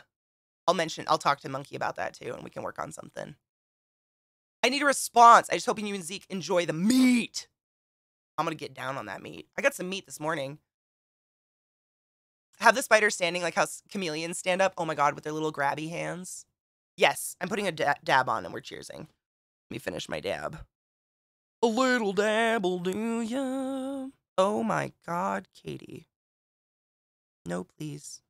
talk to Monkey about that too, and we can work on something. I need a response. I just hoping you and Zeke enjoy the meat. I'm gonna get down on that meat. I got some meat this morning. Have the spider standing like how chameleons stand up. Oh my God, with their little grabby hands. Yes, I'm putting a dab on and we're cheersing. Let me finish my dab. A little dab will do ya. Oh my God, Katie. No, please.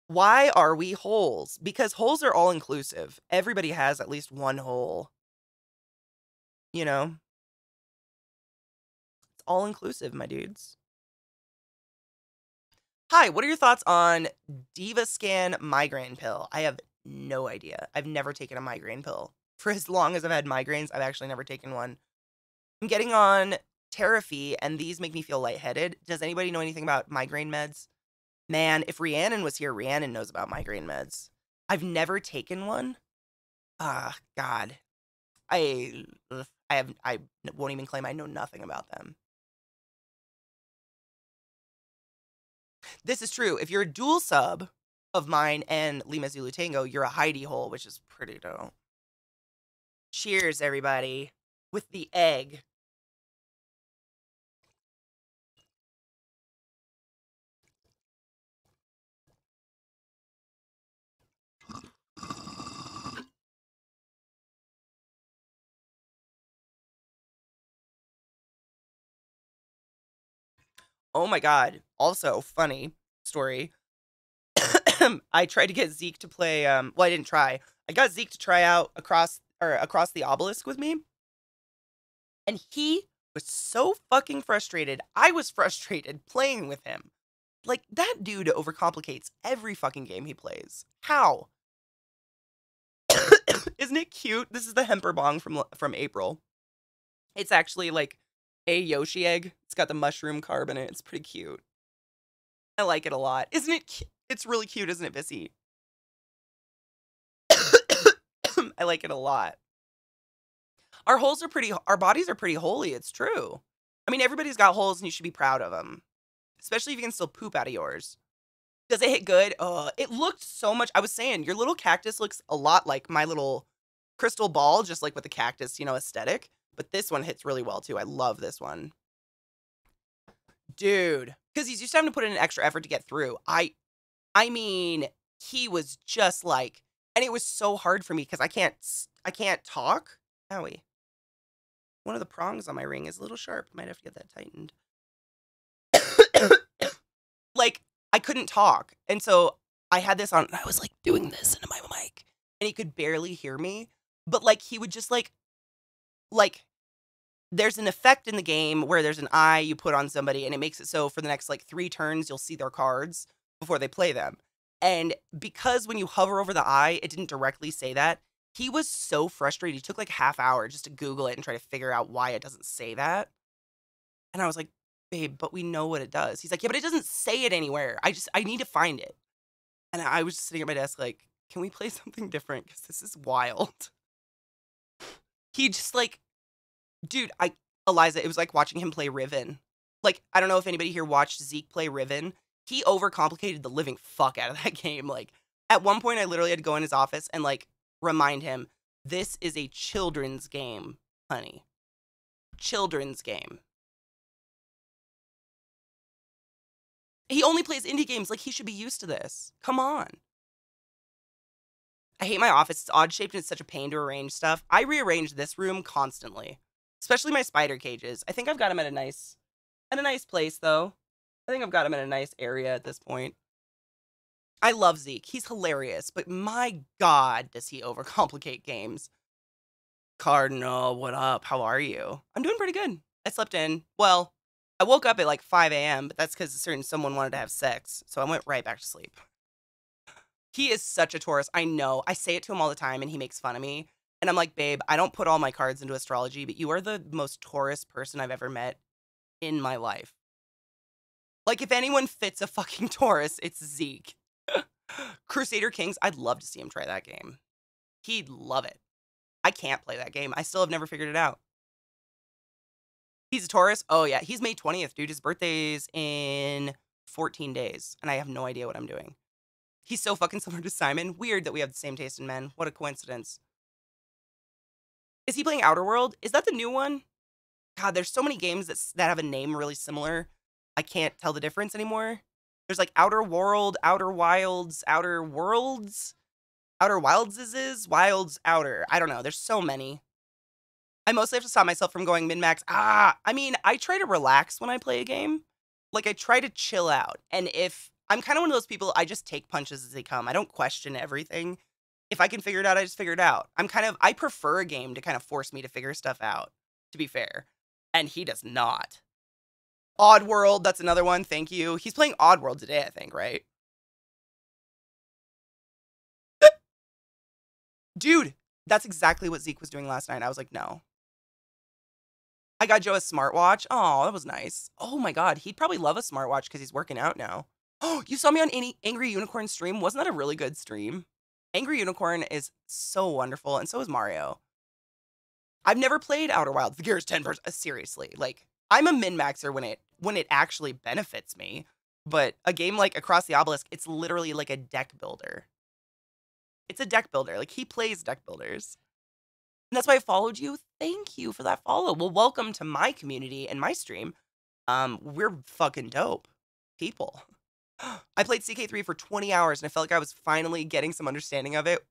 Why are we holes? Because holes are all inclusive. Everybody has at least one hole. You know? It's all inclusive, my dudes. Hi, what are your thoughts on DivaScan migraine pill? I have no idea. I've never taken a migraine pill. For as long as I've had migraines, I've actually never taken one. I'm getting on Terafee, and these make me feel lightheaded. Does anybody know anything about migraine meds? Man, if Rhiannon was here, Rhiannon knows about migraine meds. I've never taken one. God. I won't even claim I know nothing about them. This is true. If you're a dual sub of mine and Lima Zulu Tango, you're a hidey hole, which is pretty dope. Cheers, everybody. With the egg. Oh my god. Also, funny story. I tried to get Zeke to play, well, I didn't try. I got Zeke to try out across the obelisk with me. And he was so fucking frustrated. I was frustrated playing with him. Like, that dude overcomplicates every fucking game he plays. How? Isn't it cute? This is the Hemper Bong from April. It's actually like a Yoshi egg. It's got the mushroom carb in it. It's pretty cute. I like it a lot. Isn't it? It's really cute, isn't it, Bissy? I like it a lot. Our bodies are pretty holy. It's true. I mean, everybody's got holes and you should be proud of them. Especially if you can still poop out of yours. Does it hit good? It looked so much. I was saying, your little cactus looks a lot like my little crystal ball, just like with the cactus, aesthetic. But this one hits really well, too. I love this one. Dude. Because he's just having to put in an extra effort to get through. I mean, he was just like, and it was so hard for me because I can't talk. Owie. One of the prongs on my ring is a little sharp. Might have to get that tightened. Like, I couldn't talk. And so I had this on, and I was like doing this into my mic, and he could barely hear me. But like, he would just like, there's an effect in the game where there's an eye you put on somebody, and it makes it so for the next like 3 turns, you'll see their cards before they play them. And because when you hover over the eye, it didn't directly say that, he was so frustrated. He took like half hour just to Google it and try to figure out why it doesn't say that. And I was like, babe, but we know what it does. He's like, yeah, but it doesn't say it anywhere. I need to find it. And I was just sitting at my desk like, can we play something different? Because this is wild. He just like, dude, Eliza, it was like watching him play Riven. Like, I don't know if anybody here watched Zeke play Riven. He overcomplicated the living fuck out of that game. Like, at one point, I literally had to go in his office and, like, remind him, this is a children's game, honey. Children's game. He only plays indie games. Like, he should be used to this. Come on. I hate my office. It's odd-shaped and it's such a pain to arrange stuff. I rearrange this room constantly. Especially my spider cages. I think I've got them at a nice place, though. I think I've got him in a nice area at this point. I love Zeke. He's hilarious, but my God, does he overcomplicate games. Cardinal, what up? How are you? I'm doing pretty good. I slept in. Well, I woke up at like 5 a.m., but that's because someone wanted to have sex, so I went right back to sleep. He is such a Taurus. I know. I say it to him all the time, and he makes fun of me. And I'm like, babe, I don't put all my cards into astrology, but you are the most Taurus person I've ever met in my life. Like, if anyone fits a fucking Taurus, it's Zeke. Crusader Kings, I'd love to see him try that game. He'd love it. I can't play that game. I still have never figured it out. He's a Taurus? Oh, yeah. He's May 20th, dude. His birthday's in 14 days, and I have no idea what I'm doing. He's so fucking similar to Simon. Weird that we have the same taste in men. What a coincidence. Is he playing Outer World? Is that the new one? God, there's so many games that have a name really similar. I can't tell the difference anymore. There's like Outer World, Outer Wilds, Outer Worlds, Outer Wilds, Wilds, Outer. I don't know. There's so many. I mostly have to stop myself from going min-max. I mean, I try to relax when I play a game. Like, I try to chill out. And if I'm kind of one of those people, I just take punches as they come. I don't question everything. If I can figure it out, I just figure it out. I prefer a game to kind of force me to figure stuff out, to be fair. And he does not. Oddworld, that's another one. Thank you. He's playing Oddworld today, I think, right? Dude, that's exactly what Zeke was doing last night. I was like, no. I got Joe a smartwatch. Oh, that was nice. Oh my God, he'd probably love a smartwatch because he's working out now. Oh, you saw me on Angry Unicorn stream? Wasn't that a really good stream? Angry Unicorn is so wonderful, and so is Mario. I've never played Outer Wilds. The Gears 10 version. Seriously, like, I'm a min-maxer when it actually benefits me. But a game like Across the Obelisk, it's literally like a deck builder. It's a deck builder. Like, he plays deck builders. And that's why I followed you. Thank you for that follow. Well, welcome to my community and my stream. We're fucking dope people. I played CK3 for 20 hours and I felt like I was finally getting some understanding of it.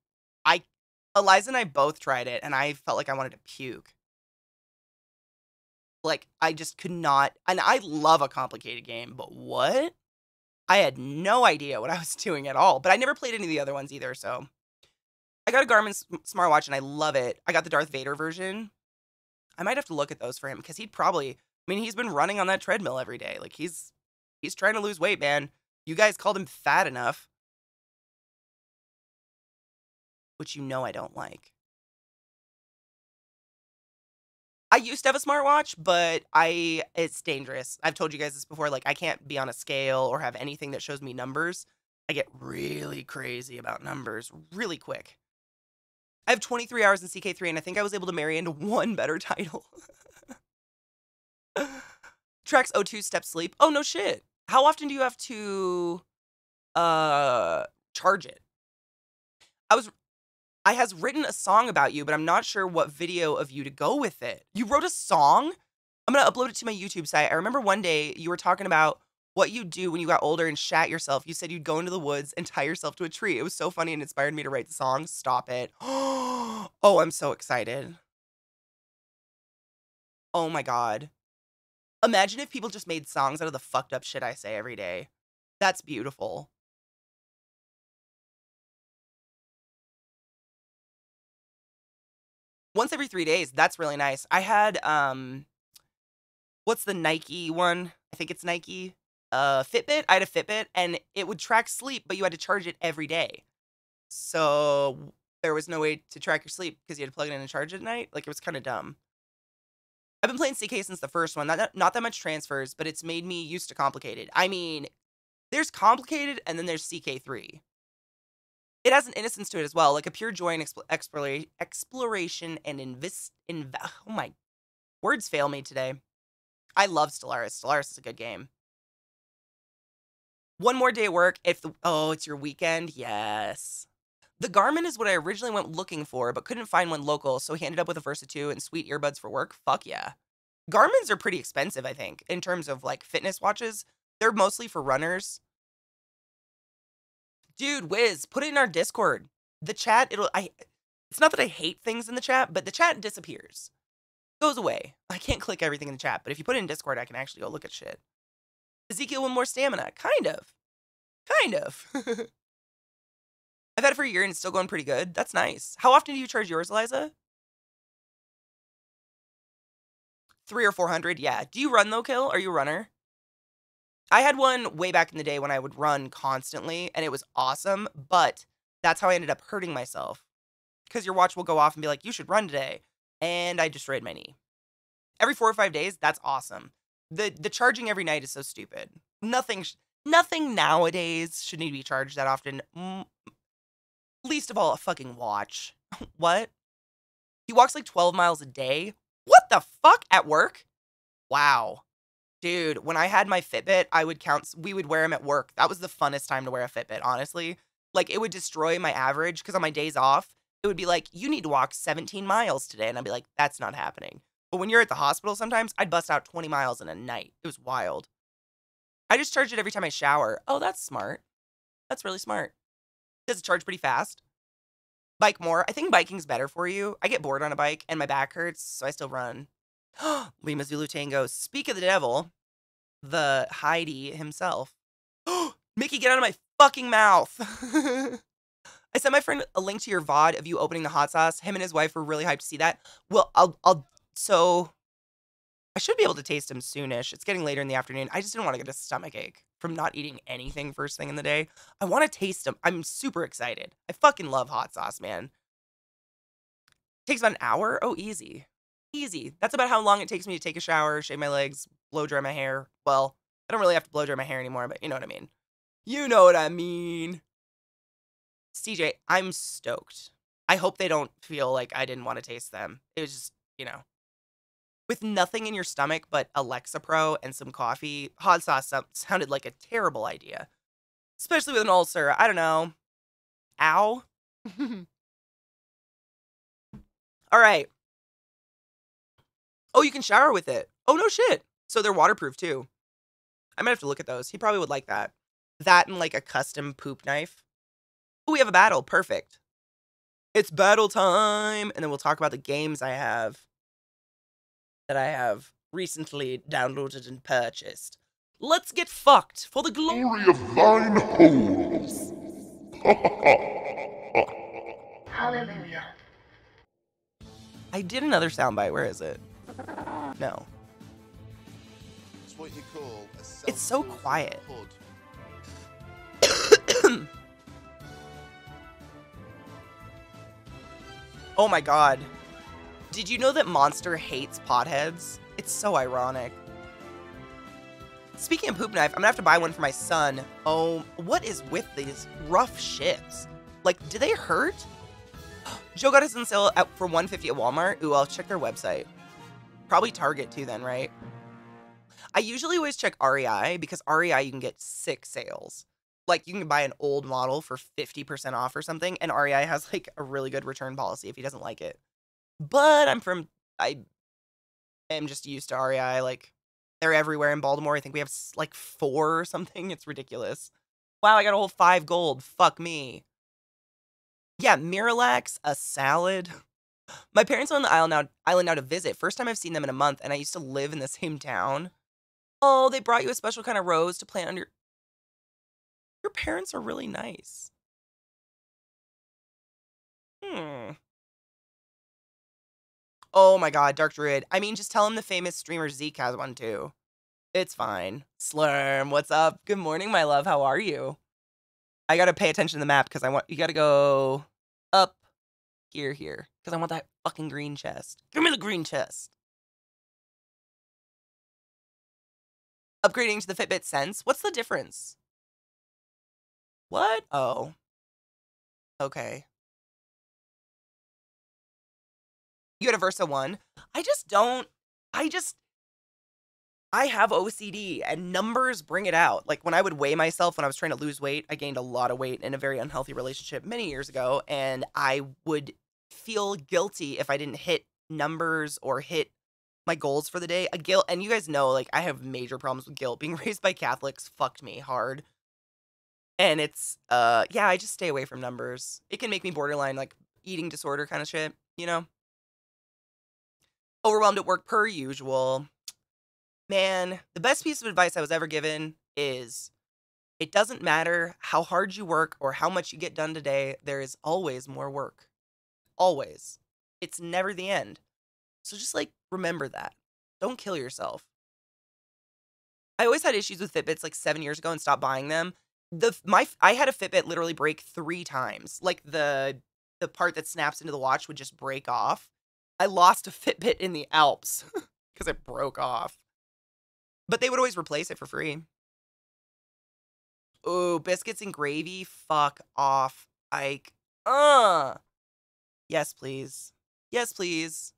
Eliza and I both tried it and I felt like I wanted to puke. Like, I just could not, and I love a complicated game, but what? I had no idea what I was doing at all, but I never played any of the other ones either, so. I got a Garmin smartwatch and I love it. I got the Darth Vader version. I might have to look at those for him because he'd probably, I mean, he's been running on that treadmill every day. Like, he's trying to lose weight, man. You guys called him fat enough. Which you know I don't like. I used to have a smartwatch, but it's dangerous. I've told you guys this before. Like, I can't be on a scale or have anything that shows me numbers. I get really crazy about numbers really quick. I have 23 hours in CK3, and I think I was able to marry into one better title. Tracks O2 Step Sleep. Oh, no shit. How often do you have to charge it? I has written a song about you, but I'm not sure what video of you to go with it. You wrote a song? I'm going to upload it to my YouTube site. I remember one day you were talking about what you do when you got older and shat yourself. You said you'd go into the woods and tie yourself to a tree. It was so funny and inspired me to write the song. Stop it. Oh, I'm so excited. Oh my God. Imagine if people just made songs out of the fucked up shit I say every day. That's beautiful. Once every 3 days, that's really nice. I had, what's the Nike one? I think it's Nike. Fitbit. I had a Fitbit, and it would track sleep, but you had to charge it every day. So there was no way to track your sleep because you had to plug it in and charge it at night. Like, it was kind of dumb. I've been playing CK since the first one. Not that much transfers, but it's made me used to complicated. I mean, there's complicated, and then there's CK3. It has an innocence to it as well, like a pure joy and exploration and oh my, words fail me today. I love Stellaris. Stellaris is a good game. One more day at work. It's your weekend. Yes. The Garmin is what I originally went looking for, but couldn't find one local, so he ended up with a Versa 2 and sweet earbuds for work. Fuck yeah. Garmin's are pretty expensive, I think, in terms of like fitness watches. They're mostly for runners. Dude, Wiz, put it in our Discord. The chat, it's not that I hate things in the chat, but the chat disappears. Goes away. I can't click everything in the chat, but if you put it in Discord, I can actually go look at shit. Ezekiel with more stamina. Kind of. I've had it for a year and it's still going pretty good. That's nice. How often do you charge yours, Eliza? 300 or 400? Yeah. Do you run though, Kill? Are you a runner? I had one way back in the day when I would run constantly, and it was awesome, but that's how I ended up hurting myself. Because your watch will go off and be like, you should run today. And I destroyed my knee. Every 4 or 5 days, that's awesome. The charging every night is so stupid. Nothing nowadays should need to be charged that often. Least of all, a fucking watch. What? He walks like 12 miles a day? What the fuck? At work? Wow. Dude, when I had my Fitbit, we would wear them at work. That was the funnest time to wear a Fitbit, honestly. Like, it would destroy my average, because on my days off, it would be like, you need to walk 17 miles today. And I'd be like, that's not happening. But when you're at the hospital sometimes, I'd bust out 20 miles in a night. It was wild. I just charge it every time I shower. Oh, that's smart. That's really smart. Does it charge pretty fast? Bike more. I think biking's better for you. I get bored on a bike, and my back hurts, so I still run. Lima Zulu Tango. Speak of the devil. The Heidi himself. Mickey, get out of my fucking mouth. I sent my friend a link to your VOD of you opening the hot sauce. Him and his wife were really hyped to see that. Well, I I should be able to taste them soonish. It's getting later in the afternoon. I just didn't want to get a stomach ache from not eating anything first thing in the day. I want to taste them. I'm super excited. I fucking love hot sauce, man. Takes about an hour? Oh, easy. Easy. That's about how long it takes me to take a shower, shave my legs, blow dry my hair. Well, I don't really have to blow dry my hair anymore, but you know what I mean. You know what I mean. CJ, I'm stoked. I hope they don't feel like I didn't want to taste them. It was just, you know, with nothing in your stomach but Alexa Pro and some coffee, hot sauce sounded like a terrible idea. Especially with an ulcer. I don't know. Ow. All right. Oh, you can shower with it. Oh, no shit. So they're waterproof too. I might have to look at those. He probably would like that. That and like a custom poop knife. Oh, we have a battle. Perfect. It's battle time. And then we'll talk about the games I have that I have recently downloaded and purchased. Let's get fucked for the glory Glory of thine holes. Hallelujah. I did another soundbite. Where is it? No. It's what you call a It's so self-built quiet. hood. Oh my god. Did you know that Monster hates potheads? It's so ironic. Speaking of poop knife, I'm gonna have to buy one for my son. Oh, what is with these rough shits? Like, do they hurt? Joe got his on sale out for $150 at Walmart. Ooh, I'll check their website. Probably Target too then, right? I usually always check REI because REI you can get sick sales. Like, you can buy an old model for 50% off or something, and REI has, like, a really good return policy if he doesn't like it. But I am just used to REI. Like, they're everywhere in Baltimore. I think we have, like, 4 or something. It's ridiculous. Wow, I got a whole 5 gold. Fuck me. Yeah, Miralax, a salad. My parents are on the island now to visit. First time I've seen them in a month, and I used to live in the same town. Oh, they brought you a special kind of rose to plant on your parents are really nice. Oh my god, Dark Druid. I mean, just tell him the famous streamer Zeke has one too. It's fine. Slurm, what's up? Good morning, my love. How are you? I gotta pay attention to the map because you gotta go up here. Because I want that fucking green chest. Give me the green chest. Upgrading to the Fitbit Sense. What's the difference? What? Oh. Okay. You had a Versa 1. I have OCD and numbers bring it out. Like when I would weigh myself when I was trying to lose weight, I gained a lot of weight in a very unhealthy relationship many years ago. And I would feel guilty if I didn't hit numbers or hit my goals for the day. And you guys know, like, I have major problems with guilt. Being raised by Catholics fucked me hard. And it's, yeah, I just stay away from numbers. It can make me borderline, like, eating disorder kind of shit, you know? Overwhelmed at work per usual. Man, the best piece of advice I was ever given is, it doesn't matter how hard you work or how much you get done today, there is always more work. Always. It's never the end. So just, like, remember that. Don't kill yourself. I always had issues with Fitbits, like, 7 years ago and stopped buying them. I had a Fitbit literally break 3 times. Like, the part that snaps into the watch would just break off. I lost a Fitbit in the Alps because it broke off. But they would always replace it for free. Ooh, biscuits and gravy? Fuck off, Ike. Yes, please. Yes, please.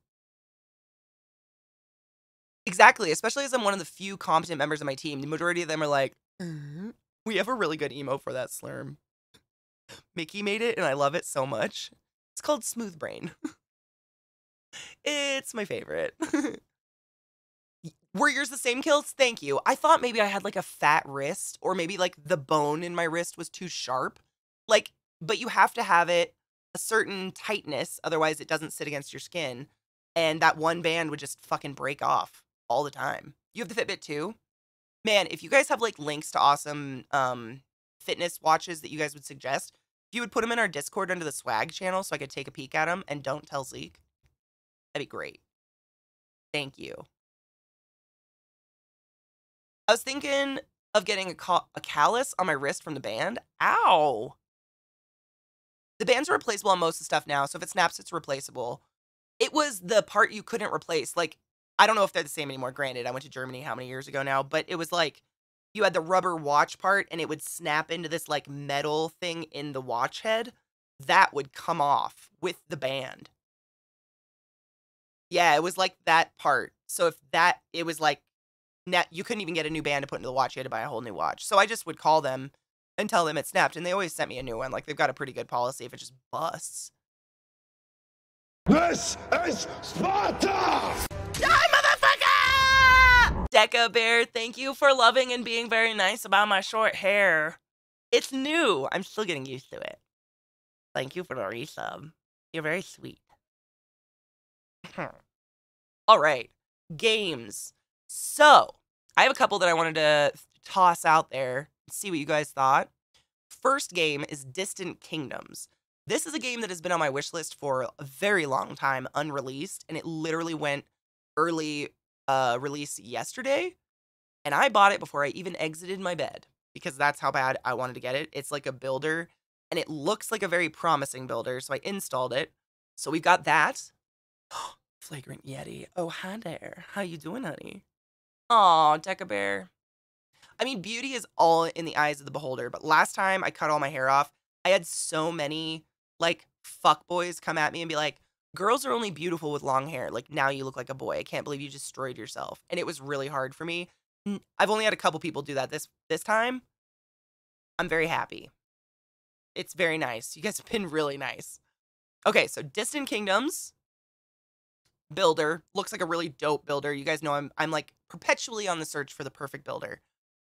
Exactly, especially as I'm one of the few competent members of my team. The majority of them are like, we have a really good emo for that slurm. Mickey made it, and I love it so much. It's called Smooth Brain. It's my favorite. Were yours the same, Kills? Thank you. I thought maybe I had, like, a fat wrist, or maybe, like, the bone in my wrist was too sharp. Like, but you have to have it a certain tightness, otherwise it doesn't sit against your skin. And that one band would just fucking break off all the time. You have the Fitbit too? Man, if you guys have, like, links to awesome fitness watches that you guys would suggest, if you would put them in our Discord under the swag channel so I could take a peek at them and don't tell Zeke, that'd be great. Thank you. I was thinking of getting a callus on my wrist from the band. Ow. The bands are replaceable on most of the stuff now, so if it snaps, it's replaceable. It was the part you couldn't replace. Like, I don't know if they're the same anymore. Granted, I went to Germany how many years ago now, but it was like you had the rubber watch part and it would snap into this like metal thing in the watch head. That would come off with the band. Yeah, it was like that part. So if that, it was like, you couldn't even get a new band to put into the watch. You had to buy a whole new watch. So I just would call them and tell them it snapped, and they always sent me a new one. Like, they've got a pretty good policy if it just busts. This is Sparta! Die, motherfucker! Deca Bear, thank you for loving and being very nice about my short hair. It's new. I'm still getting used to it. Thank you for the resub. You're very sweet. All right. Games. So, I have a couple that I wanted to toss out there, see what you guys thought. First game is Distant Kingdoms. This is a game that has been on my wish list for a very long time, unreleased, and it literally went early release yesterday, and I bought it before I even exited my bed, because that's how bad I wanted to get it. It's like a builder, and it looks like a very promising builder, so I installed it. So we've got that. Flagrant Yeti. Oh, hi there. How you doing, honey? Aw, Deca Bear. I mean, beauty is all in the eyes of the beholder, but last time I cut all my hair off, I had so many, like, fuckboys come at me and be like, girls are only beautiful with long hair. Like, now you look like a boy. I can't believe you destroyed yourself. And it was really hard for me. I've only had a couple people do that this time. I'm very happy. It's very nice. You guys have been really nice. Okay, so Distant Kingdoms. Builder. Looks like a really dope builder. You guys know I'm like perpetually on the search for the perfect builder.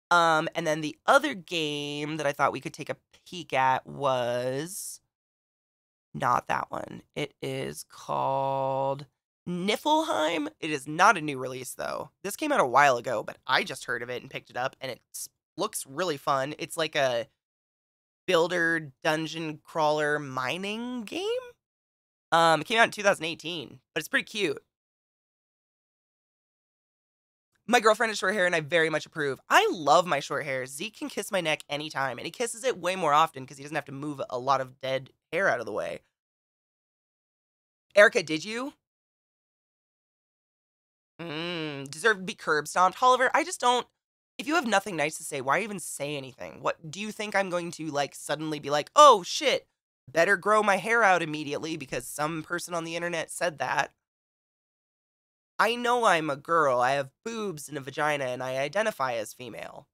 And then the other game that I thought we could take a peek at was not that one. It is called Niflheim. It is not a new release though. This came out a while ago, but I just heard of it and picked it up, and it looks really fun. It's like a builder dungeon crawler mining game. It came out in 2018, but it's pretty cute. My girlfriend has short hair, and I very much approve. I love my short hair. Zeke can kiss my neck anytime, and he kisses it way more often because he doesn't have to move a lot of dead hair out of the way. Erica, did you? Deserve to be curb stomped. Oliver, I just don't. If you have nothing nice to say, why even say anything? What do you think I'm going to, like, suddenly be like, oh, shit, better grow my hair out immediately because some person on the internet said that? I know I'm a girl. I have boobs and a vagina, and I identify as female.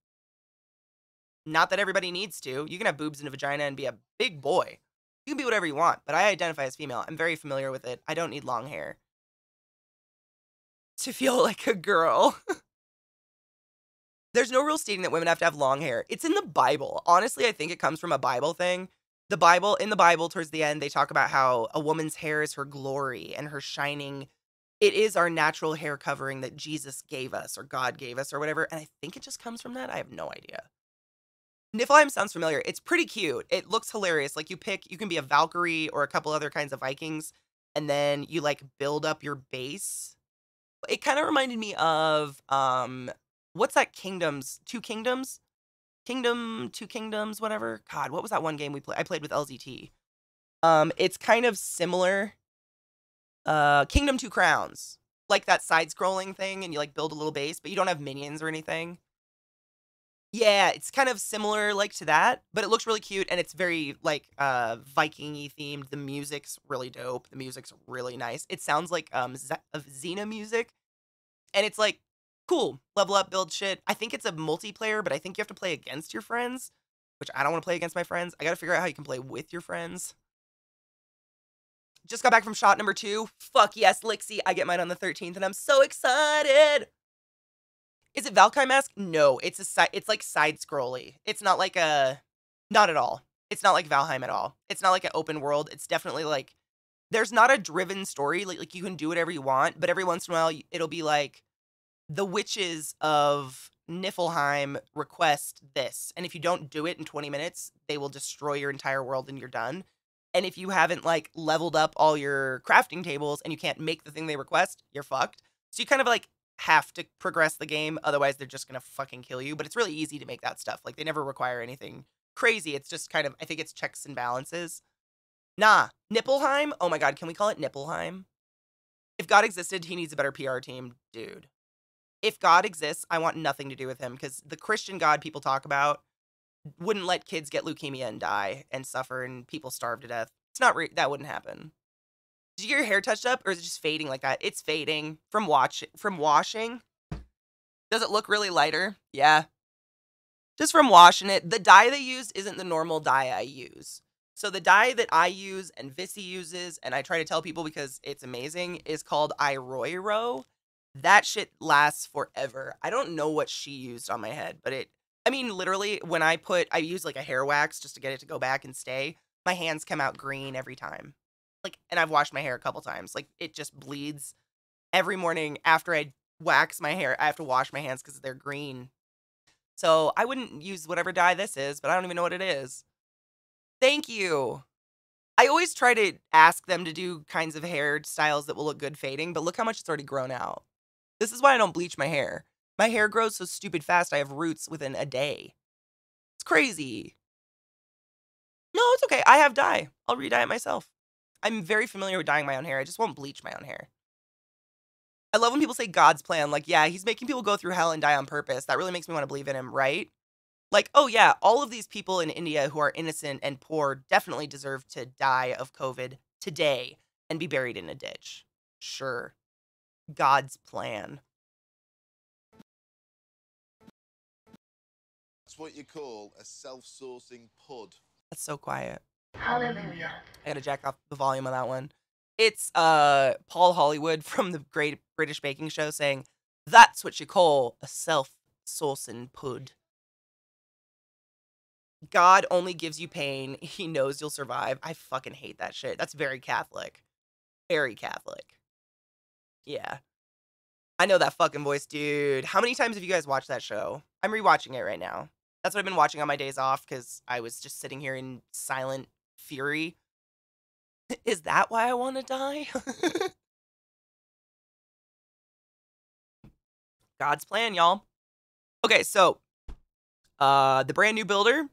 Not that everybody needs to. You can have boobs and a vagina and be a big boy. You can be whatever you want, but I identify as female. I'm very familiar with it. I don't need long hair to feel like a girl. There's no rule stating that women have to have long hair. It's in the Bible. Honestly, I think it comes from a Bible thing. In the Bible, towards the end, they talk about how a woman's hair is her glory and her shining. It is our natural hair covering that Jesus gave us or God gave us or whatever. And I think it just comes from that. I have no idea. Niflheim sounds familiar. It's pretty cute. It looks hilarious. Like you can be a Valkyrie or a couple other kinds of Vikings, and then you like build up your base. It kind of reminded me of, what's that Two Kingdoms? Two Kingdoms, whatever. God, what was that one game I played with LZT? It's kind of similar. Kingdom Two Crowns. Like that side-scrolling thing, and you like build a little base, but you don't have minions or anything. Yeah, it's kind of similar like to that, but it looks really cute, and it's very like Viking-y themed. The music's really dope. The music's really nice. It sounds like Xena music, and it's like cool. Level up, build shit. I think it's a multiplayer, but I think you have to play against your friends, which I don't want to play against my friends. I got to figure out how you can play with your friends. Just got back from shot number 2. Fuck yes, Lixie. I get mine on the 13th, and I'm so excited. Is it Valkyrie-esque? No, it's like side-scrolly. It's not like not at all. It's not like Valheim at all. It's not like an open world. It's definitely like, there's not a driven story. Like you can do whatever you want, but every once in a while, it'll be like, the witches of Niflheim request this. And if you don't do it in 20 minutes, they will destroy your entire world and you're done. And if you haven't like leveled up all your crafting tables and you can't make the thing they request, you're fucked. So you kind of like have to progress the game. Otherwise, they're just going to fucking kill you. But it's really easy to make that stuff. Like, they never require anything crazy. It's just kind of, I think it's checks and balances. Nah, Nippleheim? Oh my god, can we call it Nippleheim? If God existed, he needs a better PR team. Dude. If God exists, I want nothing to do with him, because the Christian God people talk about wouldn't let kids get leukemia and die and suffer and people starve to death. It's not that wouldn't happen. Did you get your hair touched up, or is it just fading like that? It's fading from washing. Does it look really lighter? Yeah. Just from washing it. The dye they used isn't the normal dye I use. So the dye that I use and Vissy uses, and I try to tell people because it's amazing, is called Iroiro. That shit lasts forever. I don't know what she used on my head, but I mean, literally, when I use like a hair wax just to get it to go back and stay, my hands come out green every time. Like, and I've washed my hair a couple times. Like, it just bleeds every morning after I wax my hair. I have to wash my hands because they're green. So I wouldn't use whatever dye this is, but I don't even know what it is. Thank you. I always try to ask them to do kinds of hairstyles that will look good fading, but look how much it's already grown out. This is why I don't bleach my hair. My hair grows so stupid fast, I have roots within a day. It's crazy. No, it's okay. I have dye. I'll re-dye it myself. I'm very familiar with dyeing my own hair. I just won't bleach my own hair. I love when people say God's plan. Like, yeah, he's making people go through hell and die on purpose. That really makes me want to believe in him, right? Like, oh yeah, all of these people in India who are innocent and poor definitely deserve to die of COVID today and be buried in a ditch. Sure. God's plan. That's what you call a self-sourcing pud. That's so quiet. Hallelujah. I gotta jack off the volume on that one. It's Paul Hollywood from the Great British Baking Show saying, that's what you call a self-sourcing pud. God only gives you pain. He knows you'll survive. I fucking hate that shit. That's very Catholic. Very Catholic. Yeah. I know that fucking voice, dude. How many times have you guys watched that show? I'm rewatching it right now. That's what I've been watching on my days off because I was just sitting here in silent fury. Is that why I want to die? God's plan, y'all. Okay, so the brand new builder,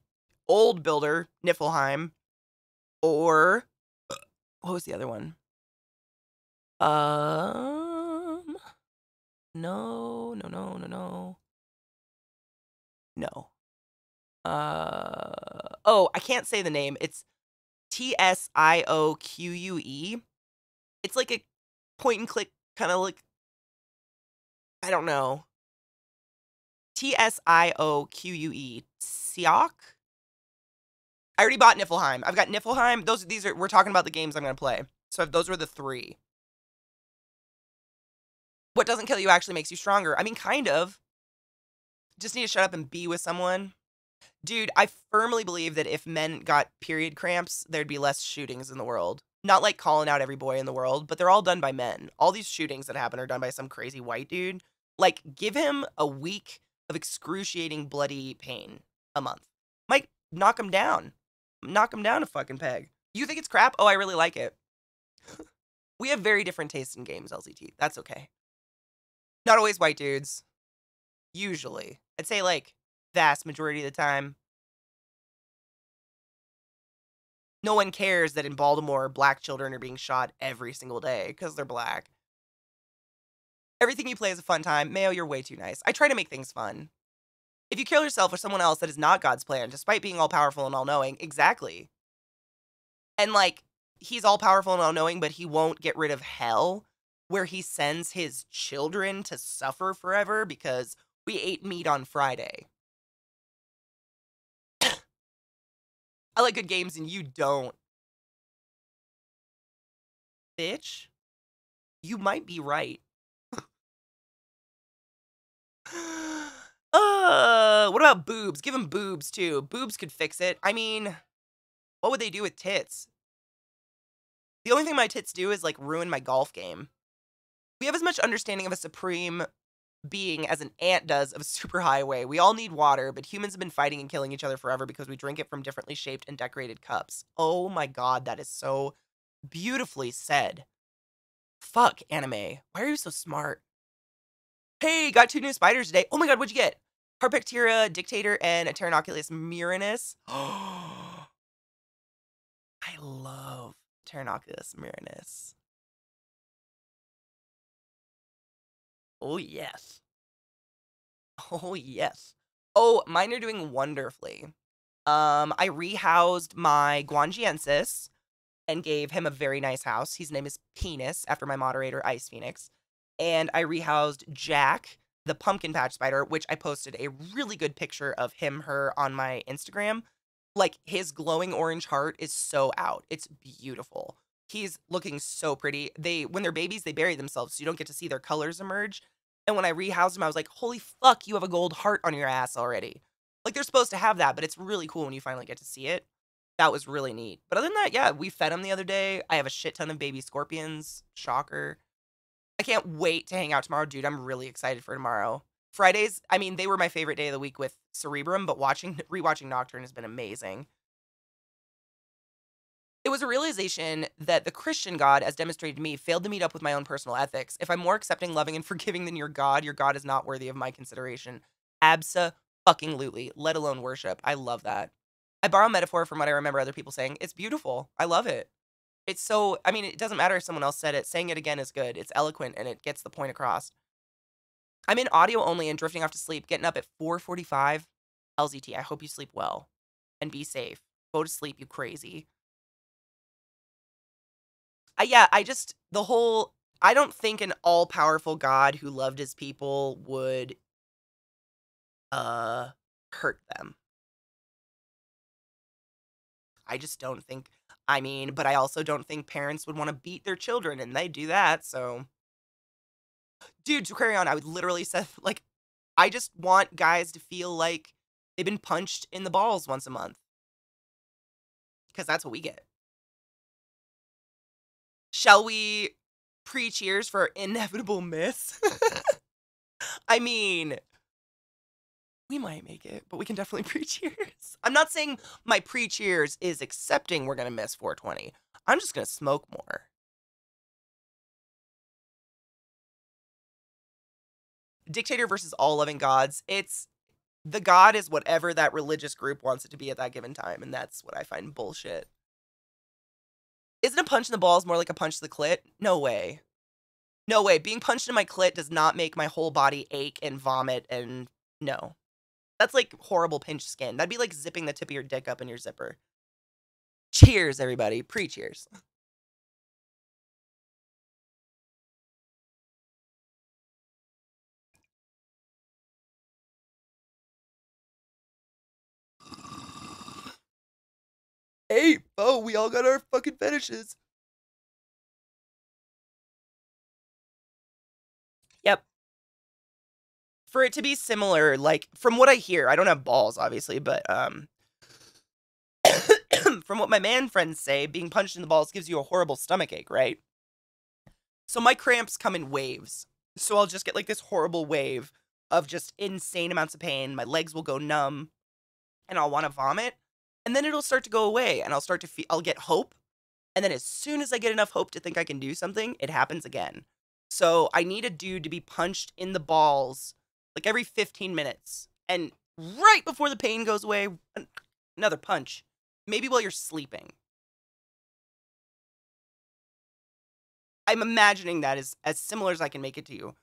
old builder, Niflheim, or what was the other one? No. Oh, I can't say the name. It's Tsioque. It's like a point and click kind of like, I don't know. Tsioque. Siok? I already bought Niflheim. I've got Niflheim. We're talking about the games I'm going to play. So those were the three. What doesn't kill you actually makes you stronger. I mean, kind of. Just need to shut up and be with someone. Dude, I firmly believe that if men got period cramps, there'd be less shootings in the world. Not like calling out every boy in the world, but they're all done by men. All these shootings that happen are done by some crazy white dude. Like, give him a week of excruciating bloody pain a month. Might knock him down. Knock him down a fucking peg. You think it's crap? Oh, I really like it. We have very different tastes in games, LZT. That's okay. Not always white dudes. Usually. I'd say, like, vast majority of the time. No one cares that in Baltimore, black children are being shot every single day because they're black. Everything you play is a fun time. Mayo, you're way too nice. I try to make things fun. If you kill yourself or someone else, that is not God's plan, despite being all-powerful and all-knowing. Exactly. And, like, he's all-powerful and all-knowing, but he won't get rid of hell, where he sends his children to suffer forever because we ate meat on Friday. I like good games and you don't. Bitch. You might be right. What about boobs? Give him boobs, too. Boobs could fix it. I mean, what would they do with tits? The only thing my tits do is, like, ruin my golf game. We have as much understanding of a supreme being as an ant does of a superhighway. We all need water, but humans have been fighting and killing each other forever because we drink it from differently shaped and decorated cups. Oh my god, that is so beautifully said. Fuck, anime. Why are you so smart? Hey, got 2 new spiders today. Oh my god, what'd you get? Harpectira, Dictator, and a Tarantulas murinus. I love Tarantulas murinus. Oh, yes. Oh, yes. Oh, mine are doing wonderfully. I rehoused my Guangiensis and gave him a very nice house. His name is Penis, after my moderator, Ice Phoenix. And I rehoused Jack, the pumpkin patch spider, which I posted a really good picture of him, her on my Instagram. Like, his glowing orange heart is so out. It's beautiful. He's looking so pretty. When they're babies, they bury themselves, so you don't get to see their colors emerge. And when I rehoused him, I was like, holy fuck, you have a gold heart on your ass already. Like, they're supposed to have that, but it's really cool when you finally get to see it. That was really neat. But other than that, yeah, we fed him the other day. I have a shit ton of baby scorpions. Shocker. I can't wait to hang out tomorrow, dude. I'm really excited for tomorrow. Fridays, I mean, they were my favorite day of the week with Cerebrum, but rewatching Nocturne has been amazing. It was a realization that the Christian God, as demonstrated to me, failed to meet up with my own personal ethics. If I'm more accepting, loving, and forgiving than your God is not worthy of my consideration. Abso-fucking-lutely, let alone worship. I love that. I borrow metaphor from what I remember other people saying. It's beautiful. I love it. It's so, I mean, it doesn't matter if someone else said it. Saying it again is good. It's eloquent and it gets the point across. I'm in audio only and drifting off to sleep, getting up at 4:45. LZT, I hope you sleep well and be safe. Go to sleep, you crazy. I don't think an all-powerful God who loved his people would hurt them. I just don't think, but I also don't think parents would want to beat their children, and they do that, so. Dude, to carry on, I would literally say, like, I just want guys to feel like they've been punched in the balls once a month. Because that's what we get. Shall we pre-cheers for inevitable miss? I mean, we might make it, but we can definitely pre-cheers. I'm not saying my pre-cheers is accepting we're going to miss 420. I'm just going to smoke more. Dictator versus all loving gods. The god is whatever that religious group wants it to be at that given time, and that's what I find bullshit. Isn't a punch in the balls more like a punch to the clit? No way. No way. Being punched in my clit does not make my whole body ache and vomit, and no. That's like horrible pinched skin. That'd be like zipping the tip of your dick up in your zipper. Cheers, everybody. Pre-cheers. Hey, we all got our fucking fetishes. Yep. For it to be similar, like, from what I hear, I don't have balls, obviously, but, from what my man friends say, being punched in the balls gives you a horrible stomachache, right? So my cramps come in waves. So I'll just get, like, this horrible wave of just insane amounts of pain. My legs will go numb, and I'll want to vomit. And then it'll start to go away, and I'll get hope. And then as soon as I get enough hope to think I can do something, it happens again. So I need a dude to be punched in the balls, like, every 15 minutes. And right before the pain goes away, another punch. Maybe while you're sleeping. I'm imagining that is as similar as I can make it to you.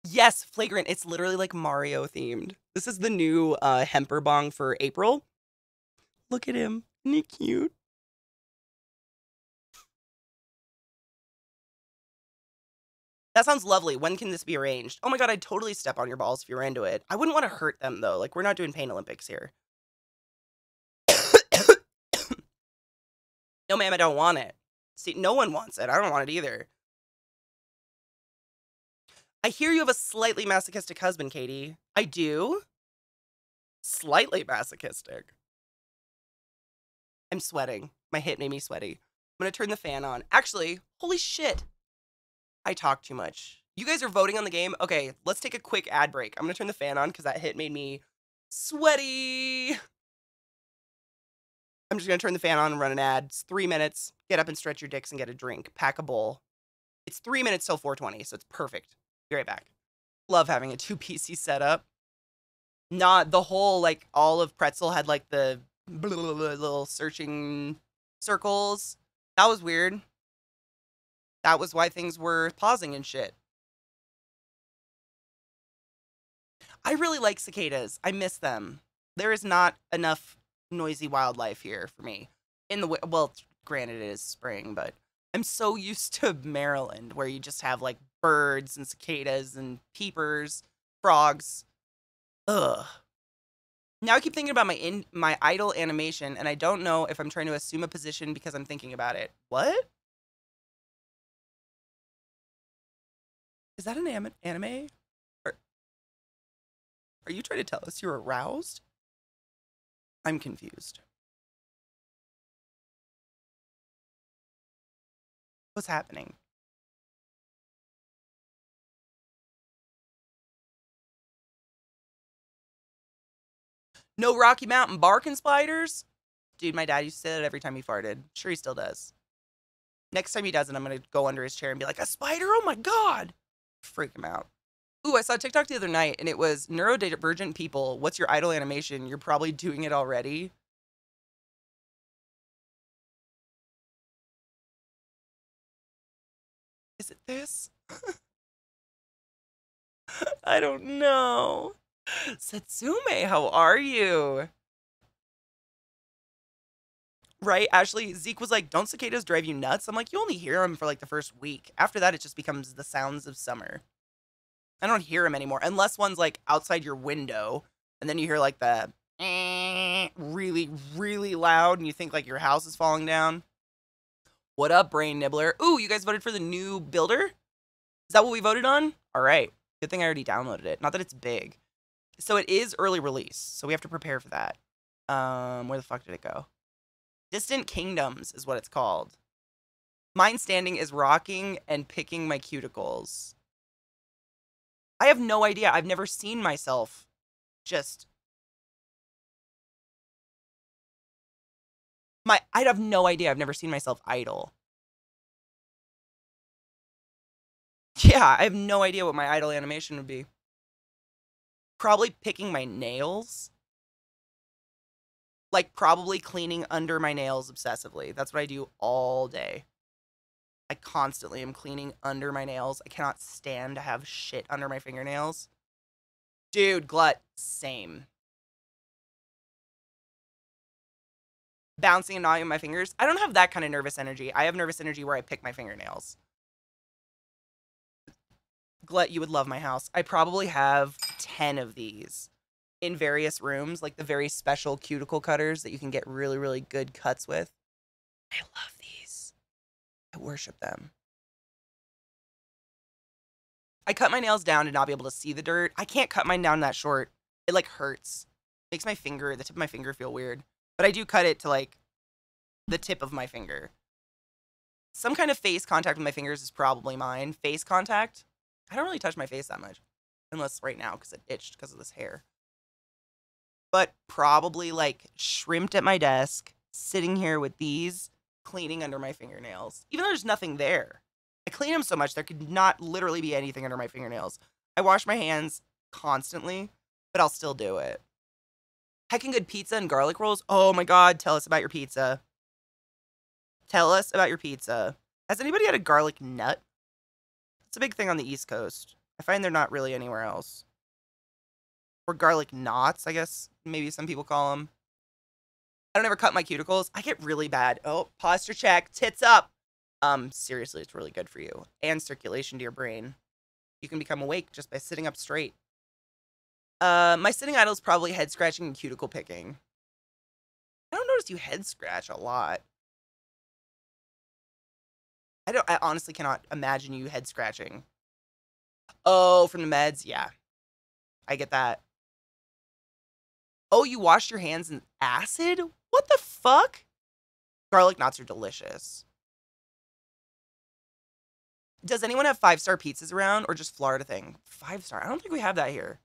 Yes, Flagrant. It's literally like Mario themed. This is the new Hemper Bong for April. Look at him. Isn't he cute? That sounds lovely. When can this be arranged? Oh my god, I'd totally step on your balls if you were into it. I wouldn't want to hurt them, though. Like, we're not doing Pain Olympics here. No, ma'am, I don't want it. See, no one wants it. I don't want it either. I hear you have a slightly masochistic husband, Katie. I do? Slightly masochistic. I'm sweating. My hip made me sweaty. I'm gonna turn the fan on. Actually, holy shit. I talk too much. You guys are voting on the game? Okay, let's take a quick ad break. I'm gonna turn the fan on because that hit made me sweaty. I'm just going to turn the fan on and run an ad. It's 3 minutes. Get up and stretch your dicks and get a drink. Pack a bowl. It's 3 minutes till 4:20, so it's perfect. Be right back. Love having a 2 PC setup. Not the whole, like, all of Pretzel had, like, the little searching circles. That was weird. That was why things were pausing and shit. I really like cicadas. I miss them. There is not enough noisy wildlife here for me. Well, granted it is spring, but I'm so used to Maryland where you just have like birds and cicadas and peepers, frogs. Ugh. Now I keep thinking about my idle animation, and I don't know if I'm trying to assume a position because I'm thinking about it. What? Is that an anime? Are you trying to tell us you're aroused? I'm confused. What's happening? No Rocky Mountain barking spiders? Dude, my dad used to say that every time he farted. Sure, he still does. Next time he doesn't, I'm going to go under his chair and be like, a spider? Oh my God. Freak him out. Ooh, I saw TikTok the other night, and it was neurodivergent people. What's your idle animation? You're probably doing it already. Is it this? I don't know. Satsume, how are you? Right, Ashley, Zeke was like, don't cicadas drive you nuts? I'm like, you only hear them for like the first week. After that, it just becomes the sounds of summer. I don't hear them anymore, unless one's like outside your window, and then you hear like the really, really loud, and you think like your house is falling down. What up, Brain Nibbler? Ooh, you guys voted for the new builder? Is that what we voted on? All right. Good thing I already downloaded it. Not that it's big. So it is early release, so we have to prepare for that. Where the fuck did it go? Distant Kingdoms is what it's called. Mine standing is rocking and picking my cuticles. I have no idea. I've never seen myself just... I have no idea. I've never seen myself idle. Yeah, I have no idea what my idle animation would be. Probably picking my nails. Like, probably cleaning under my nails obsessively. That's what I do all day. I constantly am cleaning under my nails. I cannot stand to have shit under my fingernails. Dude, glut, same. Bouncing and gnawing my fingers. I don't have that kind of nervous energy. I have nervous energy where I pick my fingernails. Glut, you would love my house. I probably have 10 of these in various rooms, like the very special cuticle cutters that you can get really, really good cuts with. I love these. I worship them. I cut my nails down to not be able to see the dirt. I can't cut mine down that short. It, like, hurts. Makes my finger, the tip of my finger feel weird. But I do cut it to, like, the tip of my finger. Some kind of face contact with my fingers is probably mine. Face contact? I don't really touch my face that much. Unless right now, because it itched because of this hair. But probably, like, shrimped at my desk, sitting here with these, cleaning under my fingernails. Even though there's nothing there. I clean them so much, there could not literally be anything under my fingernails. I wash my hands constantly, but I'll still do it. Heckin' good pizza and garlic rolls. Oh my God, tell us about your pizza. Tell us about your pizza. Has anybody had a garlic nut? It's a big thing on the East Coast. I find they're not really anywhere else. Or garlic knots, I guess maybe some people call them. I don't ever cut my cuticles. I get really bad. Oh, posture check. Tits up. Seriously, it's really good for you. And circulation to your brain. You can become awake just by sitting up straight. My sitting idle is probably head scratching and cuticle picking. I don't notice you head scratch a lot. I honestly cannot imagine you head scratching. Oh, from the meds? Yeah. I get that. Oh, you washed your hands in acid? What the fuck? Garlic knots are delicious. Does anyone have 5-star pizzas around or just Florida thing? 5-star. I don't think we have that here.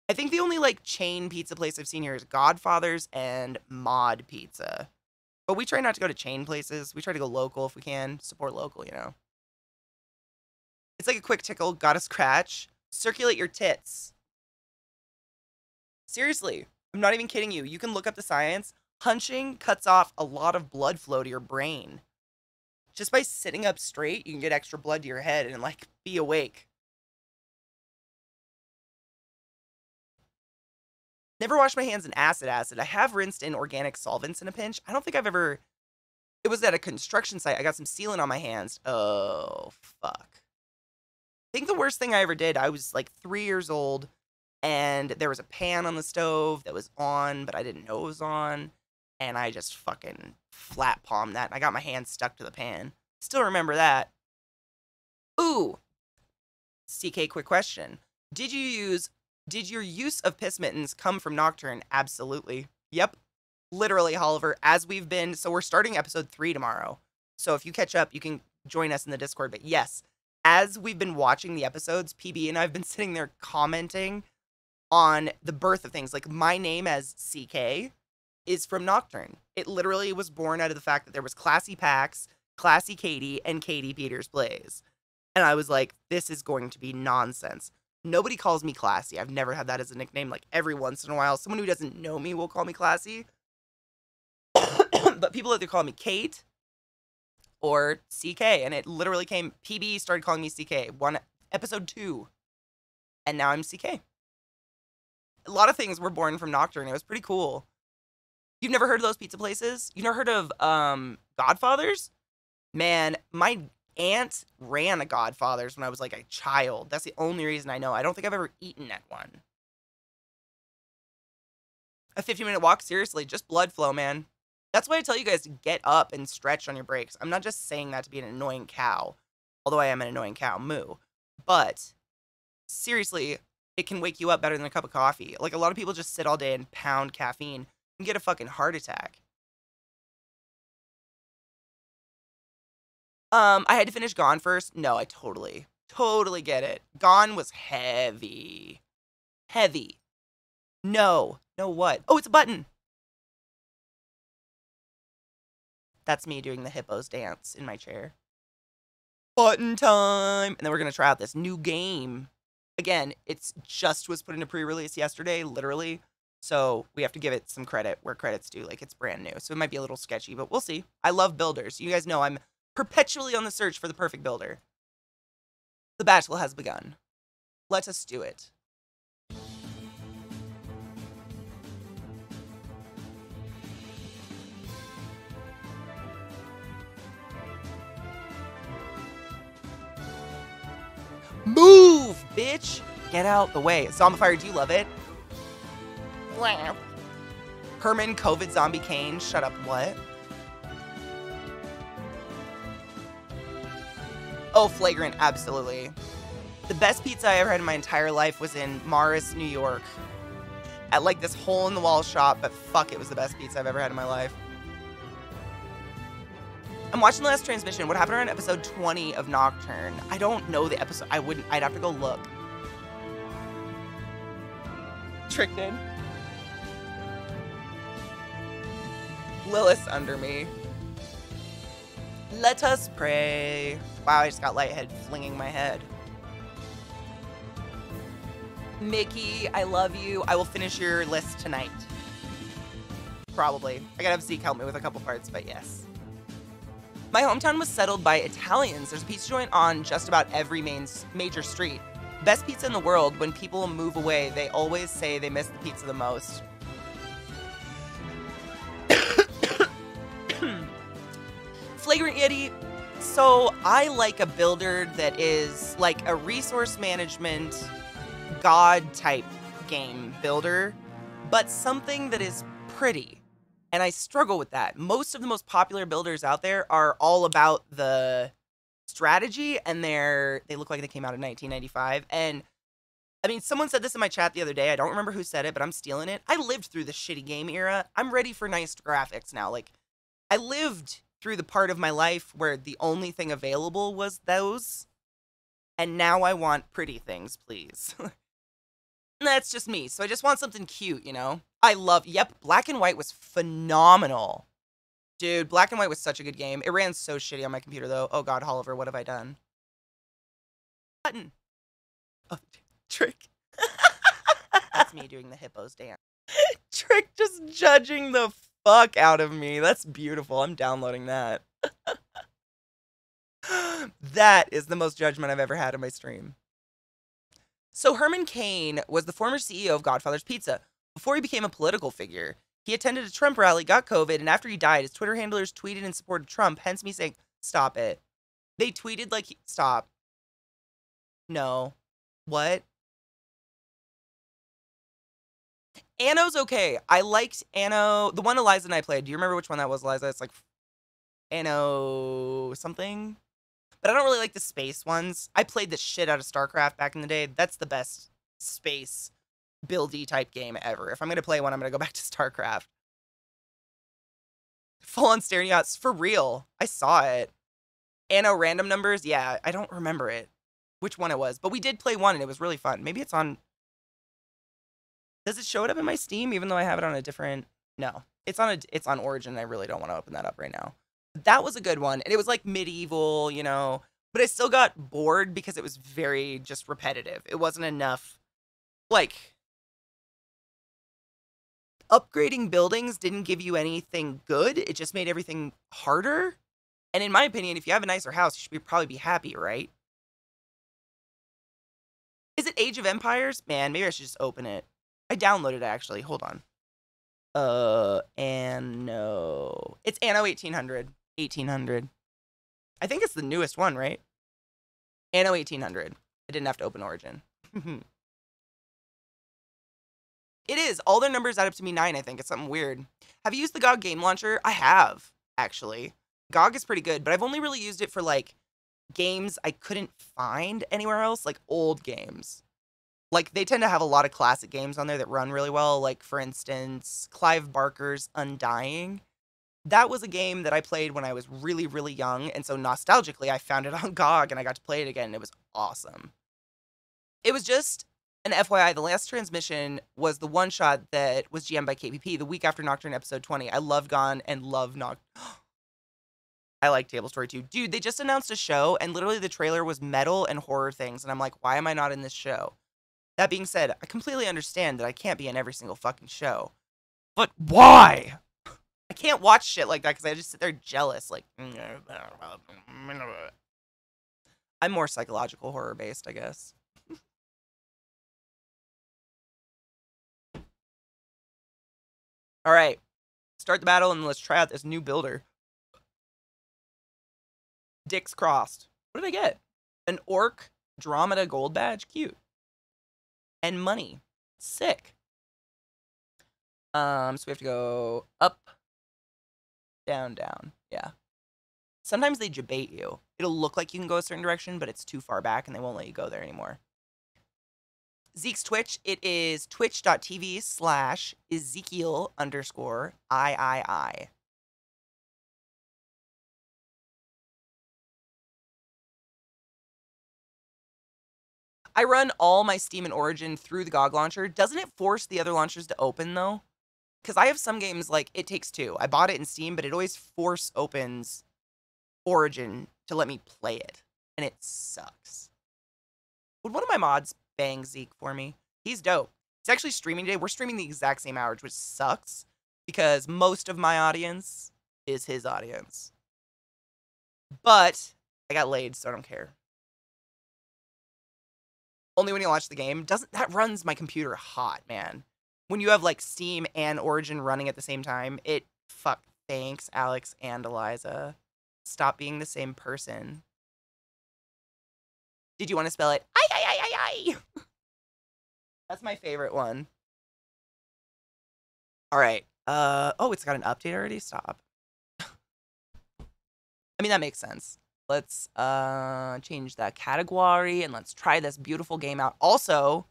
I think the only like chain pizza place I've seen here is Godfather's and Mod Pizza. But we try not to go to chain places. We try to go local if we can. Support local, you know. It's like a quick tickle, got a scratch. Circulate your tits. Seriously, I'm not even kidding you. You can look up the science. Hunching cuts off a lot of blood flow to your brain. Just by sitting up straight, you can get extra blood to your head and like be awake. Never washed my hands in acid. I have rinsed in organic solvents in a pinch. I don't think I've ever... It was at a construction site. I got some sealant on my hands. Oh, fuck. I think the worst thing I ever did, I was like 3 years old, and there was a pan on the stove that was on, but I didn't know it was on, and I just fucking flat palmed that, and I got my hand stuck to the pan. Still remember that. Ooh. CK, quick question. Did your use of piss mittens come from Nocturne? Absolutely. Yep. Literally, Oliver, as we've been... So we're starting episode 3 tomorrow. So if you catch up, you can join us in the Discord. But yes, as we've been watching the episodes, PB and I have been sitting there commenting on the birth of things. Like, my name as CK is from Nocturne. It literally was born out of the fact that there was Classy Pax, ClassyKatie, and Katie Peters Blaze. And I was like, this is going to be nonsense. Nobody calls me Classy. I've never had that as a nickname. Like, every once in a while, someone who doesn't know me will call me Classy. But people either call me Kate or CK. And it literally came... PB started calling me CK. Episode 2. And now I'm CK. A lot of things were born from Nocturne. It was pretty cool. You've never heard of those pizza places? You've never heard of Godfather's? Man, my aunt ran a Godfather's when I was like a child. That's the only reason I know. I don't think I've ever eaten at one. A 15-minute walk? Seriously, just blood flow, man. That's why I tell you guys to get up and stretch on your breaks. I'm not just saying that to be an annoying cow, although I am an annoying cow, moo. But seriously, it can wake you up better than a cup of coffee. Like, a lot of people just sit all day and pound caffeine and get a fucking heart attack. I had to finish Gone first. No, I totally get it. Gone was heavy. Heavy. No what? Oh, it's a button. That's me doing the hippos dance in my chair. Button time. And then we're going to try out this new game. Again, it's just was put into pre-release yesterday, literally. So we have to give it some credit where credit's due. Like, it's brand new. So it might be a little sketchy, but we'll see. I love builders. You guys know I'm perpetually on the search for the perfect builder. The battle has begun. Let us do it. Move, bitch! Get out the way. Zombifier, do you love it? Herman, COVID, Zombie, Kane. Shut up, what? Oh, Flagrant, absolutely. The best pizza I ever had in my entire life was in Morris, New York. At like this hole-in-the-wall shop, but fuck, it was the best pizza I've ever had in my life. I'm watching the last transmission. What happened around episode 20 of Nocturne? I don't know the episode. I'd have to go look. Tricked in. Lilith's under me. Let us pray. Wow, I just got lightheaded flinging my head. Mickey, I love you. I will finish your list tonight. Probably. I gotta have Zeke help me with a couple parts, but yes. My hometown was settled by Italians. There's a pizza joint on just about every major street. Best pizza in the world. When people move away, they always say they miss the pizza the most. Flagrant Yeti. So I like a builder that is like a resource management god type game builder, but something that is pretty. And I struggle with that. Most of the most popular builders out there are all about the strategy, and they look like they came out in 1995. And I mean, someone said this in my chat the other day. I don't remember who said it, but I'm stealing it. I lived through the shitty game era. I'm ready for nice graphics now. Like, I lived through the part of my life where the only thing available was those. And now I want pretty things, please. That's just me. So I just want something cute, you know? Yep, Black and White was phenomenal. Dude, Black and White was such a good game. It ran so shitty on my computer, though. Oh, God, Oliver, what have I done? Button. Oh, Trick. That's me doing the hippos dance. Trick just judging the fuck out of me. That's beautiful. I'm downloading that. That is the most judgment I've ever had in my stream. So Herman Cain was the former CEO of Godfather's Pizza. Before he became a political figure, he attended a Trump rally, got COVID, and after he died, his Twitter handlers tweeted in support of Trump, hence me saying, stop it. They tweeted like, stop. No. What? Anno's okay. I liked Anno, the one Eliza and I played. Do you remember which one that was, Eliza? It's like Anno something. But I don't really like the space ones. I played the shit out of StarCraft back in the day. That's the best space buildy type game ever. If I'm going to play one, I'm going to go back to StarCraft. Full on staring yachts. For real. I saw it. Anno random numbers. Yeah, I don't remember it. Which one it was. But we did play one and it was really fun. Maybe it's on... Does it show it up in my Steam even though I have it on a different... No. It's on Origin and I really don't want to open that up right now. That was a good one. And it was like medieval, you know. But I still got bored because it was very just repetitive. It wasn't enough. Like... Upgrading buildings didn't give you anything good. It just made everything harder. And in my opinion, if you have a nicer house, you should probably be happy, right? Is it Age of Empires? Man, maybe I should just open it. I downloaded it, actually. Hold on. Anno. It's Anno 1800. 1800. I think it's the newest one, right? Anno 1800. I didn't have to open Origin. It is. All their numbers add up to me 9, I think. It's something weird. Have you used the GOG game launcher? I have, actually. GOG is pretty good, but I've only really used it for, like, games I couldn't find anywhere else, like old games. Like, they tend to have a lot of classic games on there that run really well. Like, for instance, Clive Barker's Undying. That was a game that I played when I was really, really young, and so nostalgically, I found it on GOG, and I got to play it again, and it was awesome. It was just... an FYI, the last transmission was the one-shot that was GM'd by KPP the week after Nocturne episode 20. I love Gone and love I like Table Story too. Dude, they just announced a show, and literally the trailer was metal and horror things, and I'm like, why am I not in this show? That being said, I completely understand that I can't be in every single fucking show. But why? I can't watch shit like that because I just sit there jealous, like... I'm more psychological horror-based, I guess. All right, start the battle and let's try out this new builder. Dicks crossed. What did I get? An Orc Dromeda gold badge? Cute. And money. Sick. So we have to go up, down, down. Yeah. Sometimes they debate you. It'll look like you can go a certain direction, but it's too far back and they won't let you go there anymore. Zeke's Twitch, it is twitch.tv/Ezekiel_III. I run all my Steam and Origin through the GOG launcher. Doesn't it force the other launchers to open, though? Because I have some games, like, It Takes Two. I bought it in Steam, but it always force opens Origin to let me play it. And it sucks. Would one of my mods bang Zeke for me? He's dope. He's actually streaming today. We're streaming the exact same hours, which sucks. Because most of my audience is his audience. But I got laid, so I don't care. Only when you launch the game. That runs my computer hot, man. When you have, like, Steam and Origin running at the same time, thanks, Alex and Eliza. Stop being the same person. Did you want to spell it? I. That's my favorite one. All right. Oh, it's got an update already? Stop. I mean, that makes sense. Let's change that category and let's try this beautiful game out. Also,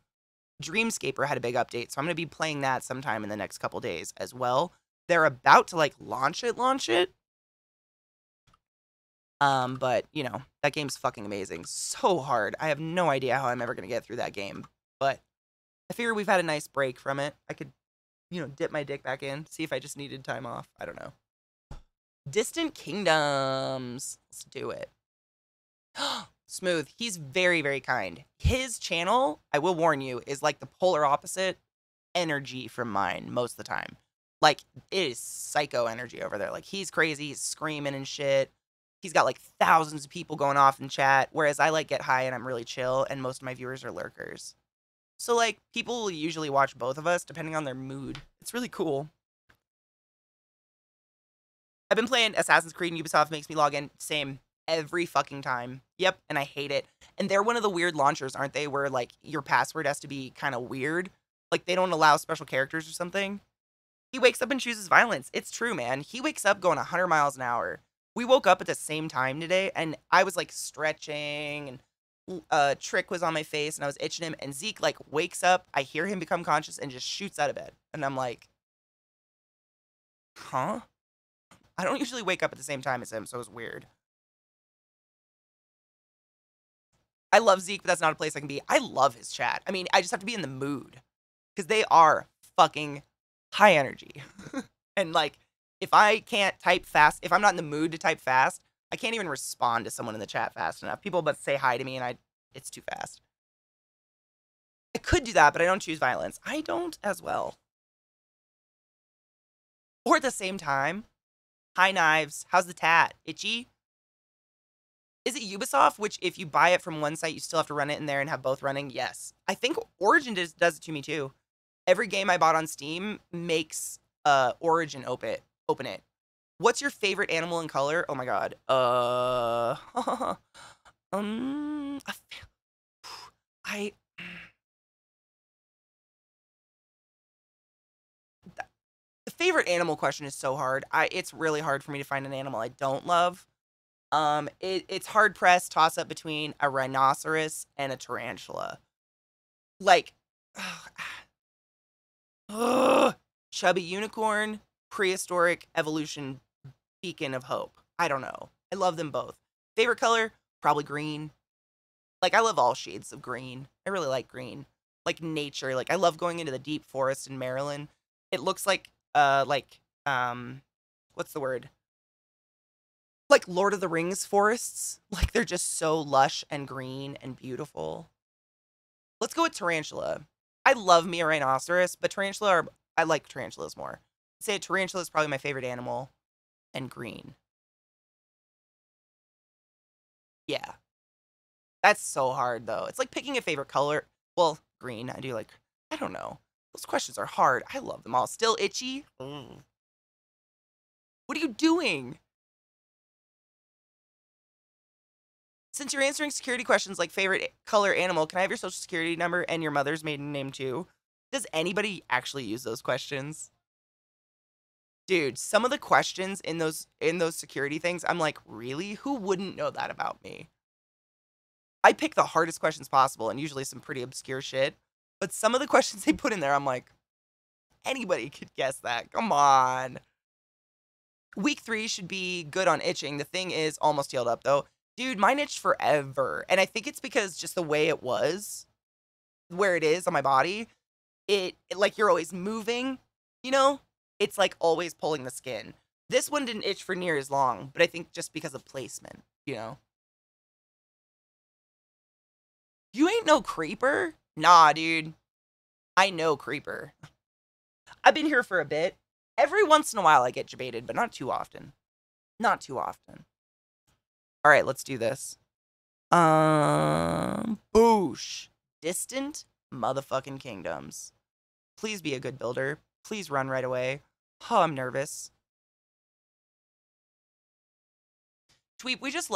Dreamscaper had a big update, so I'm going to be playing that sometime in the next couple days as well. They're about to, like, launch it. But, you know, that game's fucking amazing. So hard. I have no idea how I'm ever going to get through that game, but I figure we've had a nice break from it. I could, you know, dip my dick back in, see if I just needed time off. I don't know. Distant Kingdoms. Let's do it. Smooth. He's very, very kind. His channel, I will warn you, is like the polar opposite energy from mine most of the time. Like, it is psycho energy over there. Like, he's crazy. He's screaming and shit. He's got like thousands of people going off in chat, whereas I like get high and I'm really chill, and most of my viewers are lurkers. So, like, people will usually watch both of us depending on their mood. It's really cool. I've been playing Assassin's Creed and Ubisoft makes me log in. Same. Every fucking time. Yep, and I hate it. And they're one of the weird launchers, aren't they? Where, like, your password has to be kind of weird. Like, they don't allow special characters or something. He wakes up and chooses violence. It's true, man. He wakes up going 100 miles an hour. We woke up at the same time today, and I was, like, stretching, and Trick was on my face, and I was itching him, and Zeke, like, wakes up, I hear him become conscious, and just shoots out of bed. And I'm like, huh? I don't usually wake up at the same time as him, so it was weird. I love Zeke, but that's not a place I can be. I love his chat. I mean, I just have to be in the mood. Because they are fucking high energy. And, like, if I can't type fast, if I'm not in the mood to type fast, I can't even respond to someone in the chat fast enough. People but say hi to me, and it's too fast. I could do that, but I don't choose violence. I don't as well. Or at the same time, hi Knives, how's the tat? Itchy? Is it Ubisoft, which if you buy it from one site, you still have to run it in there and have both running? Yes. I think Origin does it to me too. Every game I bought on Steam makes Origin open it. What's your favorite animal in color? Oh my god. The favorite animal question is so hard. It's really hard for me to find an animal I don't love. It's hard pressed toss up between a rhinoceros and a tarantula. Like, chubby unicorn, prehistoric evolution beacon of hope. I don't know. I love them both. Favorite color? Probably green. Like, I love all shades of green. I really like green. Like nature. Like, I love going into the deep forest in Maryland. It looks like, what's the word? Like Lord of the Rings forests. Like, they're just so lush and green and beautiful. Let's go with tarantula. I love me a rhinoceros, but I like tarantulas more. I'd say a tarantula is probably my favorite animal, and green. Yeah. That's so hard, though. It's like picking a favorite color. Well, green. I don't know. Those questions are hard. I love them all. Still itchy? Mm. What are you doing? Since you're answering security questions like favorite color animal, can I have your social security number and your mother's maiden name too? Does anybody actually use those questions? Dude, some of the questions in those security things, I'm like, really? Who wouldn't know that about me? I pick the hardest questions possible and usually some pretty obscure shit. But some of the questions they put in there, I'm like, anybody could guess that. Come on. Week 3 should be good on itching. The thing is almost healed up though. Dude, mine itched forever. And I think it's because just the way it was, where it is on my body, it like you're always moving, you know? It's like always pulling the skin. This one didn't itch for near as long, but I think just because of placement, you know? You ain't no creeper? Nah, dude. I know creeper. I've been here for a bit. Every once in a while I get debated, but not too often. Not too often. All right, let's do this. Boosh. Distant motherfucking kingdoms. Please be a good builder. Please run right away. Oh, I'm nervous. Tweep, we just